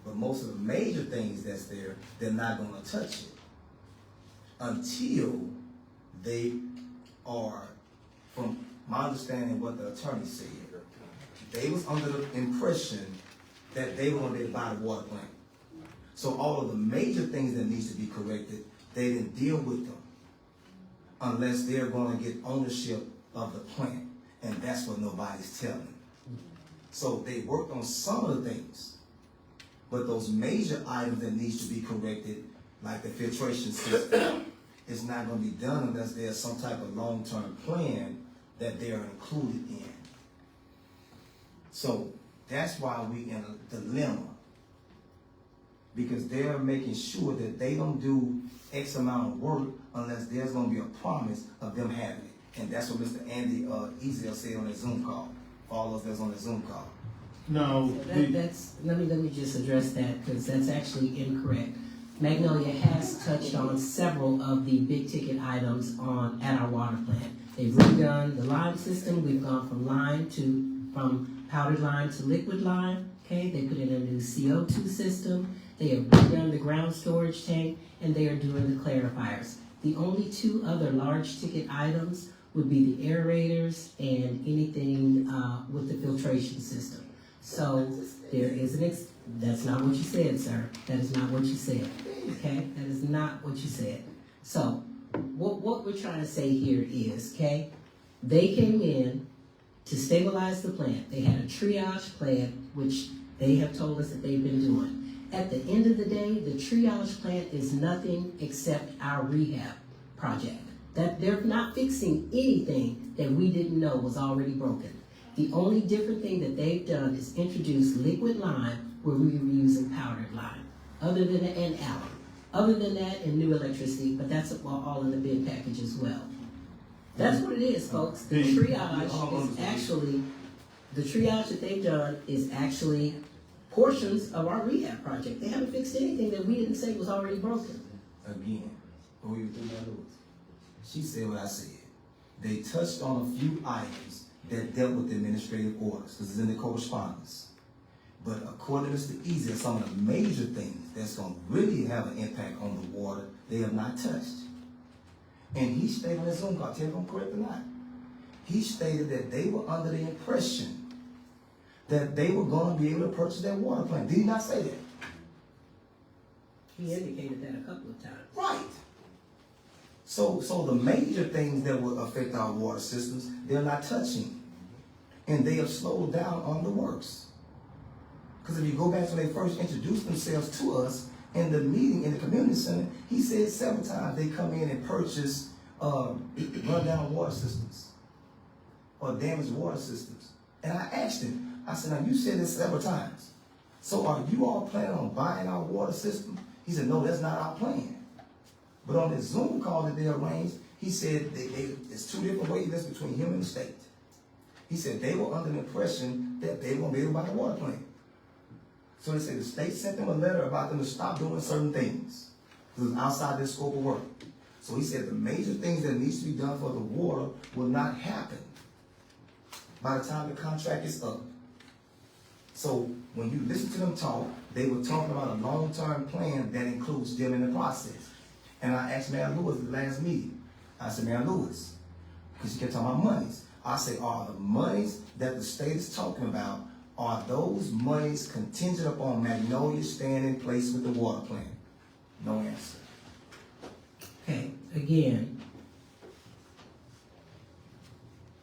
But most of the major things that's there, they're not gonna touch it until they are, from my understanding what the attorney said, they was under the impression that they were gonna be able to buy the water plant. So all of the major things that needs to be corrected, they didn't deal with them unless they're gonna get ownership of the plant. And that's what nobody's telling. So they worked on some of the things, but those major items that needs to be corrected, like the filtration system, is not gonna be done unless there's some type of long-term plan that they are included in. So that's why we in a dilemma, because they're making sure that they don't do X amount of work unless there's gonna be a promise of them having it. And that's what Mr. Andy Ezel said on the Zoom call. For all of us that's on the Zoom call. No, Let me just address that, because that's actually incorrect. Magnolia has touched on several of the big ticket items at our water plant. They've redone the lime system. We've gone from powdered lime to liquid lime. Okay, they put in a new CO2 system. They have redone the ground storage tank, and they are doing the clarifiers. The only two other large ticket items would be the aerators and anything with the filtration system. So there is that's not what you said, sir. That is not what you said. Okay, that is not what you said. So what we're trying to say here is, okay, they came in to stabilize the plant. They had a triage plan, which they have told us that they've been doing. At the end of the day, the triage plant is nothing except our rehab project. That they're not fixing anything that we didn't know was already broken. The only different thing that they've done is introduce liquid lime where we were using powdered lime. Other than that, and alum. Other than that, and new electricity, but that's all in the bid package as well. That's what it is, folks. The triage is actually, the triage that they've done is actually portions of our rehab project. They haven't fixed anything that we didn't say was already broken. Again, who you think that was? She said what I said. They touched on a few items that dealt with the administrative orders, because it's in the correspondence. But according to Mr. Ezel, some of the major things that's going to really have an impact on the water, they have not touched. And he stated on his Zoom call, tell me if I'm correct or not, he stated that they were under the impression that they were going to be able to purchase that water plant. Did he not say that? He indicated that a couple of times. Right. So the major things that will affect our water systems, they're not touching. And they have slowed down on the works. Because if you go back to when they first introduced themselves to us in the meeting in the community center, he said several times they come in and purchase run-down water systems or damaged water systems. And I asked him, I said, now you said this several times. So are you all planning on buying our water system? He said, no, that's not our plan. But on this Zoom call that they arranged, he said it's two different ways that's between him and the state. He said they were under the impression that they were going to be able to buy the water plant. So they said the state sent them a letter about them to stop doing certain things. Because it was outside their scope of work. So he said the major things that needs to be done for the water will not happen by the time the contract is up. So when you listen to them talk, they were talking about a long-term plan that includes them in the process. And I asked Mayor Lewis at the last meeting, I said, Mayor Lewis, because she kept talking about monies. I said, are the monies that the state is talking about, are those monies contingent upon Magnolia staying in place with the water plant? No answer. Okay, again,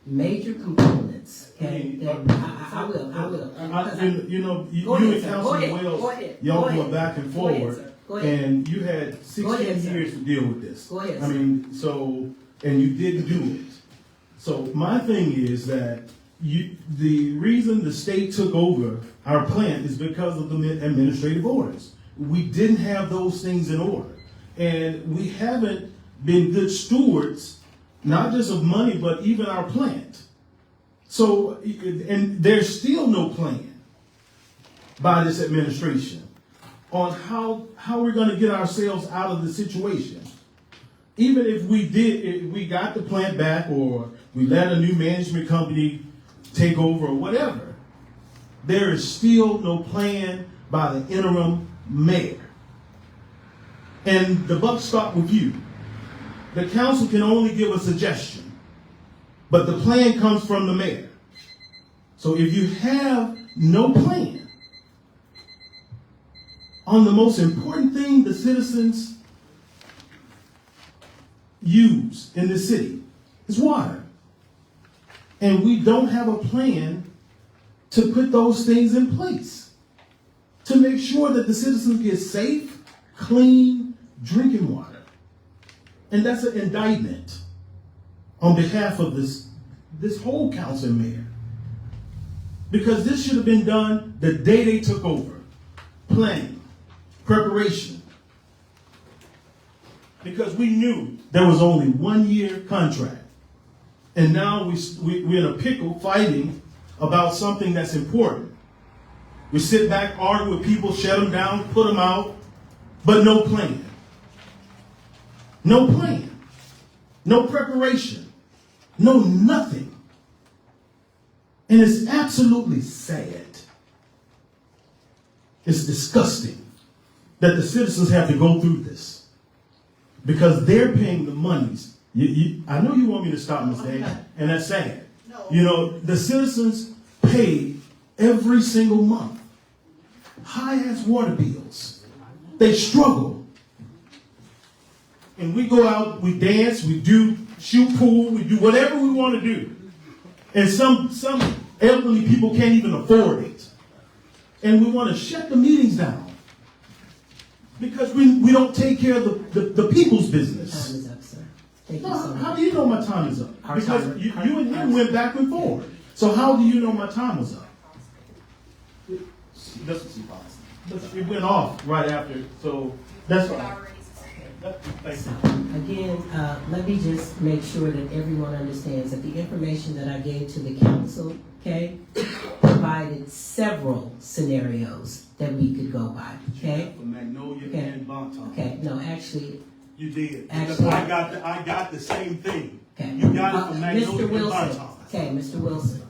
major components, okay, I will. You know, you Go ahead, and sir. Councilman Go Wells, ahead. y'all Go go ahead. back and Go ahead, forward, sir. Go ahead. and you had 16 Go ahead, sir. years to deal with this. Go ahead, I mean, so, and you didn't do it. So my thing is that the reason the state took over our plant is because of the administrative orders. We didn't have those things in order. And we haven't been good stewards, not just of money, but even our plant. So, and there's still no plan by this administration on how we're going to get ourselves out of the situation. even if we got the plant back, or we let a new management company take over or whatever, there is still no plan by the interim mayor. And the buck stops with you. The council can only give a suggestion, but the plan comes from the mayor. So if you have no plan on the most important thing the citizens use in the city, is water, and we don't have a plan to put those things in place to make sure that the citizens get safe, clean drinking water. And that's an indictment on behalf of this whole council and mayor. Because this should have been done the day they took over. Planning, preparation. Because we knew there was only 1 year contract. And now we're in a pickle fighting about something that's important. We sit back, argue with people, shut them down, put them out, but no plan. No plan. No preparation. No nothing. And it's absolutely sad. It's disgusting that the citizens have to go through this because they're paying the monies. I know you want me to stop, Ms. Day, and that's sad. No. You know, the citizens pay every single month high-ass water bills. They struggle. And we go out, we dance, we do shoot pool, we do whatever we want to do. And some elderly people can't even afford it. And we want to shut the meetings down because we don't take care of the people's business. Time is up, sir. Thank you so How much. do you know my time is up? Our Because time- you and him went back and forth. So how do you know my time was up? It went off right after, so that's right. Thank you. Again, let me just make sure that everyone understands that the information that I gave to the council, okay, provided several scenarios that we could go by, okay? For Magnolia Okay. and Bonton. Okay, no, actually, You did. Because Actually- I got the same thing. okay. You got it from Magnolia Mr. and Wilson, Bonton. okay, Mr. Wilson.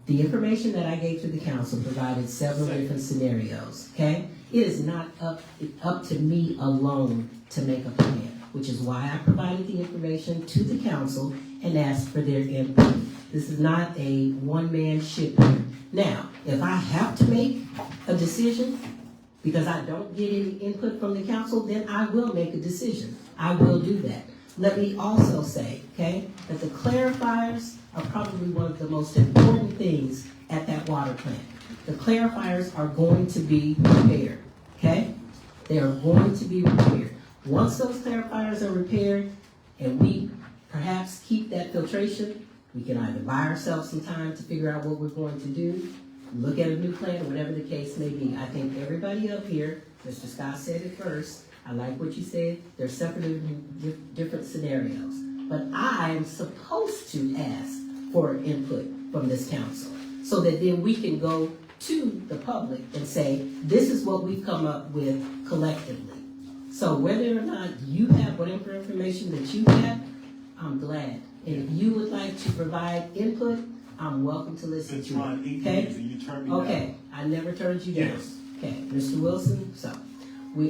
The information that I gave to the council provided several different scenarios, okay? It is not up to me alone to make a plan, which is why I provided the information to the council and asked for their input. This is not a one-man ship here. Now, if I have to make a decision because I don't get any input from the council, then I will make a decision. I will do that. Let me also say, okay, that the clarifiers are probably one of the most important things at that water plant. The clarifiers are going to be repaired, okay? They are going to be repaired. Once those clarifiers are repaired and we perhaps keep that filtration, we can either buy ourselves some time to figure out what we're going to do, look at a new plan, whatever the case may be. I think everybody up here, Mr. Scott said it first, I like what you said, there's separate different scenarios. But I am supposed to ask for input from this council so that then we can go to the public and say, this is what we've come up with collectively. So whether or not you have whatever information that you have, I'm glad. And if you would like to provide input, I'm welcome to listen Been to trying it. 8 Okay? years and you turned me down. Okay, I never turned you down. Yes. Okay, Mr. Wilson, so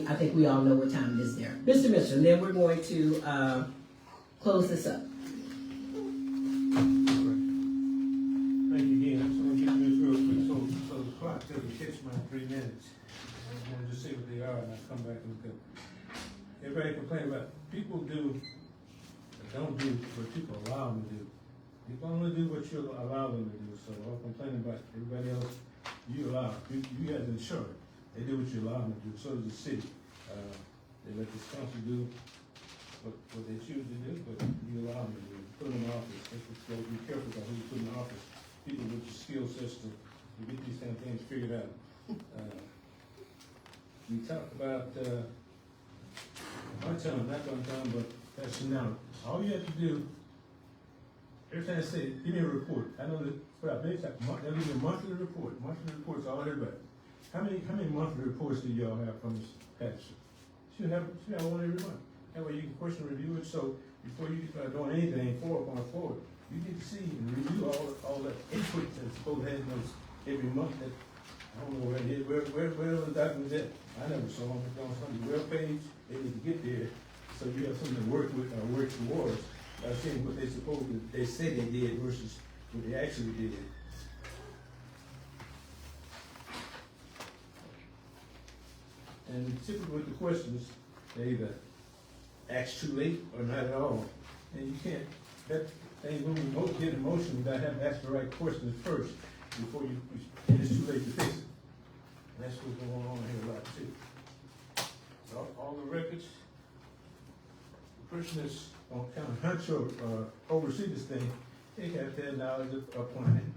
I think we all know what time it is there. Mr. Mitchell, and then we're going to close this up. Thank you again. I'm just gonna get through this real quick, so the clock doesn't catch my 3 minutes. I'm gonna just see what they are and I'll come back and look at. Everybody complain about, people do, or don't do what people allow them to do. People only do what you allow them to do, so I'm complaining about everybody else, you allow, you guys ensure it. They do what you allow them to do, so does the city. They let this council do what they choose to do, but you allow them to do it. Put them in office, so be careful about who you put in office. People with the skill system to get these kind of things figured out. We talked about, my time, not on time, but that's now. All you have to do, every time I say, give me a report. I know that, they'll give me a monthly report. Monthly reports, all I heard about. How many monthly reports do y'all have from this patch? Should have one every month. That way you can question person review it, so before you start doing anything forward, you need to see and review all the input that's supposed to have those every month that, I don't know where it is, where the document at? I never saw them, it's on some web page, they need to get there, so you have something to work with, or work towards, seeing what they say they did versus what they actually did. And typically with the questions, they either ask too late or not at all. And you can't, that thing, when we get a motion, you gotta have to ask the right questions first before and it's too late to fix it. And that's what's going on here a lot too. So all the records, the person that's on kind of hunch or oversee this thing, they have to have knowledge of planning.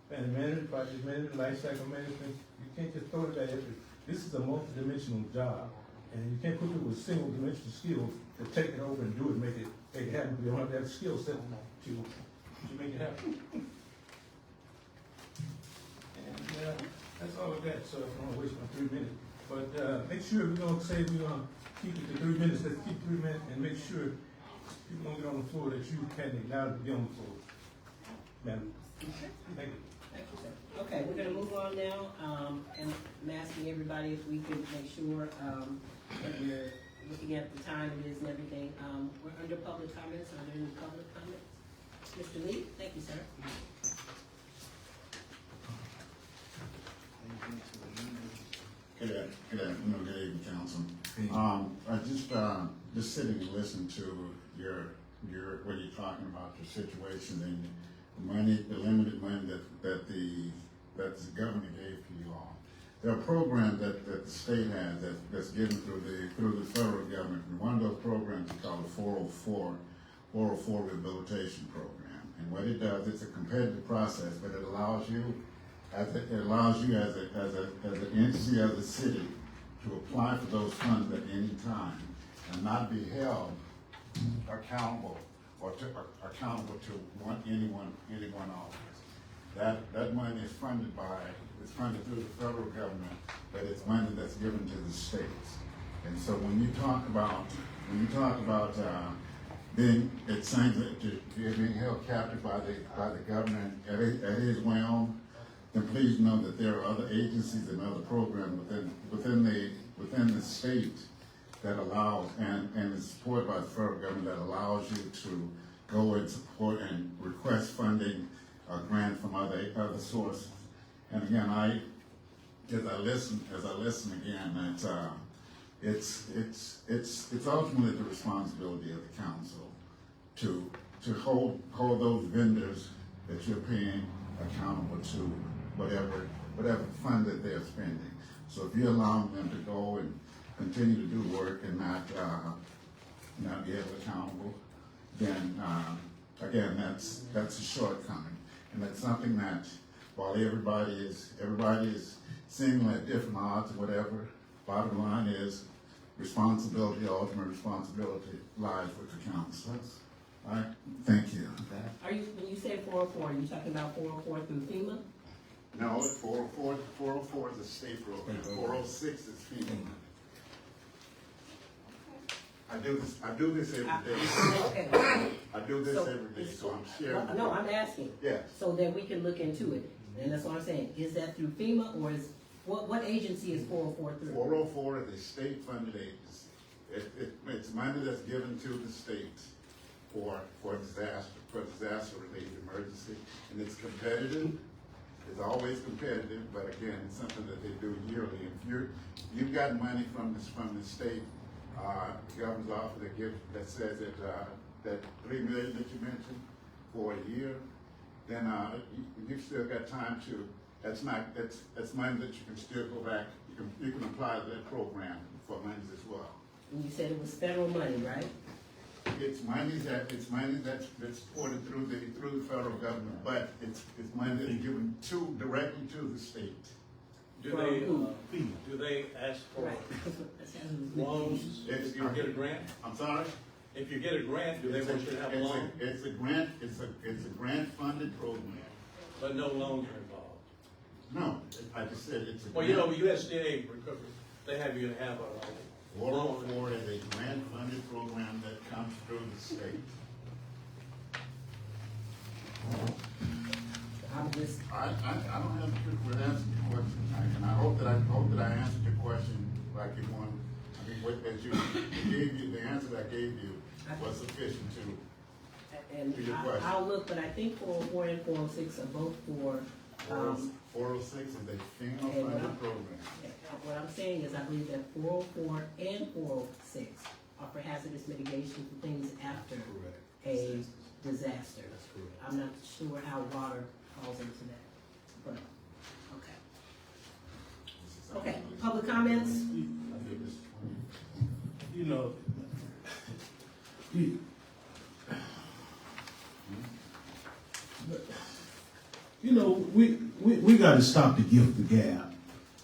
Planning management, project management, life cycle management, you can't just throw it at it. This is a multi-dimensional job, and you can't put it with single dimensional skills to take it over and do it, make it happen. You don't have to have a skill set to make it happen. And that's all of that, so I don't want to waste my 3 minutes. But make sure we're gonna say we're gonna keep it to 3 minutes. Let's keep 3 minutes and make sure people don't get on the floor that you can acknowledge to be on the floor. Madam. Thank you. Thank you, sir. Okay, we're gonna move on now, and I'm asking everybody if we can make sure, that we're looking at the time it is and everything. We're under public comments. Are there any public comments? Mr. Lee, thank you, sir. Good afternoon, good evening, council. I just sitting and listening to what you're talking about, your situation and the money, the limited money that the government gave to you all. There are programs that the state has that's given through the federal government. And one of those programs is called the 404 Rehabilitation Program. And what it does, it's a competitive process, but it allows you as an entity of the city to apply for those funds at any time and not be held accountable to anyone office. That money is funded through the federal government, but it's money that's given to the states. And so when you talk about being held captive by the government at his whim, then please know that there are other agencies and other programs within the state that allows and is supported by the federal government that allows you to go and support and request funding or grant from other sources. And again, as I listen again, that it's ultimately the responsibility of the council to hold those vendors that you're paying accountable to whatever fund that they're spending. So if you're allowing them to go and continue to do work and not be held accountable, then again, that's a shortcoming, and that's something that while everybody is seemingly at different odds or whatever, bottom line is ultimate responsibility lies with the councils. All right, thank you. When you say 404, are you talking about 404 through FEMA? No, 404 is a state program. 406 is FEMA. I do this every day. Okay. I do this every day, so I'm sharing. No, I'm asking. Yes. So that we can look into it. And that's what I'm saying. Is that through FEMA or what agency is 404 through? 404 is a state-funded agency. It's money that's given to the states for disaster relief emergency, and it's competitive. It's always competitive, but again, it's something that they do yearly. If you've got money from the state governor's office that says that $3 million that you mentioned for a year, then you've still got time to. That's money that you can still go back. You can apply to that program for monies as well. And you said it was federal money, right? It's money that's supported through the federal government, but it's money that's given directly to the state. Do they ask for Right. loans if you get a grant? I'm sorry? If you get a grant, do they want you to have a loan? It's a grant-funded program. But no loans are involved? No, I just said it's a. Well, USDA recovery, they have you have a loan. 404 is a grant-funded program that through the state. I'm just, I don't have to answer your question, and I hope that I answered your question like you wanted. I mean, what that you gave you, the answer that I gave you was sufficient to and your question. I'll look, but I think 404 and 406 are both for, 406 is a FEMA-funded program. what I'm saying is I believe that 404 and 406 are for hazardous mitigation for things after a disaster. I'm not sure how water falls into that, but, okay. Okay, public comments? You know, we got to stop the gift the gab,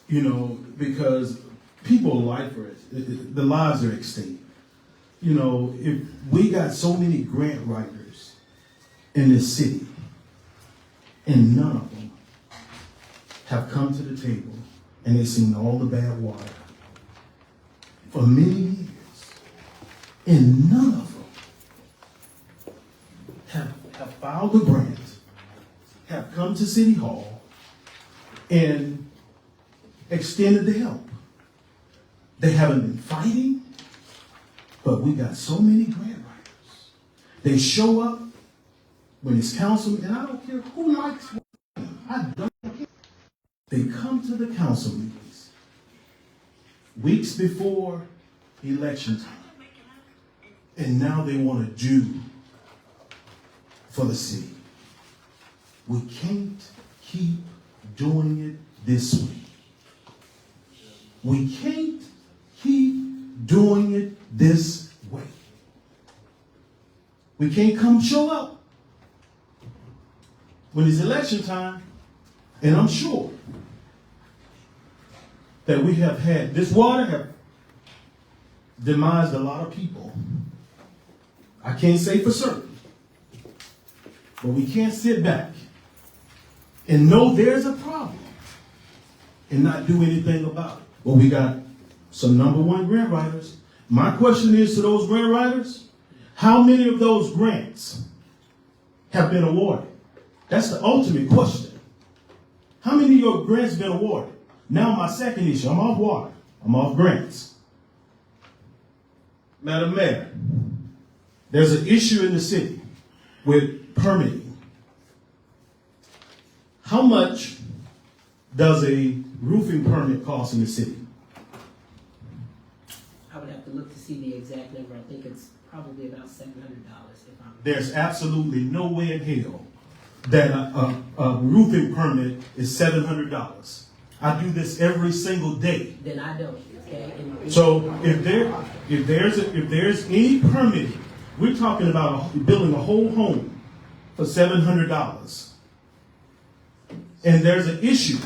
you know, because people life for it, the lives are at stake. You know, if we got so many grant writers in this city, and none of them have come to the table and they've seen all the bad water for many years, and none of them have filed a grant, have come to City Hall and extended the help. They haven't been fighting, but we got so many grant writers. They show up when it's council, and I don't care who likes what, I don't care. They come to the council meetings weeks before election time, and now they want to do for the city. We can't keep doing it this way. We can't keep doing it this way. We can't come show up when it's election time, and I'm sure that we have had, this water have demised a lot of people. I can't say for certain, but we can't sit back and know there's a problem and not do anything about it. Well, we got some #1 grant writers. My question is to those grant writers, how many of those grants have been awarded? That's the ultimate question. How many of your grants been awarded? Now my second issue, I'm off water, I'm off grants. Madam Mayor, there's an issue in the city with permitting. How much does a roofing permit cost in the city? I would have to look to see the exact number. I think it's probably about $700 if I'm. There's absolutely no way in hell that a roofing permit is $700. I do this every single day. Then I don't, okay? So if there's any permitting, we're talking about building a whole home for $700. And there's an issue.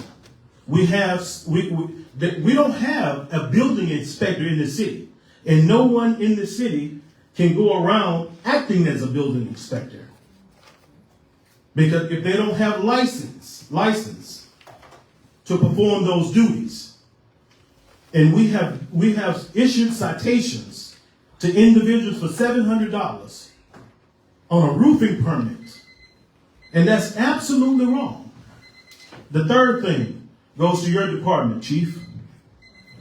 We don't have a building inspector in the city, and no one in the city can go around acting as a building inspector. Because if they don't have license to perform those duties, and we have issued citations to individuals for $700 on a roofing permit, and that's absolutely wrong. The third thing goes to your department, Chief.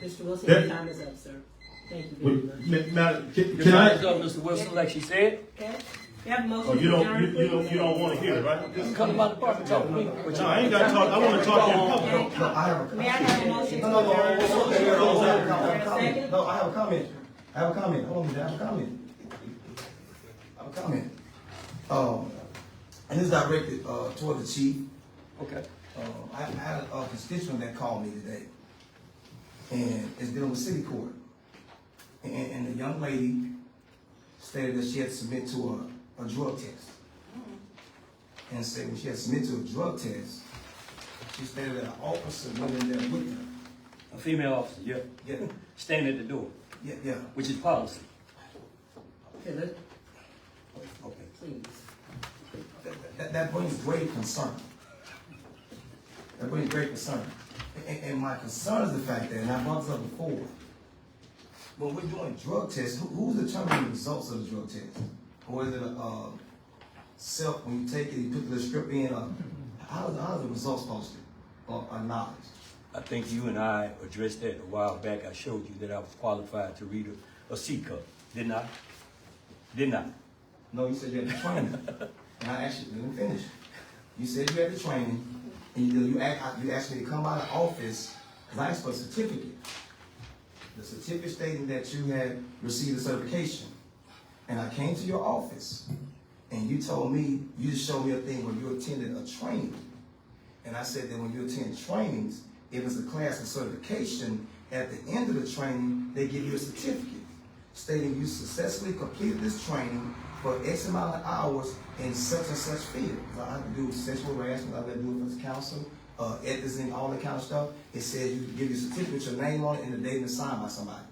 Mr. Wilson, your time is up, sir. Thank you very much. Can I? Mr. Wilson, like she said. Okay. You have a motion. Oh, you don't want to hear it, right? Come to my department, talk to me. No, I ain't got to talk. I want to talk in public. No, I have a May I have a motion to No, adjourn? no, I have a comment. Hold on a minute, I have a comment. And this is directed toward the chief. Okay. I had a constituent that called me today, and it's dealing with city court. And the young lady stated that she had to submit to a drug test. And said when she had to submit to a drug test, she stated that an officer went in there with her. A female officer, yeah. Yeah, Standing at the door, yeah. which is policy. Okay, let's, Okay. please. That brings great concern. That brings great concern. And my concern is the fact that, and I brought this up before, when we're doing drug tests, who's determining the results of the drug test? Or is it a self, when you take it, you put the script in, how are the results posted or acknowledged? I think you and I addressed that a while back. I showed you that I was qualified to read a C cup, didn't I? Didn't I? No, you said you had the training. And I asked you, let me finish. You said you had the training, and you asked me to come by the office, because I asked for a certificate. The certificate stating that you had received a certification. And I came to your office, and you told me, you just showed me a thing where you attended a training. And I said that when you attend trainings, if it's a class of certification, at the end of the training, they give you a certificate stating you successfully completed this training for X amount of hours in such and such field. I have to do sexual harassment, I have to do it for the council, ethics and all that kind of stuff. It says you give you a certificate with your name on it and the date and signed by somebody.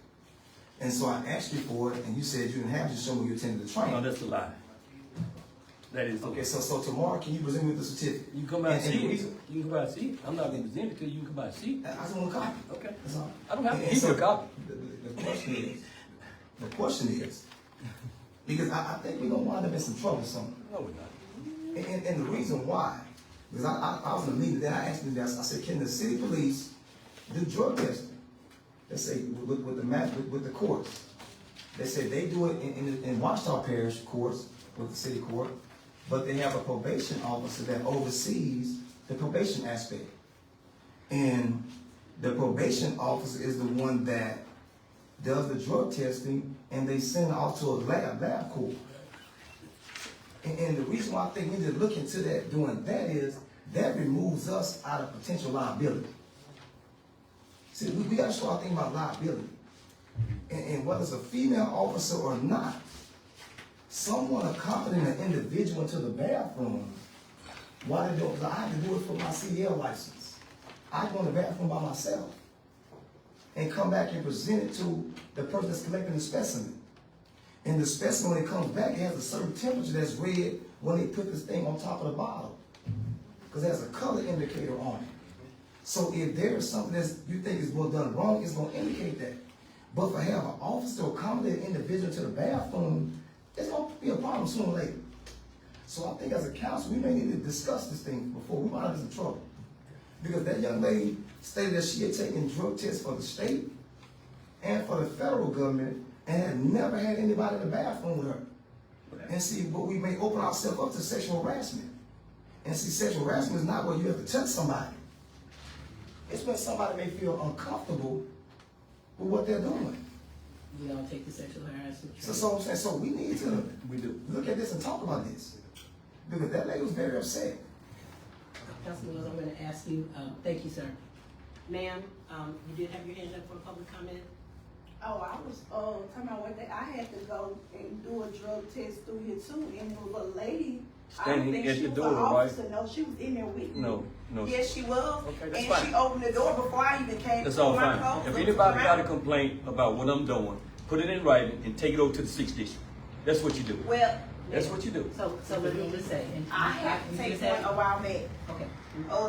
And so I asked you for it, and you said you didn't have to show me you attended the training. No, that's a lie. That is okay. So tomorrow, can you present me with the certificate? You can come by and see it. You can come by and see it. I'm not going to present it to you. You can come by and see it. I just want a copy. Okay. That's all. I don't have to give you a copy. The question is, because I think we're going to wind up in some trouble somewhere. No, we're not. And the reason why, because I was in a meeting, then I asked them, I said, can the city police do drug testing? They say, with the courts. They said they do it in Washita Parish courts, with the city court, but they have a probation officer that oversees the probation aspect. And the probation officer is the one that does the drug testing, and they send it off to a lab court. And the reason why I think we need to look into that, doing that, is that removes us out of potential liability. See, we got to start thinking about liability. And whether it's a female officer or not, someone accompanying an individual into the bathroom, why they don't, I have to do it for my CDL license. I go in the bathroom by myself and come back and present it to the person that's collecting the specimen. And the specimen, when it comes back, it has a certain temperature that's read when they put this thing on top of the bottle, because it has a color indicator on it. So if there is something that you think is well done wrong, it's going to indicate that. But for have an officer accommodate an individual to the bathroom, it's going to be a problem sooner or later. So I think as a council, we may need to discuss this thing before we might have some trouble. Because that young lady stated that she had taken drug tests for the state and for the federal government and had never had anybody in the bathroom with her. And see, but we may open ourselves up to sexual harassment. And see, sexual harassment is not where you have to touch somebody. It's when somebody may feel uncomfortable with what they're doing. We don't take the sexual harassment. So I'm saying, so we need to look at this and talk about this. Because that lady was very upset. Councilman, I'm going to ask you, thank you, sir. Ma'am, you did have your hand up for public comment? Oh, I was talking about one day I had to go and do a drug test through here too, and it was a lady. I don't think she was an officer. No, she was in there with me. No. Yes, she was. Okay, that's and fine. she opened the door before I even came. That's all my fine. clothes If up anybody got a around. complaint about what I'm doing, put it in writing and take it over to the 6th district. That's what you do. Well, That's what you do. So let me just say. And I had to take one a while back. Okay.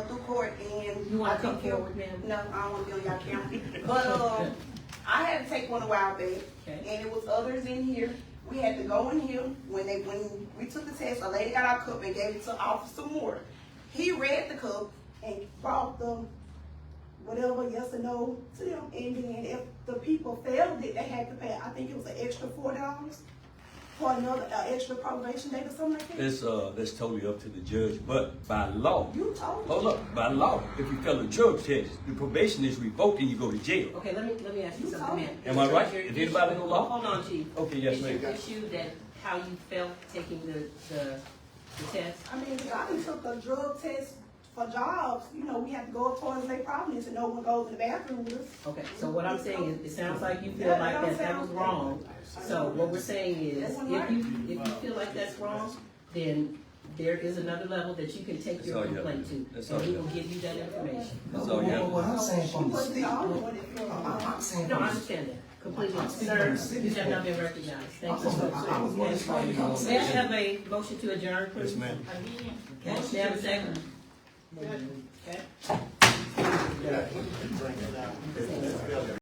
Through court, and You want I to come think forward, ma'am? No, I don't want to be on y'all camera. But I had to take one a while back, and it was others in here. We had to go in here when we took the test. A lady got our cup and gave it to Officer Moore. He read the cup and brought the whatever yes or no to them. And then if the people failed it, they had to pay. I think it was an extra $4 for another extra probation date or something like that. That's totally up to the judge. But by law, You told me. hold up, by law, if you fail a drug test, the probation is revoked and you go to jail. Okay, let me ask you something, ma'am. Am I right? If anybody know law? Hold on, Chief. Okay, yes, ma'am. Is your issue that how you felt taking the test? I mean, if I took a drug test for jobs, we have to go according to their providence, and no one goes in the bathroom with us. Okay, so what I'm saying is, it sounds like you feel like that was wrong. So what we're saying is, if you feel like that's wrong, then there is another level that you can take your complaint to, and we will give you that information. That's all you have. What I'm saying from the state, I'm saying no, I understand that completely. Sir, you have not been recognized. Thank you so much. May I have a motion to adjourn, please? Yes, ma'am. Okay, may I have a second? Okay.